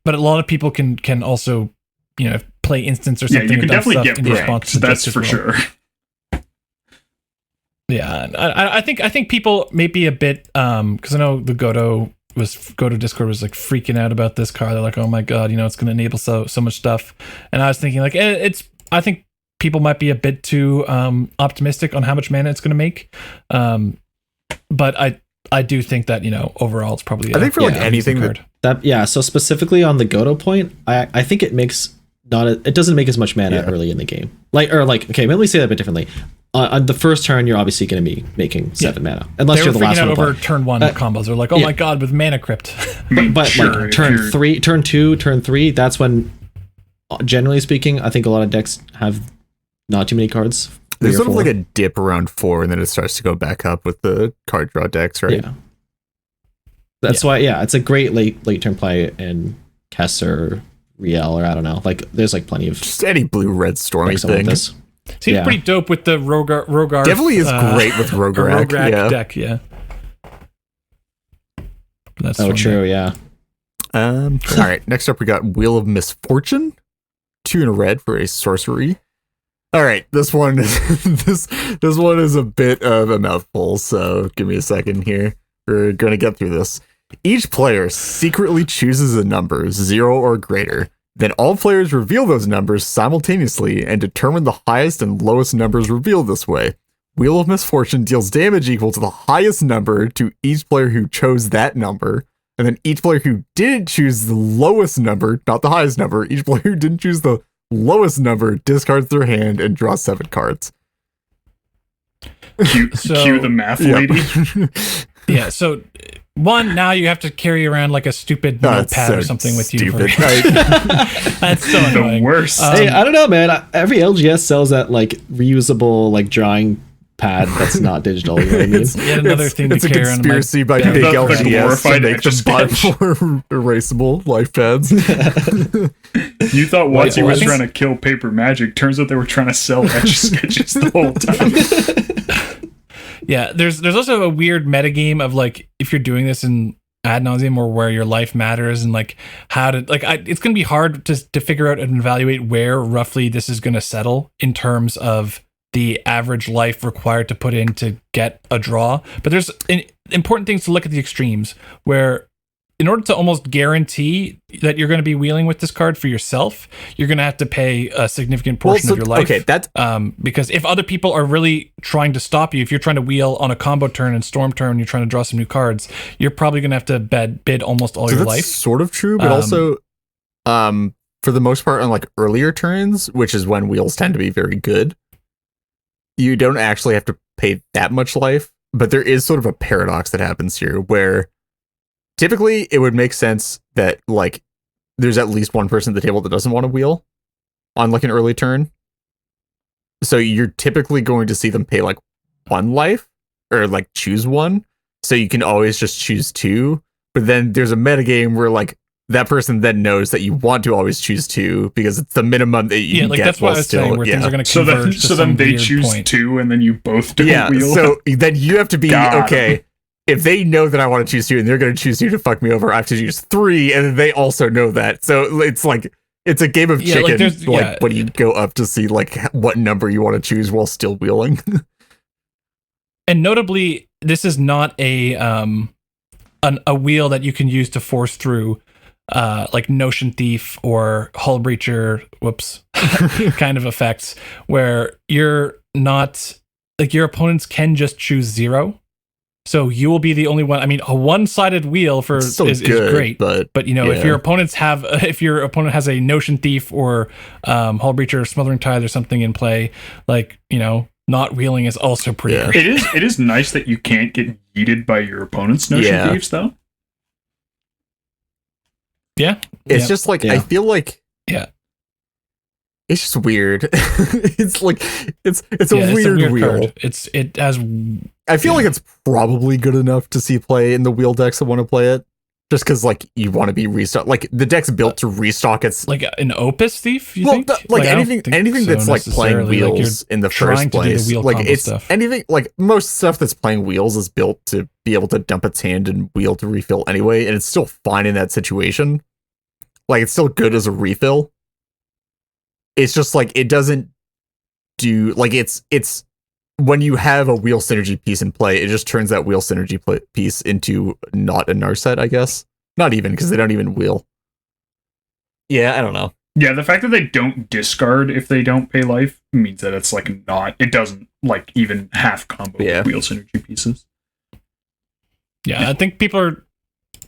But a lot of people can also, play instants or something. Yeah, you can definitely get response. That's for sure. Yeah, I think people may be a bit because I know the Goto Discord was like freaking out about this card. They're like, oh my god, it's going to enable so much stuff. And I was thinking like I think people might be a bit too optimistic on how much mana it's going to make. But I do think that overall it's probably I think for like anything that so specifically on the Goto point, I think it makes it doesn't make as much mana early in the game. Okay, let me say that a bit differently. On the first turn, you're obviously going to be making 7 mana, unless you're the last one to play. Over turn 1 combos. They're like, oh my god, with Mana Crypt. but sure, like turn 3, turn 2, turn 3, that's when, generally speaking, I think a lot of decks have not too many cards. There's 3 or sort of 4. like a dip around 4, and then it starts to go back up with the card draw decks, right? Yeah. That's why, it's a great late turn play in Kess or Riel, or I don't know. Like, there's like plenty of Just any blue-red stormy decks like thing. this. Seems Yeah. pretty dope with the Rogar. Definitely is great with Rograk. Yeah. deck, yeah. That's Oh, fun, true, yeah. All right. Next up, we got Wheel of Misfortune. 2 in a red for a sorcery. All right, this one, this one is a bit of a mouthful. So give me a second here. We're gonna get through this. Each player secretly chooses a number 0 or greater. Then all players reveal those numbers simultaneously and determine the highest and lowest numbers revealed this way. Wheel of Misfortune deals damage equal to the highest number to each player who chose that number. And then each player who didn't choose the lowest number, not the highest number, each player who didn't choose the lowest number discards their hand and draws 7 cards. Cue the math lady. Yeah, so one, now you have to carry around like a stupid notepad or something with you. Stupid. That's so annoying. The worst. Hey, I don't know, man. Every LGS sells that like reusable like drawing pad that's not digital. You know what I mean? Yet another thing to It's a carry around. conspiracy by bag. big The LGS to glorified make them buy Etch-a-Sketch. more erasable life pads. You thought Watsy Well, I was think- trying to kill paper magic. Turns out they were trying to sell Etch-a-Sketches the whole time. Yeah, there's also a weird metagame of like if you're doing this in ad nauseum or where your life matters and like how to like it's gonna be hard to figure out and evaluate where roughly this is gonna settle in terms of the average life required to put in to get a draw. But there's important things to look at the extremes where in order to almost guarantee that you're going to be wheeling with this card for yourself, you're going to have to pay a significant portion of your life. Okay, that's Because if other people are really trying to stop you, if you're trying to wheel on a combo turn and storm turn, you're trying to draw some new cards, you're probably going to have to bid almost all so your that's life. sort of true, but also for the most part on like earlier turns, which is when wheels tend to be very good, you don't actually have to pay that much life. But there is sort of a paradox that happens here where typically it would make sense that like there's at least one person at the table that doesn't want to wheel on like an early turn. So you're typically going to see them pay like 1 life or like choose 1. So you can always just choose 2. But then there's a metagame where like that person then knows that you want to always choose 2 because it's the minimum that you can like get. that's what I while was still, saying, where things are going to So converge to then some they weird choose point. 2 and then you both don't yeah. wheel. So then you have to be Got okay. If they know that I want to choose 2 and they're going to choose 2 to fuck me over, I have to choose 3, and then they also know that. So it's like it's a game of Yeah, like, chicken. there's- Like, yeah. when you go up to see like what number you want to choose while still wheeling. And notably, this is not a wheel that you can use to force through like Notion Thief or Hull Breacher, kind of effects where you're not like your opponents can just choose 0. So you will be the only one. I mean, a one-sided wheel for It's still is good, great, but you know, if yeah. your opponents have, if your opponent has a Notion Thief or Hull Breacher, Smothering Tithe or something in play, like, you know, not wheeling is also pretty Yeah. great. It is nice that you can't get yeeted by your opponent's Notion Yeah. Thieves, though. Yeah, it's yeah. just like Yeah. I feel like Yeah. it's just weird. It's like it's Yeah, a weird wheel. card. It has I feel like it's probably good enough to see play in the wheel decks that want to play it. Just because like you want to be restock, like the deck's built to restock its like an Opus Thief. You well, think? like I don't anything think so that's like playing necessarily. Like, wheels in the trying first to do the place. wheel Like combo it's stuff. anything like most stuff that's playing wheels is built to be able to dump its hand and wheel to refill anyway, and it's still fine in that situation. Like it's still good as a refill. It's just like it doesn't do like it's when you have a wheel synergy piece in play, it just turns that wheel synergy piece into not a Narset, I guess. Not even because they don't even wheel. Yeah, I don't know. Yeah, the fact that they don't discard if they don't pay life means that it's like not. It doesn't like even half combo Yeah. wheel synergy pieces. Yeah, I think people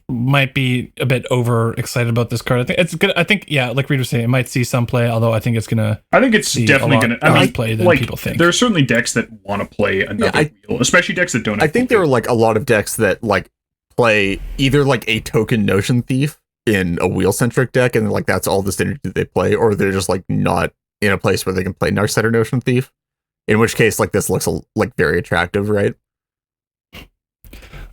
might be a bit over excited about this card. I think it's good. I think like Reed was saying, it might see some play, although I think it's gonna. I think it's See definitely a lot going to. I less mean, play than like people think. there are certainly decks that want to play another wheel, especially decks that don't. I Have think full there are like a lot of decks that like play either like a token Notion Thief in a wheel centric deck, and like that's all the synergy that they play, or they're just like not in a place where they can play Narset or Notion Thief. In which case, like this looks like very attractive, right? I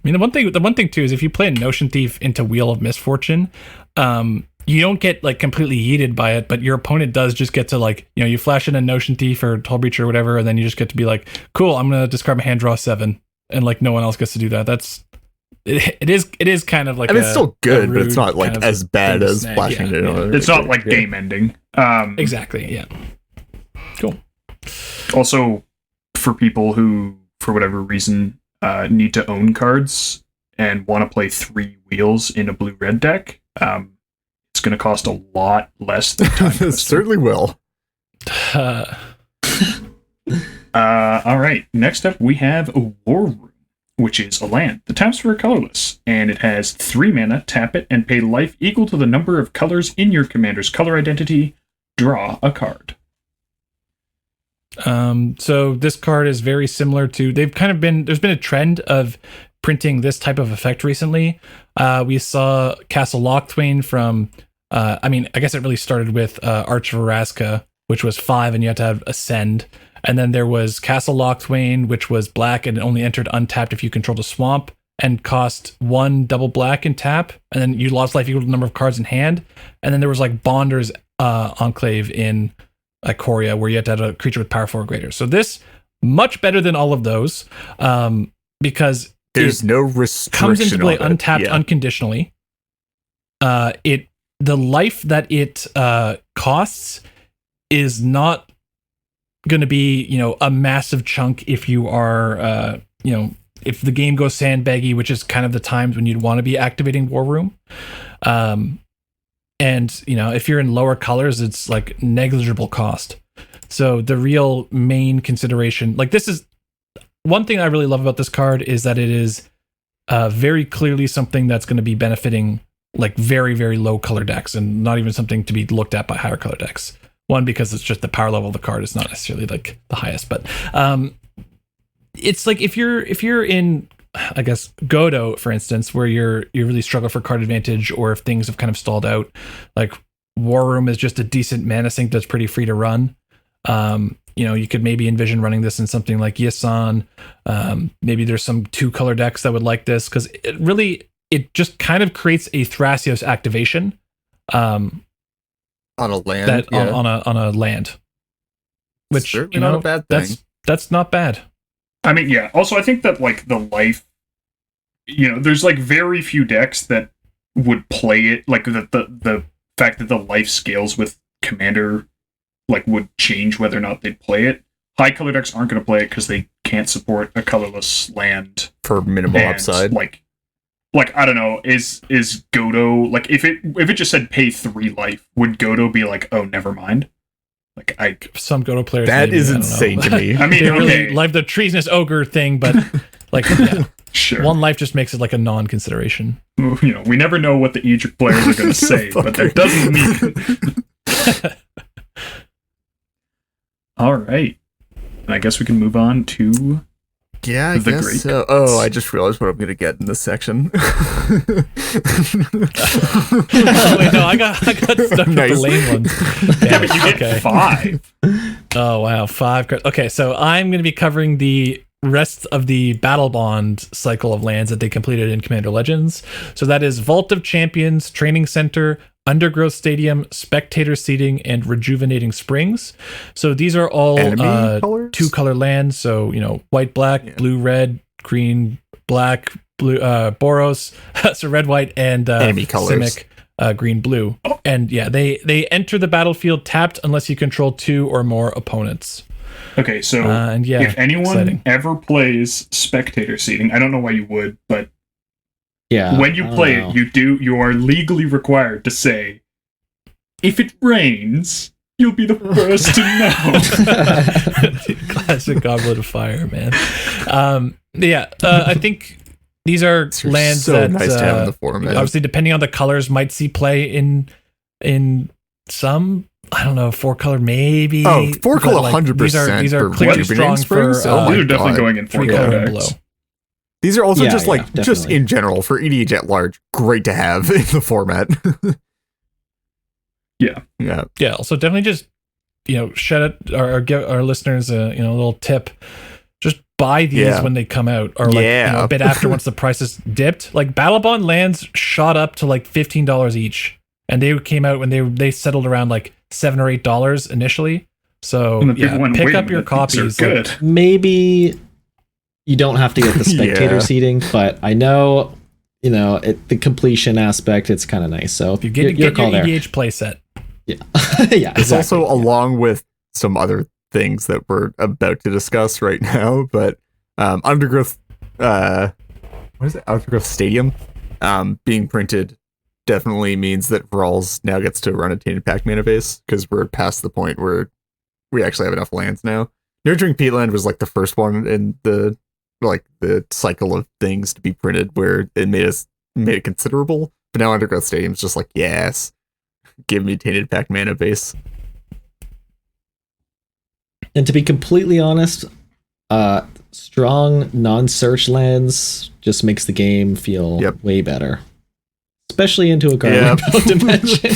mean, the one thing too is if you play a Notion Thief into Wheel of Misfortune, you don't get like completely yeeted by it, but your opponent does just get to like, you know, you flash in a Notion Thief or Toll Breach or whatever, and then you just get to be like, cool, I'm gonna discard my hand, draw 7, and like no one else gets to do that. It is kind of like, I mean, it's still good, but it's not like kind of as bad as snag, flashing it. It's not like game ending. Exactly. Yeah. Cool. Also, for people who, for whatever reason, need to own cards and want to play 3 wheels in a blue-red deck, it's going to cost a lot less than Time It Twister. certainly will. All right. Next up, we have a War Room, which is a land. The taps are colorless, and it has 3 mana. Tap it and pay life equal to the number of colors in your commander's color identity. Draw a card. So this card is very similar to, there's been a trend of printing this type of effect recently. We saw Castle Locthwain from, I guess it really started with Arch of Araska, which was 5 and you had to have Ascend. And then there was Castle Locthwain, which was black and it only entered untapped if you controlled a swamp and cost 1 double black in tap. And then you lost life equal to the number of cards in hand. And then there was like Bonder's Enclave in Ikoria, where you had to have a creature with power 4 or greater. So this, much better than all of those, because there's no restriction. Comes into play on untapped unconditionally. The life that it costs is not going to be, you know, a massive chunk if you are, you know, if the game goes sandbaggy, which is kind of the times when you'd want to be activating War Room. And, you know, if you're in lower colors, it's like negligible cost. So the real main consideration, like this is one thing I really love about this card is that it is very clearly something that's going to be benefiting like very, very low color decks and not even something to be looked at by higher color decks. One, because it's just the power level of the card is not necessarily like the highest, but it's like if you're in, I guess, Godot, for instance, where you really struggle for card advantage, or if things have kind of stalled out, like War Room is just a decent mana sink that's pretty free to run. You know, you could maybe envision running this in something like Yisan. Maybe there's some 2-color decks that would like this, because it just kind of creates a Thrasios activation. On a land, on a land, which, you know, not a bad thing. That's not bad. I mean, yeah. Also, I think that like the life, you know, there's like very few decks that would play it. Like the fact that the life scales with Commander, like, would change whether or not they'd play it. High color decks aren't going to play it because they can't support a colorless land for minimal upside. Like I don't know. Is Godot, like, if it just said pay 3 life, would Godot be like, oh, never mind? Like, some Godot players, that maybe, is insane to me. I mean, they really like the treasonous ogre thing, but like, yeah, sure, 1 life just makes it like a non-consideration. You know, we never know what the Egypt players are going to say, but that doesn't mean. All right, and I guess we can move on to I guess Greek. so. Oh, I just realized what I'm going to get in this section. Wait, no, I got stuck with the lame ones. Yeah, but you get 5. Oh wow, 5 cards. Okay, so I'm going to be covering the rest of the Battle Bond cycle of lands that they completed in Commander Legends. So that is Vault of Champions, Training Center, Undergrowth Stadium, Spectator Seating, and Rejuvenating Springs. So these are all 2-color lands. So, you know, white, black, blue, red, green, black, blue, Boros, so red, white, and enemy colors. Simic, green, blue. And yeah, they enter the battlefield tapped unless you control 2 or more opponents. Okay, so and yeah, if anyone exciting. ever plays Spectator Seating, I don't know why you would, but yeah, when you play it, you are legally required to say, if it rains, you'll be the first to know. Classic Goblet of Fire, man. I think these are lands so that nice to have in the format. Obviously, depending on the colors, might see play in some. I don't know, 4-color maybe. Oh, 4-color, 100%. These are clearly strong for. These are definitely going in 3-color and below. These are also just definitely. in general for EDH at large, great to have in the format. Yeah. Also definitely just, shout out or give our listeners a little tip. Just buy these when they come out, or like a bit after once the prices dipped. Like Battlebond lands shot up to like $15 each, and they came out when they settled around like $7 or $8 initially. So pick up your copies. Good. Maybe you don't have to get the spectator seating, but I know the completion aspect. It's kind of nice. So if you get your EDH playset. Yeah, yeah. It's also along with some other things that we're about to discuss right now, but Undergrowth, what is it? Undergrowth Stadium being printed definitely means that Vrals now gets to run a Tainted Pact mana base, because we're past the point where we actually have enough lands now. Nurturing Peatland was like the first one in the cycle of things to be printed where it made it considerable, but now Undergrowth Stadium's just like, yes, give me Tainted Pact mana base. And to be completely honest, strong non-search lands just makes the game feel way better. Especially into a Garland dimension.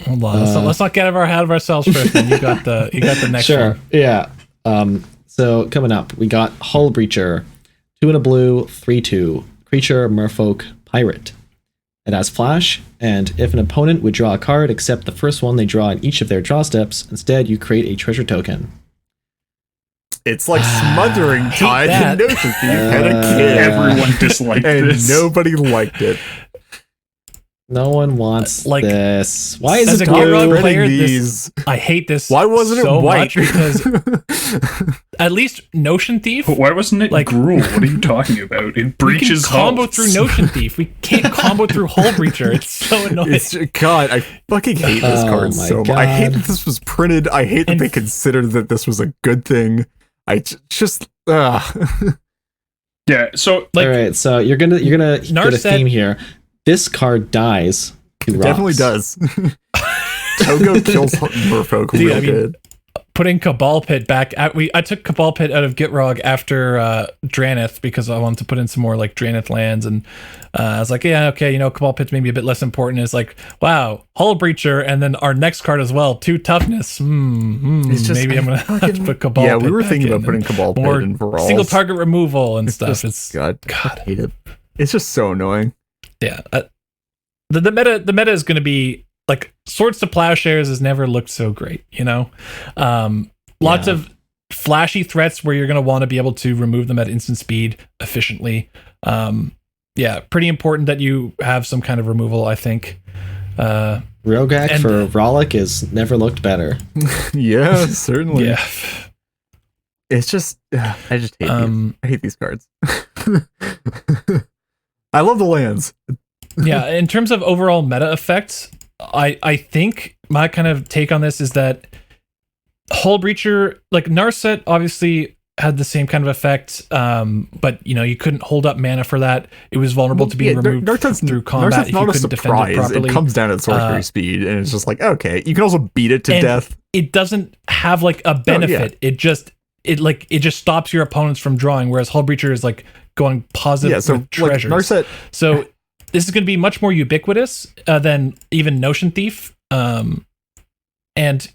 Hold on, let's not get ahead of ourselves first. You got the next one. Yeah. So coming up, we got Hull Breacher, 2 and a blue, 3/2, creature, merfolk, pirate. It has flash, and if an opponent would draw a card except the first one they draw in each of their draw steps, instead you create a treasure token. It's like Smothering Tide and Notion Thief had a kid. Everyone disliked this. And nobody liked it. No one wants this. Why is it Gitrog player? These? I hate this. Why wasn't so it white? Much because at least Notion Thief. But why wasn't it like Gruul? What are you talking about? It breaches. We can combo through Notion Thief. We can't combo through Hull Breacher. It's so annoying. God, I fucking hate this card so much. I hate that this was printed. I hate that they considered that this was a good thing. I just. Yeah. So all right. So you're gonna get a theme here. This card dies. It definitely does. Togo kills Merfolk real good. Putting Cabal Pit back I took Cabal Pit out of Gitrog after Drannith because I wanted to put in some more like Drannith lands, and I was like, yeah, okay, Cabal Pit's maybe a bit less important. It's like, wow, Hull Breacher, and then our next card as well, 2 toughness. It's just, maybe I'm gonna have to put Cabal Pit. Yeah, we were thinking about putting Cabal Pit in Vrals. Single target removal and stuff. God, I hate it. It's just so annoying. Yeah, the meta is going to be like Swords to Plowshares has never looked so great. Lots of flashy threats where you're going to want to be able to remove them at instant speed efficiently. Pretty important that you have some kind of removal, I think. Rogak for Rollick has never looked better. Yeah, certainly. Yeah. It's just, I just hate these. I hate these cards. I love the lands. Yeah, in terms of overall meta effects, I think my kind of take on this is that Hull Breacher, like Narset, obviously had the same kind of effect, but you couldn't hold up mana for that. It was vulnerable to being removed through combat if you couldn't defend it properly. It comes down at sorcery speed, and it's just like, okay, you can also beat it to death. It doesn't have like a benefit. It just stops your opponents from drawing, whereas Hull Breacher is like going positive with treasures. Narset, so this is going to be much more ubiquitous than even Notion Thief, and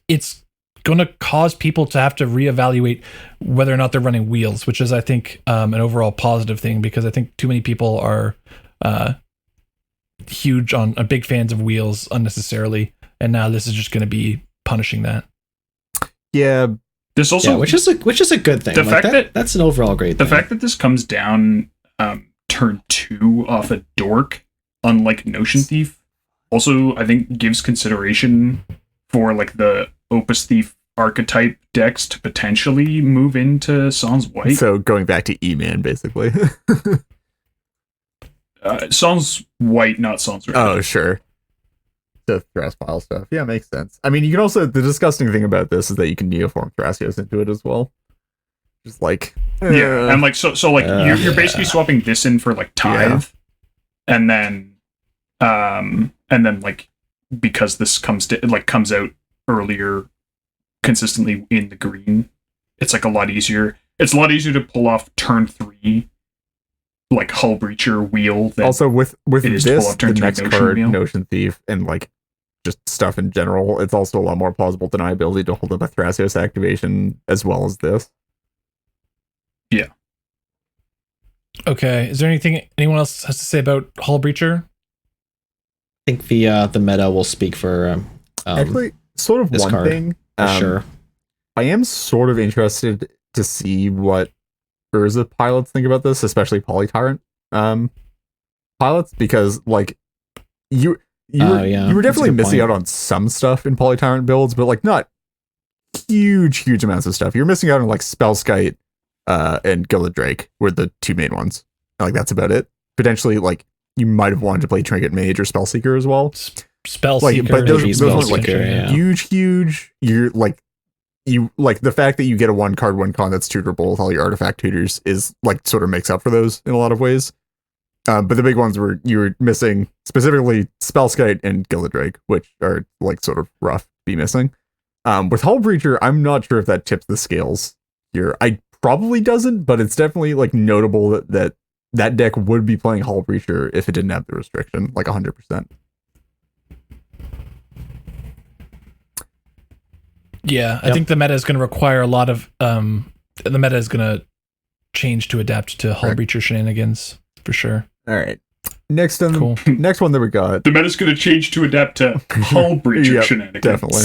it's going to cause people to have to reevaluate whether or not they're running wheels, which is, I think, an overall positive thing, because I think too many people are big fans of wheels unnecessarily, and now this is just going to be punishing that. Yeah. This also, which is a good thing. The fact that's an overall great thing. The fact that this comes down turn 2 off a dork, unlike Notion Thief, also I think gives consideration for like the Opus Thief archetype decks to potentially move into Sans White. So going back to E-Man, basically. Sans White, not Sans Red. Oh, sure. The Thraspile stuff. Yeah, makes sense. I mean, you can also, the disgusting thing about this is that you can Neoform Thrasios into it as well. Just like... Yeah, and like, so like, you're basically swapping this in for like Tithe, and then like, because this comes out earlier consistently in the green, it's like a lot easier. It's a lot easier to pull off turn 3 like Hull Breacher wheel. Also with this, the next card, Notion Notion Thief, and like just stuff in general, it's also a lot more plausible deniability to hold up a Thrasios activation as well as this. Yeah. Okay. Is there anything anyone else has to say about Hull Breacher? I think the meta will speak for Actually, sort of this one card, thing. for sure. I am sort of interested to see what Urza pilots think about this, especially Polytyrant pilots, because like you were That's a definitely good missing point. out on some stuff in Polytyrant builds, but like not huge amounts of stuff. You're missing out on like Spellskite and Gilded Drake were the two main ones. Like that's about it. Potentially, like you might have wanted to play Trinket Mage or Spellseeker as well. Spellseeker. But maybe those ones like Spellseeker, yeah. huge. You're like you like the fact that you get a 1-card 1-con that's tutorable with all your artifact tutors is like sort of makes up for those in a lot of ways. But the big ones were you were missing specifically Spellskite and Gilded Drake, which are like sort of rough to be missing. With Hull Breacher, I'm not sure if that tips the scales here. I probably doesn't, but it's definitely like notable that deck would be playing Hull Breacher if it didn't have the restriction, like 100%. Yeah, I think the meta is going to require a lot of the meta is going to change to adapt to Hull Breacher shenanigans for sure. All right. Next on Cool. next one that we got. The meta's going to change to adapt to Hull Breacher Yep, shenanigans. definitely.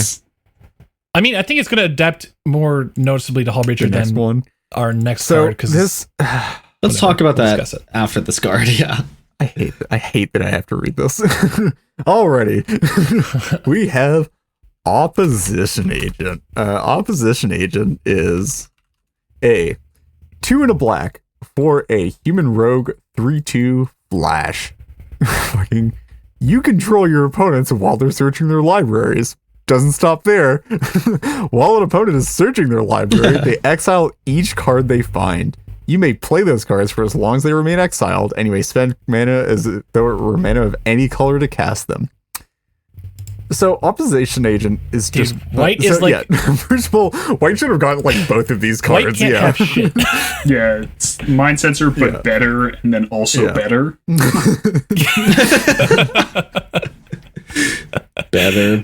I mean, I think it's going to adapt more noticeably to Hull The Breacher next than one. our next So card because this Let's talk about We'll that discuss it. after this card. Yeah. I hate that I have to read this. Alrighty. We have Opposition Agent. Opposition Agent is a 2 and a black for a human rogue 3/2 flash. Fucking you control your opponents while they're searching their libraries. Doesn't stop there. While an opponent is searching their library, they exile each card they find. You may play those cards for as long as they remain exiled, and you may spend mana as though it were mana of any color to cast them. So Opposition Agent is Dude, just white is like- first of all, white should have gotten like both of these White cards. can't Yeah. have shit. Yeah, it's Mind Sensor, but Yeah. better, and then also Yeah. better. Better,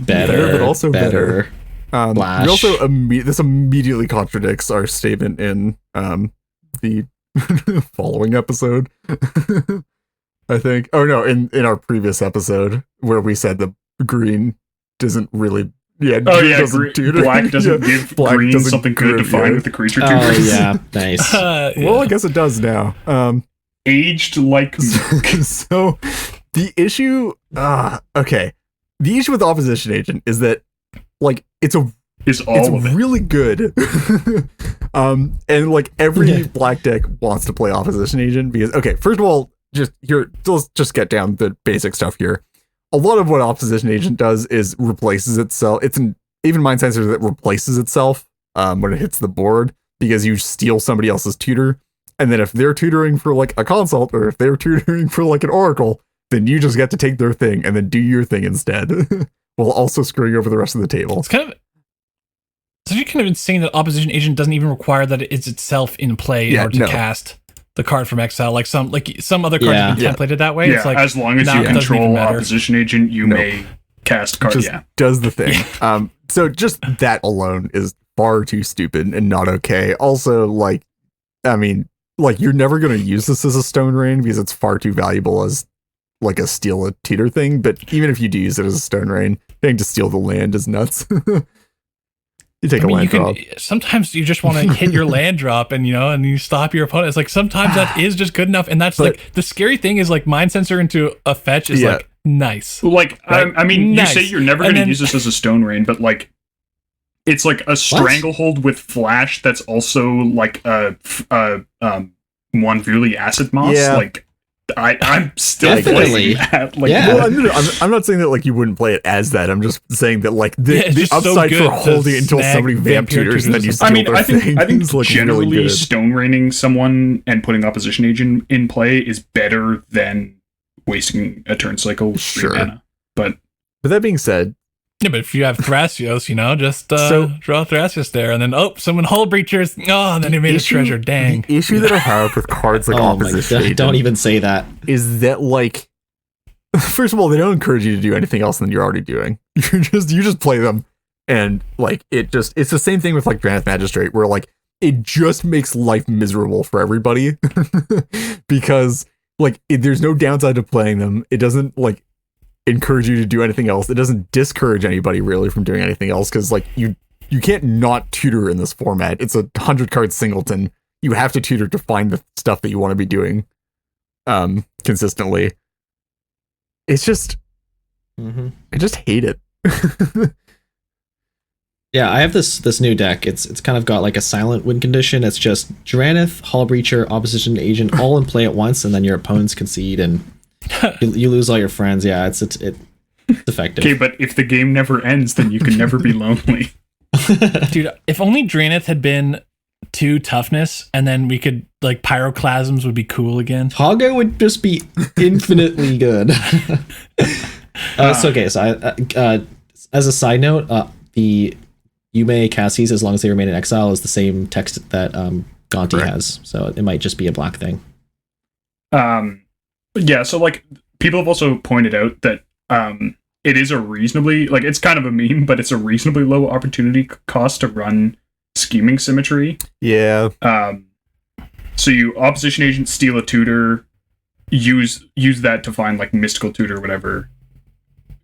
but also better. Flash. We also this immediately contradicts our statement in the following episode. I think. Oh no, in our previous episode where we said the green doesn't really. Yeah. Oh yeah, doesn't tutor. black doesn't Yeah, give black green doesn't something good to grip, find yeah. with the creature Oh tutors. yeah, nice. Well, I guess it does now. Aged like milk. So the issue. Okay. The issue with Opposition Agent is that like it's is it's all of it. really good. And like every Yeah. black deck wants to play Opposition Agent because okay, first of all, just here, let's just get down the basic stuff here. A lot of what Opposition Agent does is replaces itself. It's an even Mind Sensor that replaces itself when it hits the board because you steal somebody else's tutor, and then if they're tutoring for like a consult or if they're tutoring for like an oracle, then you just get to take their thing and then do your thing instead, while also screwing over the rest of the table. It's kind of insane that Opposition Agent doesn't even require that it is itself in play in Yeah, order to no. cast the card from exile. Like some other cards Yeah. have been templated that way. Yeah, It's like as long as nah, you it doesn't even control matter. Opposition Agent, you Nope. may cast cards. Just Yeah. does the thing. So just that alone is far too stupid and not okay. Also, like, I mean, like you're never going to use this as a Stone Rain because it's far too valuable as like a steal a tutor thing. But even if you do use it as a Stone Rain, getting to steal the land is nuts. You take I a mean, land you drop. can sometimes you just want to hit your land drop and you stop your opponent. It's like sometimes that is just good enough, and that's But- like the scary thing is like Mind Sensor into a fetch is Yeah. like nice. Like, Right. I mean, Nice. you say you're never And going to then- use this as a Stone Rain, but like, it's like a Stranglehold with Flash that's also like a one Vuli Acid Moss. Yeah. Like, I'm still Definitely. playing that. Like, Yeah. Well, I'm not saying that like you wouldn't play it as that. I'm just saying that like the, Yeah, it's the just so upside good for to holding it until snag somebody vamp vampire tutors and then you tutors. steal I mean, their I think thing is, like, generally really good. Stone Raining someone and putting Opposition Agent in play is better than wasting a turn cycle with Sure. 3 mana. But But that being said, Yeah, but if you have Thrasios, just So- draw Thrasios there, and then someone Hull Breachers. Oh, and then he made a treasure. Dang. the issue that I have with cards like Oh my Opposition god! Agent Don't even say that. is that like first of all, they don't encourage you to do anything else than you're already doing. You just play them, and like it's the same thing with like Drannith Magistrate, where like it just makes life miserable for everybody because like there's no downside to playing them. It doesn't like encourage you to do anything else. It doesn't discourage anybody really from doing anything else, because like you can't not tutor in this format. It's a 100-card singleton. You have to tutor to find the stuff that you want to be doing consistently. It's just I just hate it. Yeah, I have this new deck. It's kind of got like a silent win condition. It's just Drannith, Hull Breacher, Opposition Agent all in play at once, and then your opponents concede and you lose all your friends. Yeah, it's effective. Okay, but if the game never ends, then you can never be lonely. Dude, if only Drannith had been 2 toughness, and then we could like Pyroclasms would be cool again. Haga would just be infinitely good. It's okay. So as a side note, the Yume Cassis, as long as they remain in exile, is the same text that Gonti has. So it might just be a black thing. Yeah, so like people have also pointed out that it is a reasonably, like, it's kind of a meme, but it's a reasonably low opportunity cost to run Scheming Symmetry. Yeah. So you Opposition Agent, steal a tutor, use that to find like Mystical Tutor or whatever.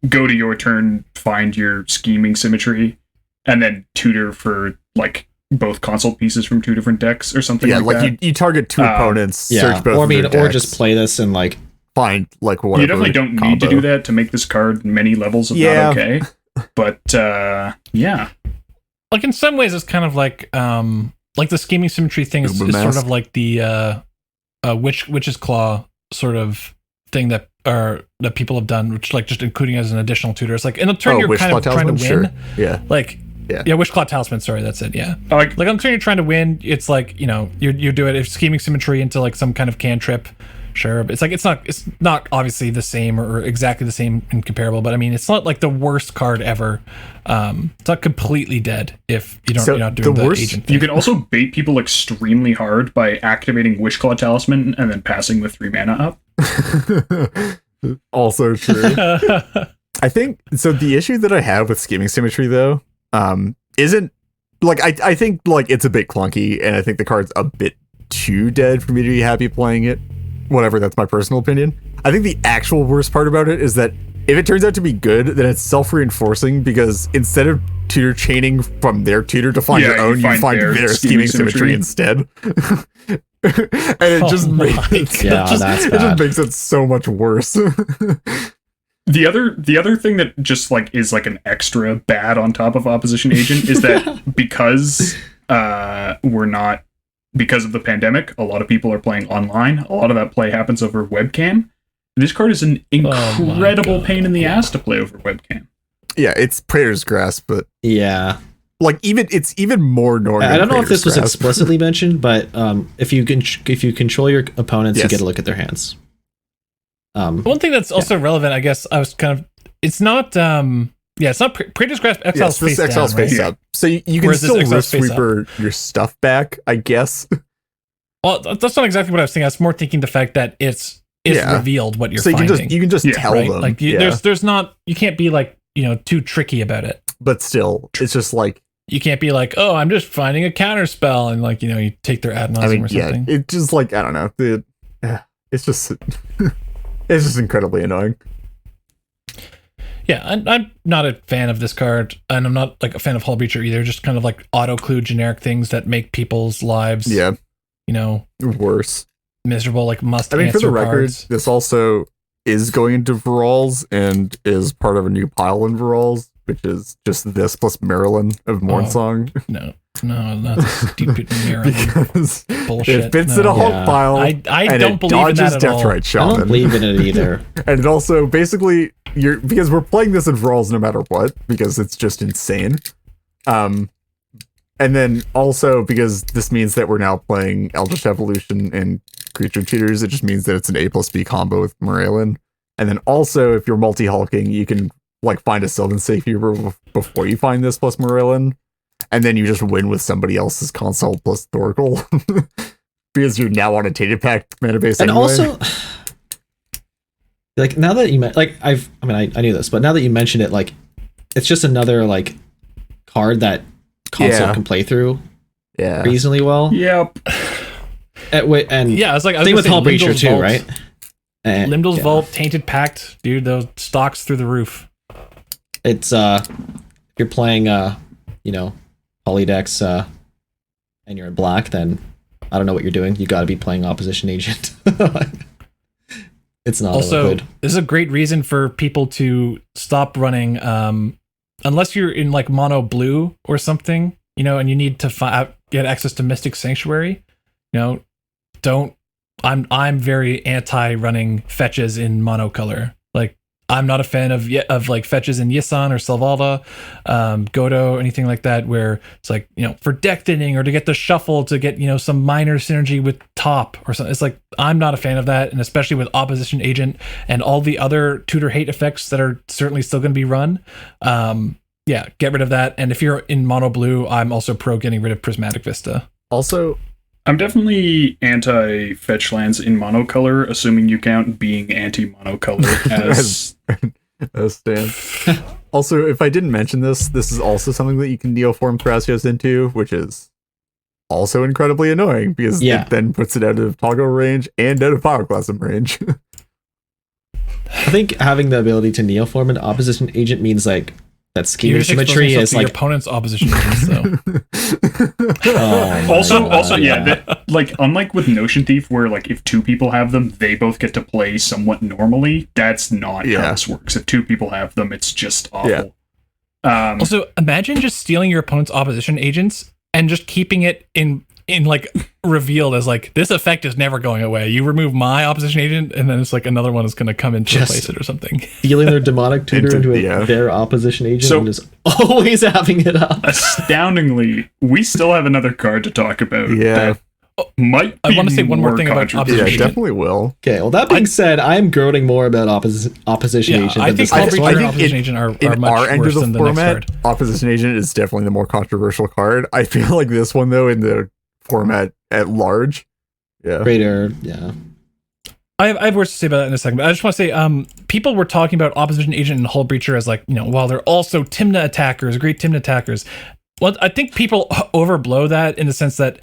Go to your turn, find your Scheming Symmetry, and then tutor for like both consult pieces from 2 different decks or something. Yeah, like that. You target 2 opponents, search both. Or just play this and like find like whatever. You definitely don't need to do that to make this card many levels of not okay. But yeah. Like in some ways, it's kind of like the Scheming Symmetry thing is sort of like the Witch's Claw sort of thing that people have done, which like just including as an additional tutor. It's like in a turn you're kind of trying to win. Sure. Yeah. Like Witchclaw Talisman. Sorry, that's it. Yeah. Like on the turn you're trying to win, it's like, you know, you do it if Scheming Symmetry into like some kind of cantrip. Sure, but it's not obviously the same or exactly the same and comparable, but I mean it's not like the worst card ever. It's not completely dead if you're not doing the agent thing. You can also bait people extremely hard by activating Witchclaw Talisman and then passing with 3 mana up. Also true. I think so. The issue that I have with Scheming Symmetry though, isn't like I think like it's a bit clunky, and I think the card's a bit too dead for me to be happy playing it. Whatever, that's my personal opinion. I think the actual worst part about it is that if it turns out to be good, then it's self-reinforcing, because instead of tutor chaining from their tutor to find your own, you find their Scheming Symmetry instead. And it just makes it so much worse. The other thing that just like is like an extra bad on top of Opposition Agent is that because because of the pandemic, a lot of people are playing online. A lot of that play happens over webcam. This card is an incredible pain in the ass to play over webcam. Yeah, it's Praetor's Grasp, but yeah, like it's even more normal. I don't know if this was explicitly mentioned, but if you control your opponents, you get a look at their hands. One thing that's also relevant, I guess, it's not. It's not Praetor's Grasp. Exile's face down, Exile's face right? up. So you can still Rift Sweeper your stuff back, I guess. Well, that's not exactly what I was thinking. I was more thinking the fact that it's revealed what you're finding. So you can just tell them. Like there's not, you can't be like, you know, too tricky about it. But still, it's just like, you can't be like, oh, I'm just finding a counter spell, and like, you know, you take their ad nauseam or something. Yeah, it's just like, I don't know. It's just it's just incredibly annoying. Yeah, I'm not a fan of this card, and I'm not like a fan of Hull Breacher either. Just kind of like auto-clue generic things that make people's lives, you know, worse, miserable. Like must. I mean, for the record, cards. This also is going into Virals and is part of a new pile in Virals, which is just this plus Marilyn of Mornsong. No, that's stupid Marilyn bullshit. It fits in a Hulk pile. I don't believe in that at all. I don't believe in it either. And it also basically because we're playing this in Virals no matter what, because it's just insane. And then also because this means that we're now playing Eldritch Evolution and Creature Cheaters, it just means that it's an A+B combo with Marilyn. And then also if you're multi-hulking, you can like find a Sylvan Safekeeper before you find this plus Marilyn. And then you just win with somebody else's console plus Thorkel. Because you're now on a Tainted Pact mana base and anyway. also like now that you like I knew this, but now that you mentioned it, like it's just another like card that console Yeah. can play through Yeah. reasonably well. Yep. And Yeah, it's like I was same gonna with say Hull Breacher Limdal's too, Vault. right? Limdal's Yeah. Vault, Tainted Pact, dude, those stocks through the roof. It's if you're playing Polydex and you're in black, then I don't know what you're doing. You got to be playing Opposition Agent. It's not Also, good. this is a great reason for people to stop running, unless you're in like mono blue or something, and you need to get access to Mystic Sanctuary. Don't. I'm very anti running fetches in monocolor. Like I'm not a fan of like fetches in Yisan or Selvalda, Godo, anything like that, where it's like, for deck thinning or to get the shuffle to get, some minor synergy with top or something. It's like, I'm not a fan of that. And especially with Opposition Agent and all the other tutor hate effects that are certainly still going to be run. Yeah, get rid of that. And if you're in mono blue, I'm also pro getting rid of Prismatic Vista. Also, I'm definitely anti-fetch lands in monocolor, assuming you count being anti-monocolor as... Stan. Also, if I didn't mention this is also something that you can neoform Thrasios into, which is also incredibly annoying because it then puts it out of toggle range and out of Pyroclasm range. I think having the ability to neoform an Opposition Agent means like that scheme symmetry is like your opponent's opposition agents, though. Also, like unlike with Notion Thief, where like if two people have them, they both get to play somewhat normally. That's not how this works. If two people have them, it's just awful. Yeah. Also, imagine just stealing your opponent's opposition agents and just keeping it in like revealed as like, this effect is never going away. You remove my opposition agent, and then it's like another one is going to come in to replace it or something. Stealing their demonic tutor into their opposition agent and just always having it up. Astoundingly, we still have another card to talk about. Yeah. Might I want to say one more thing about opposition Yeah, agent. definitely will. Okay, well, that being said, I'm groaning more about opposition agent. I think than this Hull card. Breacher and opposition agent are in much our end of worse the than the next format, card. Opposition Agent is definitely the more controversial card. I feel like this one, though, in the format at large, Greater, yeah. I have words to say about that in a second, but I just want to say, people were talking about opposition agent and Hull Breacher as like, well, they're also Tymna attackers, great Tymna attackers. Well, I think people overblow that in the sense that,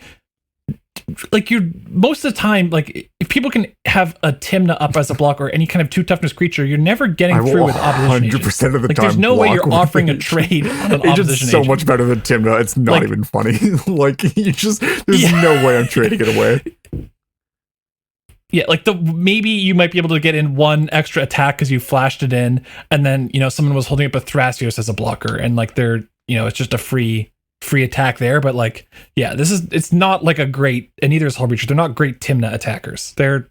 like, you're most of the time, like, if people can have a Tymna up as a block or any kind of 2 toughness creature, you're never getting through with opposition agent. 100% of the Like, time. there's no way you're block offering a with trade on an Agent's opposition so agent. much better than Tymna. It's not Like- even funny. Like, there's no way I'm trading it away. Yeah, like maybe you might be able to get in one extra attack because you flashed it in, and then someone was holding up a Thrasios as a blocker, and like they're it's just a free attack there. But like, yeah, it's not like a great, and neither is Hull Breacher. They're not great Tymna attackers. They're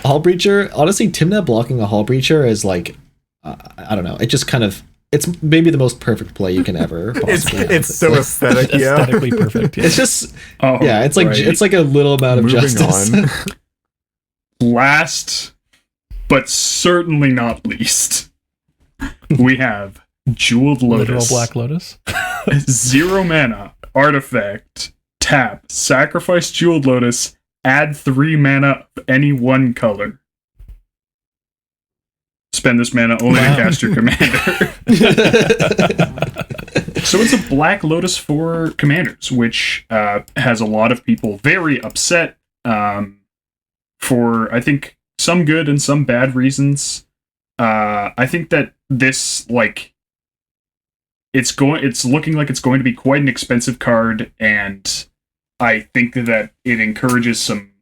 Hull Breacher. Honestly, Tymna blocking a Hull Breacher is like, I don't know. It just kind of, it's maybe the most perfect play you can ever. Possibly have. It's so aesthetic. Yeah. aesthetically perfect. Yeah. It's just it's like it's like a little amount of Moving justice. on. Last, but certainly not least, we have Jeweled Literal Lotus. Black Lotus. 0 mana, artifact, tap, sacrifice Jeweled Lotus, add 3 mana of any one color. Spend this mana only to cast your commander. So it's a Black Lotus for commanders, which has a lot of people very upset for, I think, some good and some bad reasons. I think that this, like, it's looking like it's going to be quite an expensive card, and I think that it encourages some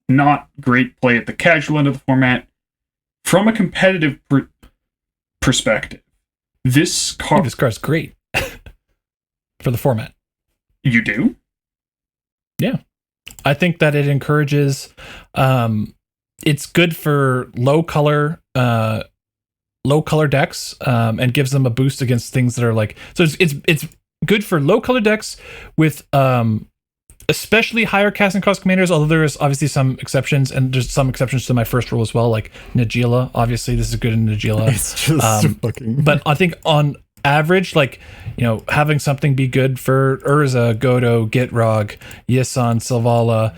not great play at the casual end of the format. From a competitive perspective, this I think card... this card's great for the format. You do? Yeah. I think that it encourages, it's good for low color decks, and gives them a boost against things that are like, so it's good for low color decks with especially higher casting cost commanders, although there is obviously some exceptions, and there's some exceptions to my first rule as well, like Najeela. Obviously this is good in Najeela. It's just fucking. But I think on average, like, having something be good for Urza, Godo, Gitrog, Yisan, Selvala,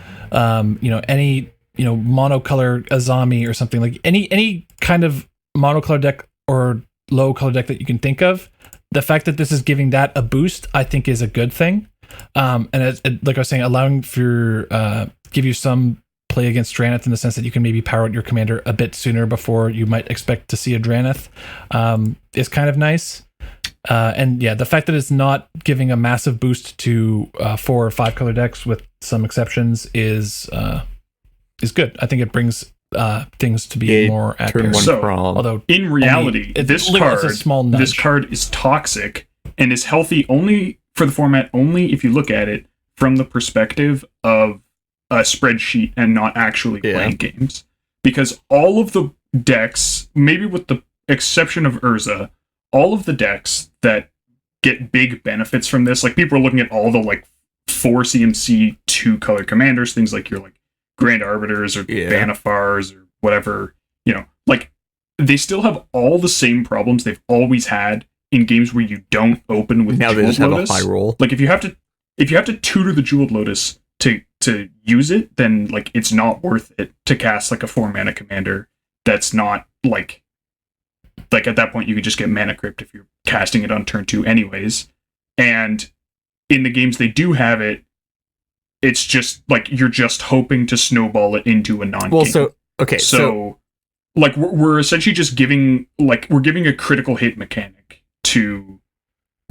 any monocolor Azami or something, like any kind of monocolor deck or low color deck that you can think of, the fact that this is giving that a boost, I think is a good thing. And like I was saying, allowing for give you some play against Drannith in the sense that you can maybe power out your commander a bit sooner before you might expect to see a Drannith is kind of nice. And yeah, the fact that it's not giving a massive boost to 4 or 5 color decks with some exceptions is good. I think it brings things to be more at turn parity. one So, from. Although in reality, this card is toxic and is healthy only for the format, only if you look at it from the perspective of a spreadsheet and not actually playing games. Because all of the decks, maybe with the exception of Urza, all of the decks that get big benefits from this, like people are looking at all the like 4 CMC 2 color commanders, things like your like Grand Arbiters or Vanifars or whatever, like they still have all the same problems they've always had in games where you don't open with Now Jeweled they just have Lotus. a high roll. Like if you have to tutor the Jeweled Lotus to use it, then like it's not worth it to cast like a 4 mana commander that's not like at that point you could just get Mana Crypt if you're casting it on turn 2 anyways. And in the games they do have it, it's just like you're just hoping to snowball it into a non-game. Well, so like we're essentially just giving a critical hit mechanic to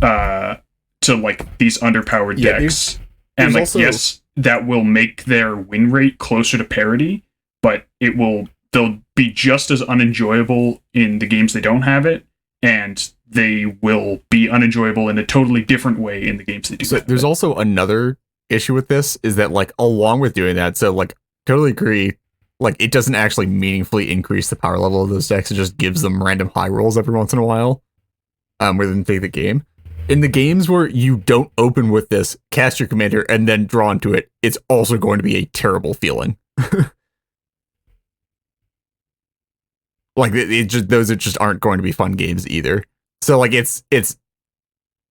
like these underpowered decks. And like, yes, that will make their win rate closer to parity, but they'll be just as unenjoyable in the games they don't have it, and they will be unenjoyable in a totally different way in the games they do. So there's also another issue with this, is that like along with doing that, so like totally agree, like it doesn't actually meaningfully increase the power level of those decks. It just gives them random high rolls every once in a while within the game. In the games where you don't open with this, cast your commander, and then draw into it, it's also going to be a terrible feeling. Like those just aren't going to be fun games either. So like it's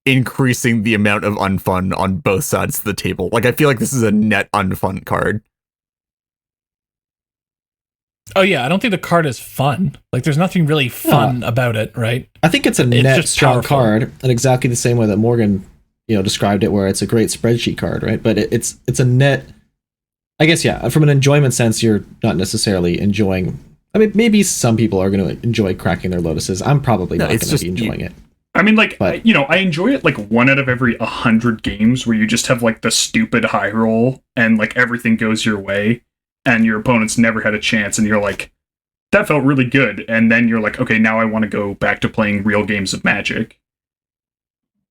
increasing the amount of unfun on both sides of the table. Like I feel like this is a net unfun card. Oh yeah, I don't think the card is fun. Like there's nothing really fun about it, right? I think it's a net just strong powerful. card, in exactly the same way that Morgan, described it, where it's a great spreadsheet card, right? But it's a net. I guess from an enjoyment sense, you're not necessarily enjoying. I mean, maybe some people are going to enjoy cracking their lotuses. I'm probably not going to be enjoying it. I mean, like, I enjoy it like 1 out of every 100 games where you just have like the stupid high roll and like everything goes your way and your opponent's never had a chance and you're like, that felt really good. And then you're like, okay, now I want to go back to playing real games of Magic.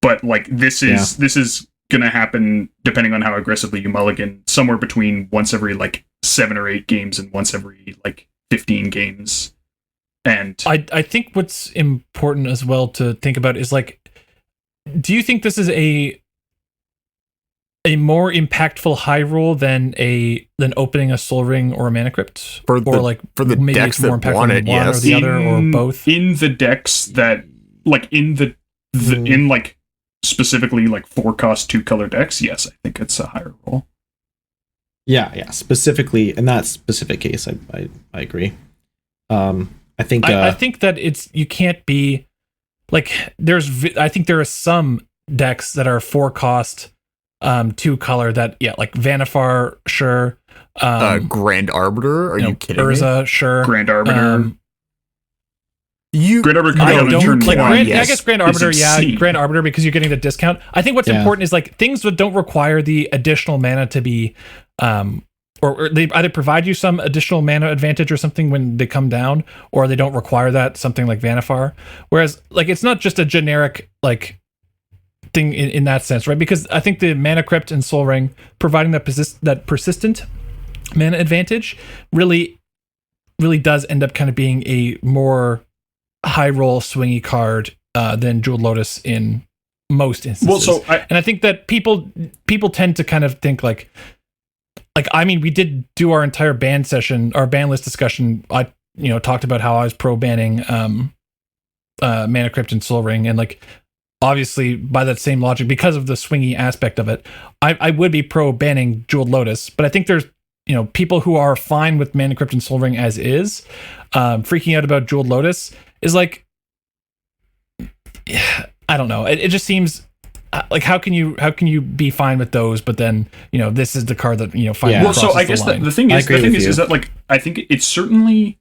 But like this is going to happen depending on how aggressively you mulligan, somewhere between once every like 7 or 8 games and once every like 15 games. And I think what's important as well to think about is like, do you think this is a more impactful high roll than opening a Soul Ring or a Mana Crypt? For the maybe decks it's more that impactful want than it, one yes. or the other or both? In the decks that like in the in like specifically like 4-cost 2-color decks, yes, I think it's a higher roll. Yeah, specifically in that specific case, I agree. I think I think that you can't be like I think there are some decks that are 4-cost 2-color that like Vanifar, sure. Grand Arbiter, are you kidding Urza, me? sure. Grand Arbiter. Grand Arbiter I can go to turn like one. I guess Grand Arbiter, insane. Grand Arbiter, because you're getting the discount. I think what's important is like things that don't require the additional mana to be or they either provide you some additional mana advantage or something when they come down, or they don't require that, something like Vanifar. Whereas like it's not just a generic like thing in that sense, right? Because I think the Mana Crypt and Soul Ring providing that persistent mana advantage really does end up kind of being a more high roll swingy card than Jeweled Lotus in most instances. Well, and I think that people tend to kind of think like I mean, we did do our entire ban session, our ban list discussion. I talked about how I was pro banning Mana Crypt and Soul Ring, and like obviously by that same logic, because of the swingy aspect of it, I would be pro banning Jeweled Lotus. But I think there's people who are fine with Mana Crypt and Soul Ring as is, freaking out about Jeweled Lotus is like, I don't know. It just seems like how can you be fine with those, but then this is the card that finally Well, so crosses I guess the line. the thing is that like I think it's certainly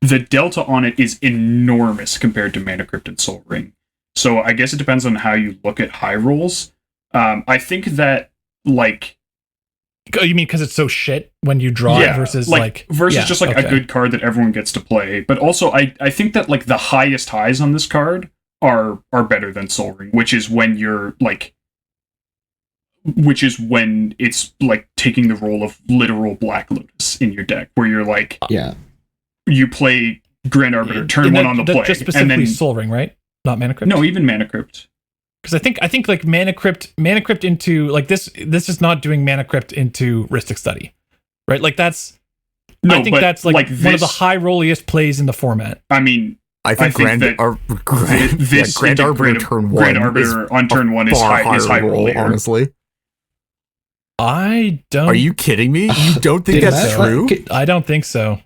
the delta on it is enormous compared to Mana Crypt and Soul Ring. So I guess it depends on how you look at high rolls. I think that like. Oh, you mean because it's so shit when you draw it versus just like a good card that everyone gets to play. But also I think that like the highest highs on this card are better than Soul Ring, which is when it's like taking the role of literal Black Lotus in your deck, where you're like, you play Grand Arbiter turn one on the play, just specifically and then Soul Ring, right? Not Mana Crypt. No, even Mana Crypt. Because I think like Mana Crypt into like this is not doing Mana Crypt into Rhystic Study, right? Like that's that's like one of the high rolliest plays in the format. I mean, I think Grand Arbiter turn one. Grand Arbiter on turn one is high roll, honestly. I don't. Are you kidding me? You don't think that's true? I don't think so.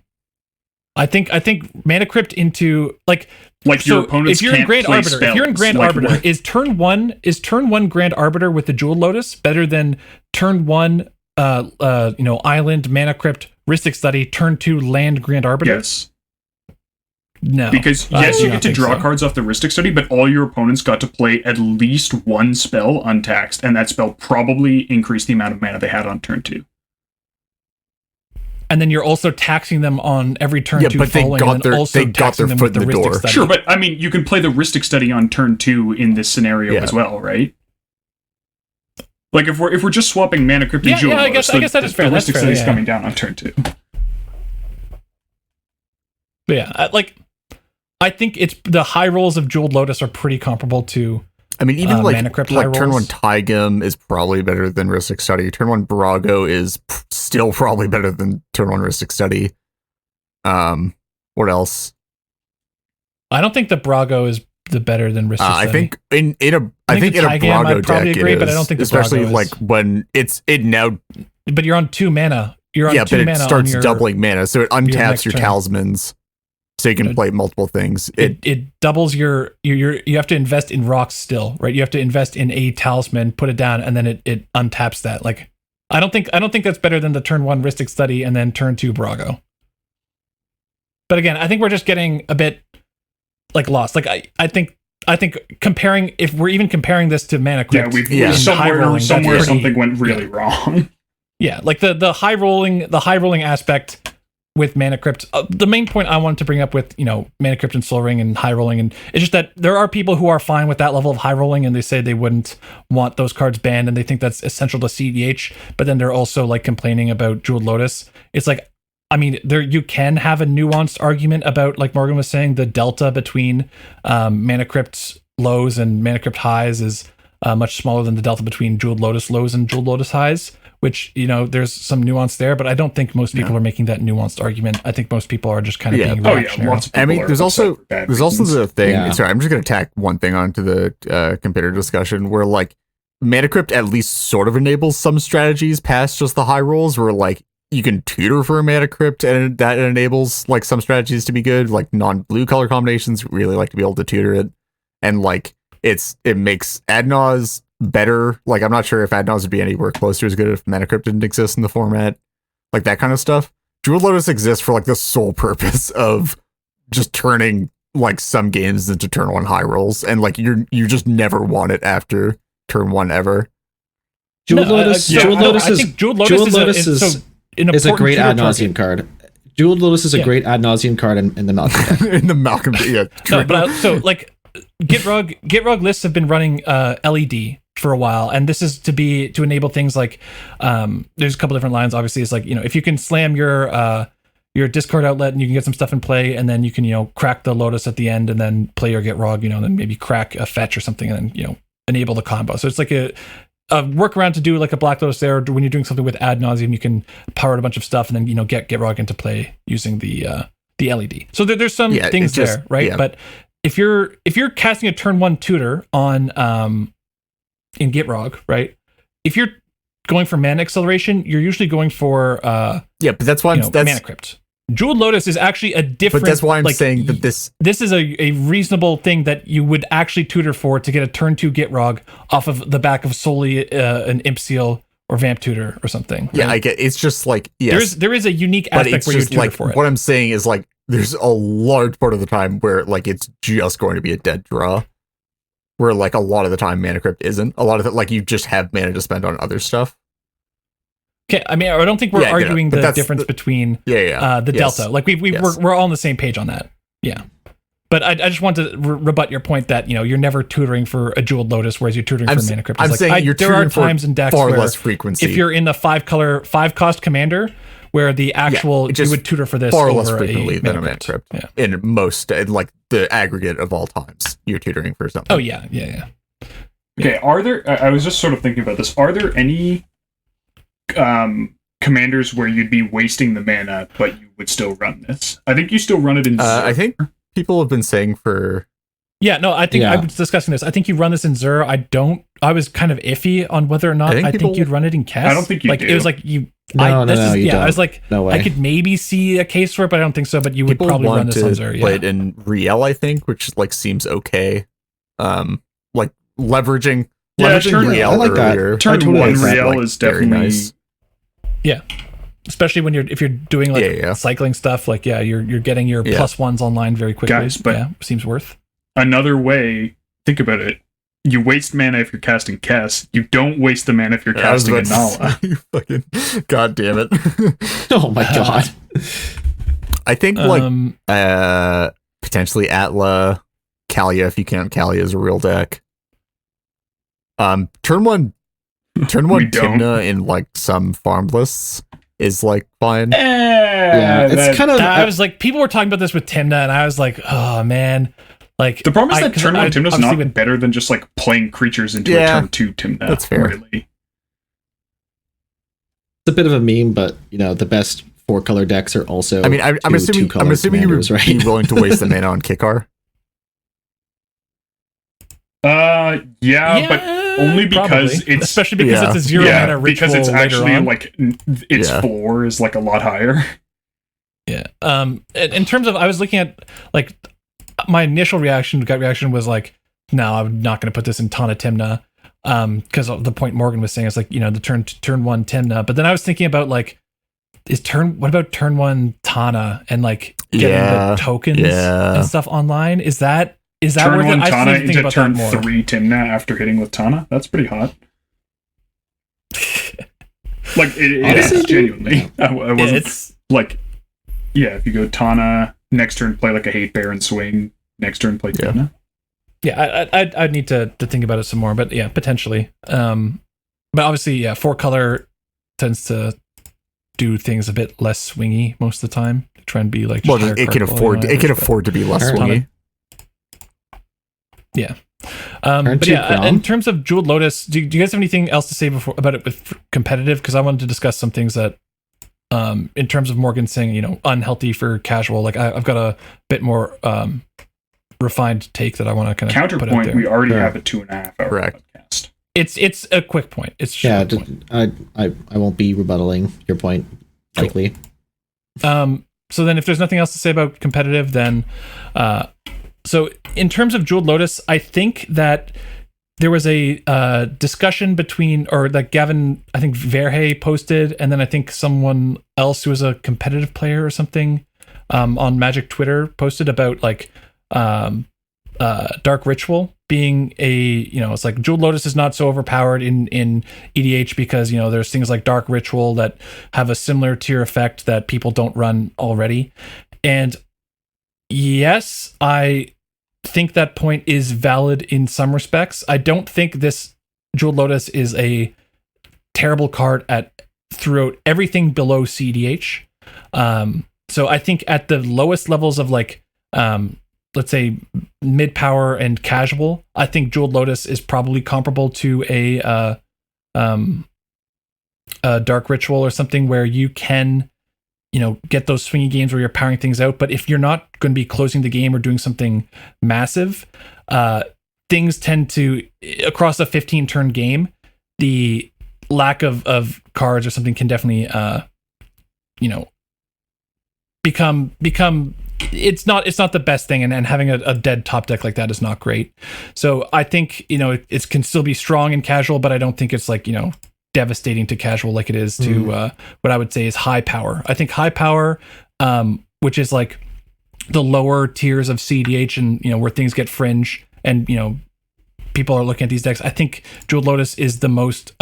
I think Mana Crypt into like your opponents. If you're in Grand Arbiter, is turn one Grand Arbiter with the Jeweled Lotus better than turn one Island Mana Crypt Rhystic Study, turn two Land Grand Arbiter? Yes. No, because you get to draw cards off the Rhystic Study, but all your opponents got to play at least one spell untaxed, and that spell probably increased the amount of mana they had on turn two. And then you're also taxing them on every turn two but following, they got their foot in the door. Study. Sure, but I mean, you can play the Rhystic Study on turn two in this scenario as well, right? Like if we're just swapping Mana Crypt and Jeweled Lotus, I guess that is fair. The Rhystic Study is coming down on turn two. But yeah, I think it's the high rolls of Jeweled Lotus are pretty comparable to. I mean, even Mana Crypt like turn one Taigam is probably better than Rhystic Study. Turn one Brago is still probably better than turn one Rhystic Study. What else? I don't think the Brago is the better than Rhystic Study. I think in a Brago deck agree, it is, but I don't think especially like when it now. But you're on 2 mana. You're on 2 mana. But it starts doubling mana, so it untaps your talismans. So you can play multiple things. It doubles you have to invest in rocks still, right? You have to invest in a talisman, put it down, and then it untaps that. Like I don't think that's better than the turn 1 Rhystic Study and then turn 2 Brago. But again, I think we're just getting a bit like lost. Like I think comparing, if we're even comparing this to Mana Crypt, somewhere something went really wrong. Yeah, like the high rolling aspect with Mana Crypt. The main point I wanted to bring up with, Mana Crypt and Soul Ring and high rolling, and it's just that there are people who are fine with that level of high rolling, and they say they wouldn't want those cards banned, and they think that's essential to CDH, but then they're also like complaining about Jeweled Lotus. It's like, I mean, you can have a nuanced argument about, like Morgan was saying, the delta between Mana Crypt lows and Mana Crypt highs is much smaller than the delta between Jeweled Lotus lows and Jeweled Lotus highs, which, there's some nuance there, but I don't think most people are making that nuanced argument. I think most people are just kind of being reactionary. I mean, there's also the thing. Yeah. Sorry, I'm just going to tack one thing onto the competitor discussion where, like, Mana Crypt at least sort of enables some strategies past just the high rolls, where, like, you can tutor for a Mana Crypt, and that enables, like, some strategies to be good. Like, non-blue color combinations really like to be able to tutor it, and, like, it makes Adnaz better. Like, I'm not sure if Adnaz would be anywhere close to as good if Mana Crypt didn't exist in the format, like that kind of stuff. Jeweled Lotus exists for, like, the sole purpose of just turning, like, some games into turn 1 high rolls, and, like, you just never want it after turn 1 ever. Jeweled Lotus is a great ad nauseum card. Jeweled Lotus is a great ad nauseum card in the Malcolm deck. In the Malcolm, Gitrog lists have been running LED for a while, and this is to enable things like there's a couple different lines. Obviously, it's like, if you can slam your discard outlet and you can get some stuff in play, and then you can crack the Lotus at the end and then play your Gitrog, and then maybe crack a fetch or something, and then enable the combo. So it's like a workaround to do like a Black Lotus there. When you're doing something with ad nauseum, you can power out a bunch of stuff and then get Gitrog into play using the LED. So there's some things there, right? Yeah. But if you're casting a turn 1 tutor on in Gitrog, right? If you're going for mana acceleration, you're usually going for Yeah, but that's why Mana Crypt. Jeweled Lotus is actually a different. But that's why I'm like, saying that this is a reasonable thing that you would actually tutor for to get a turn 2 Gitrog off of the back of solely an Imp Seal or Vamp Tutor or something. Yeah, right? I get. It's just like yes, there is a unique but aspect it's where you just tutor like for it. what I'm saying is like there's a large part of the time where like it's just going to be a dead draw. Where like a lot of the time Mana Crypt isn't. A lot of it like you just have mana to spend on other stuff. Okay, I mean, I don't think we're arguing the difference between the Yes. delta. Like we're all on the same page on that. Yeah, but I just want to rebut your point that you're never tutoring for a Jeweled Lotus, whereas you're tutoring for Mana Crypt. I'm saying you're there are tutoring for times in decks far where less frequency. if you're in the 5-cost commander, where the actual you would tutor for this far over less frequently than a Mana Mana Crypt. Yeah. In most, like the aggregate of all times, you're tutoring for something. Oh yeah. Okay, are there... I was just sort of thinking about this. Are there any commanders where you'd be wasting the mana, but you would still run this? I think you still run it in Zur. I think people have been saying for... Yeah, no, I think I was discussing this. I think you run this in Zur. I was kind of iffy on whether or not I think you'd run it in Kess. I don't think you do. It was like you... No, you don't. I was like, no way. I could maybe see a case for it, but I don't think so. But you would probably run this on Zur. Play it in Riel, I think, which like seems okay. Like leveraging Riel I like that. earlier. Turn totally 1 like Riel like, is very definitely... nice. Yeah. Especially when if you're doing like cycling stuff, like you're getting your +1s online very quickly. Guys, but seems worth. Another way, think about it. You waste mana if you're casting Kess. You don't waste the mana if you're casting a Nala. You fucking, God damn it. Oh my god. I think like potentially Atla, Kalia if you count Kalia as a real deck. Turn one Tymna in like some farm lists is like fine. Yeah, it's kind of. I was like, people were talking about this with Tymna, and I was like, oh man. Like the problem is that turn 1 Tymna's not would, better than just like playing creatures into a turn 2 Tymna. That's fair. Really. It's a bit of a meme, but the best 4-color decks are also. I mean, I'm assuming you would be willing to waste the mana on Kikar. Yeah, but only because it's especially because it's a 0 mana ritual. Because it's actually on. like its floor is like a lot higher. Yeah. In terms of, I was looking at like my initial gut reaction was like, no, I'm not going to put this in Tana Tymna. Because of the point Morgan was saying, it's like, the turn 1 Tymna. But then I was thinking about like, what about turn 1 Tana and like getting the tokens and stuff online? Is that turn worth 1 it? Tana into turn 3 Tymna after hitting with Tana? That's pretty hot. Like it is genuinely. I wasn't like, if you go Tana, next turn play like a Hate Bear and swing, next turn play Tymna. Yeah, I'd need to think about it some more, but yeah, potentially. But obviously, 4-color tends to do things a bit less swingy most of the time. Try and be like, well, it can afford to be less swingy. Yeah. But yeah, in terms of Jeweled Lotus, do you guys have anything else to say about it with competitive? Because I wanted to discuss some things that, in terms of Morgan saying, unhealthy for casual, like I've got a bit more refined take that I want to kind of counterpoint. Put out there. We already have a 2.5 hour podcast. It's a quick point. It's just I won't be rebuttaling your point likely. So then, if there's nothing else to say about competitive, then so in terms of Jeweled Lotus, I think that there was a discussion between, or like Gavin, I think Verhey posted, and then I think someone else who was a competitive player or something on Magic Twitter posted about like Dark Ritual being it's like Jeweled Lotus is not so overpowered in EDH because there's things like Dark Ritual that have a similar tier effect that people don't run already. And yes, I think that point is valid in some respects. I don't think this Jeweled Lotus is a terrible card throughout everything below CDH. So I think at the lowest levels of like let's say mid power and casual, I think Jeweled Lotus is probably comparable to a Dark Ritual or something where you can get those swingy games where you're powering things out. But if you're not going to be closing the game or doing something massive, things tend to, across a 15 turn game, the lack of cards or something can definitely become it's not the best thing, and having a dead top deck like that is not great. So I think it can still be strong in casual, but I don't think it's like devastating to casual like it is to what I would say is high power. I think high power, which is like the lower tiers of CDH, and where things get fringe, and people are looking at these decks. I think Jeweled Lotus is the most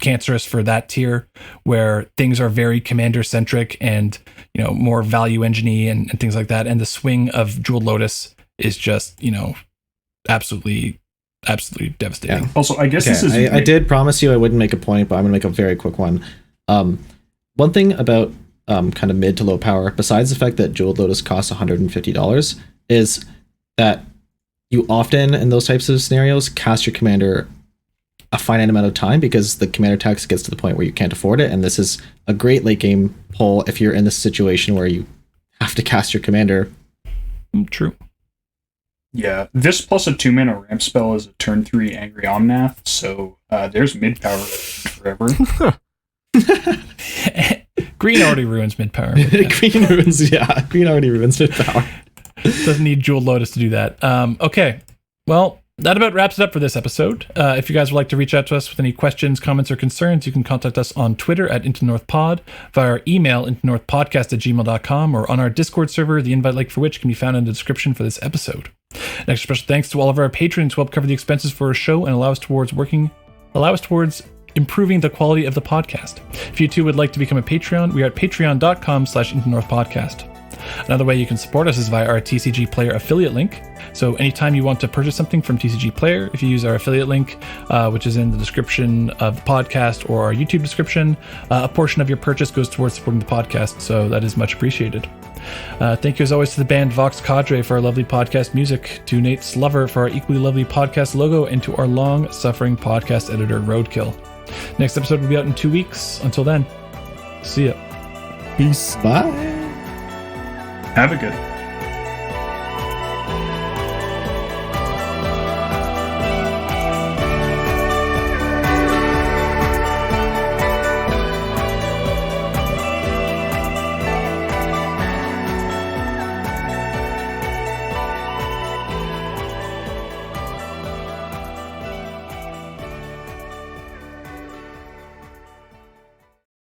cancerous for that tier, where things are very commander centric and more value engine-y and things like that. And the swing of Jeweled Lotus is just absolutely devastating. Yeah. Also, I guess this is I did promise you I wouldn't make a point, but I'm gonna make a very quick one. One thing about kind of mid to low power, besides the fact that Jeweled Lotus costs $150, is that you often in those types of scenarios cast your commander a finite amount of time, because the commander tax gets to the point where you can't afford it. And this is a great late game pull if you're in this situation where you have to cast your commander. True. Yeah, this plus a 2-mana ramp spell is a turn 3 Angry Omnath, so there's mid power forever. Green already ruins mid power. Green already ruins mid power. Doesn't need Jeweled Lotus to do that. Okay, well, that about wraps it up for this episode. If you guys would like to reach out to us with any questions, comments, or concerns, you can contact us on Twitter at IntoNorthPod, via our email, intonorthpodcast@gmail.com, or on our Discord server, the invite link for which can be found in the description for this episode. An extra special thanks to all of our patrons who help cover the expenses for our show and allow us towards improving the quality of the podcast. If you too would like to become a Patreon, we are at patreon.com/IntoNorthPodcast. Another way you can support us is via our TCG Player affiliate link. So anytime you want to purchase something from TCG Player, if you use our affiliate link, which is in the description of the podcast or our YouTube description, a portion of your purchase goes towards supporting the podcast. So that is much appreciated. Thank you as always to the band Vox Cadre for our lovely podcast music, to Nate Slover for our equally lovely podcast logo, and to our long-suffering podcast editor Roadkill. Next episode will be out in 2 weeks. Until then, see ya. Peace. Bye. Have a good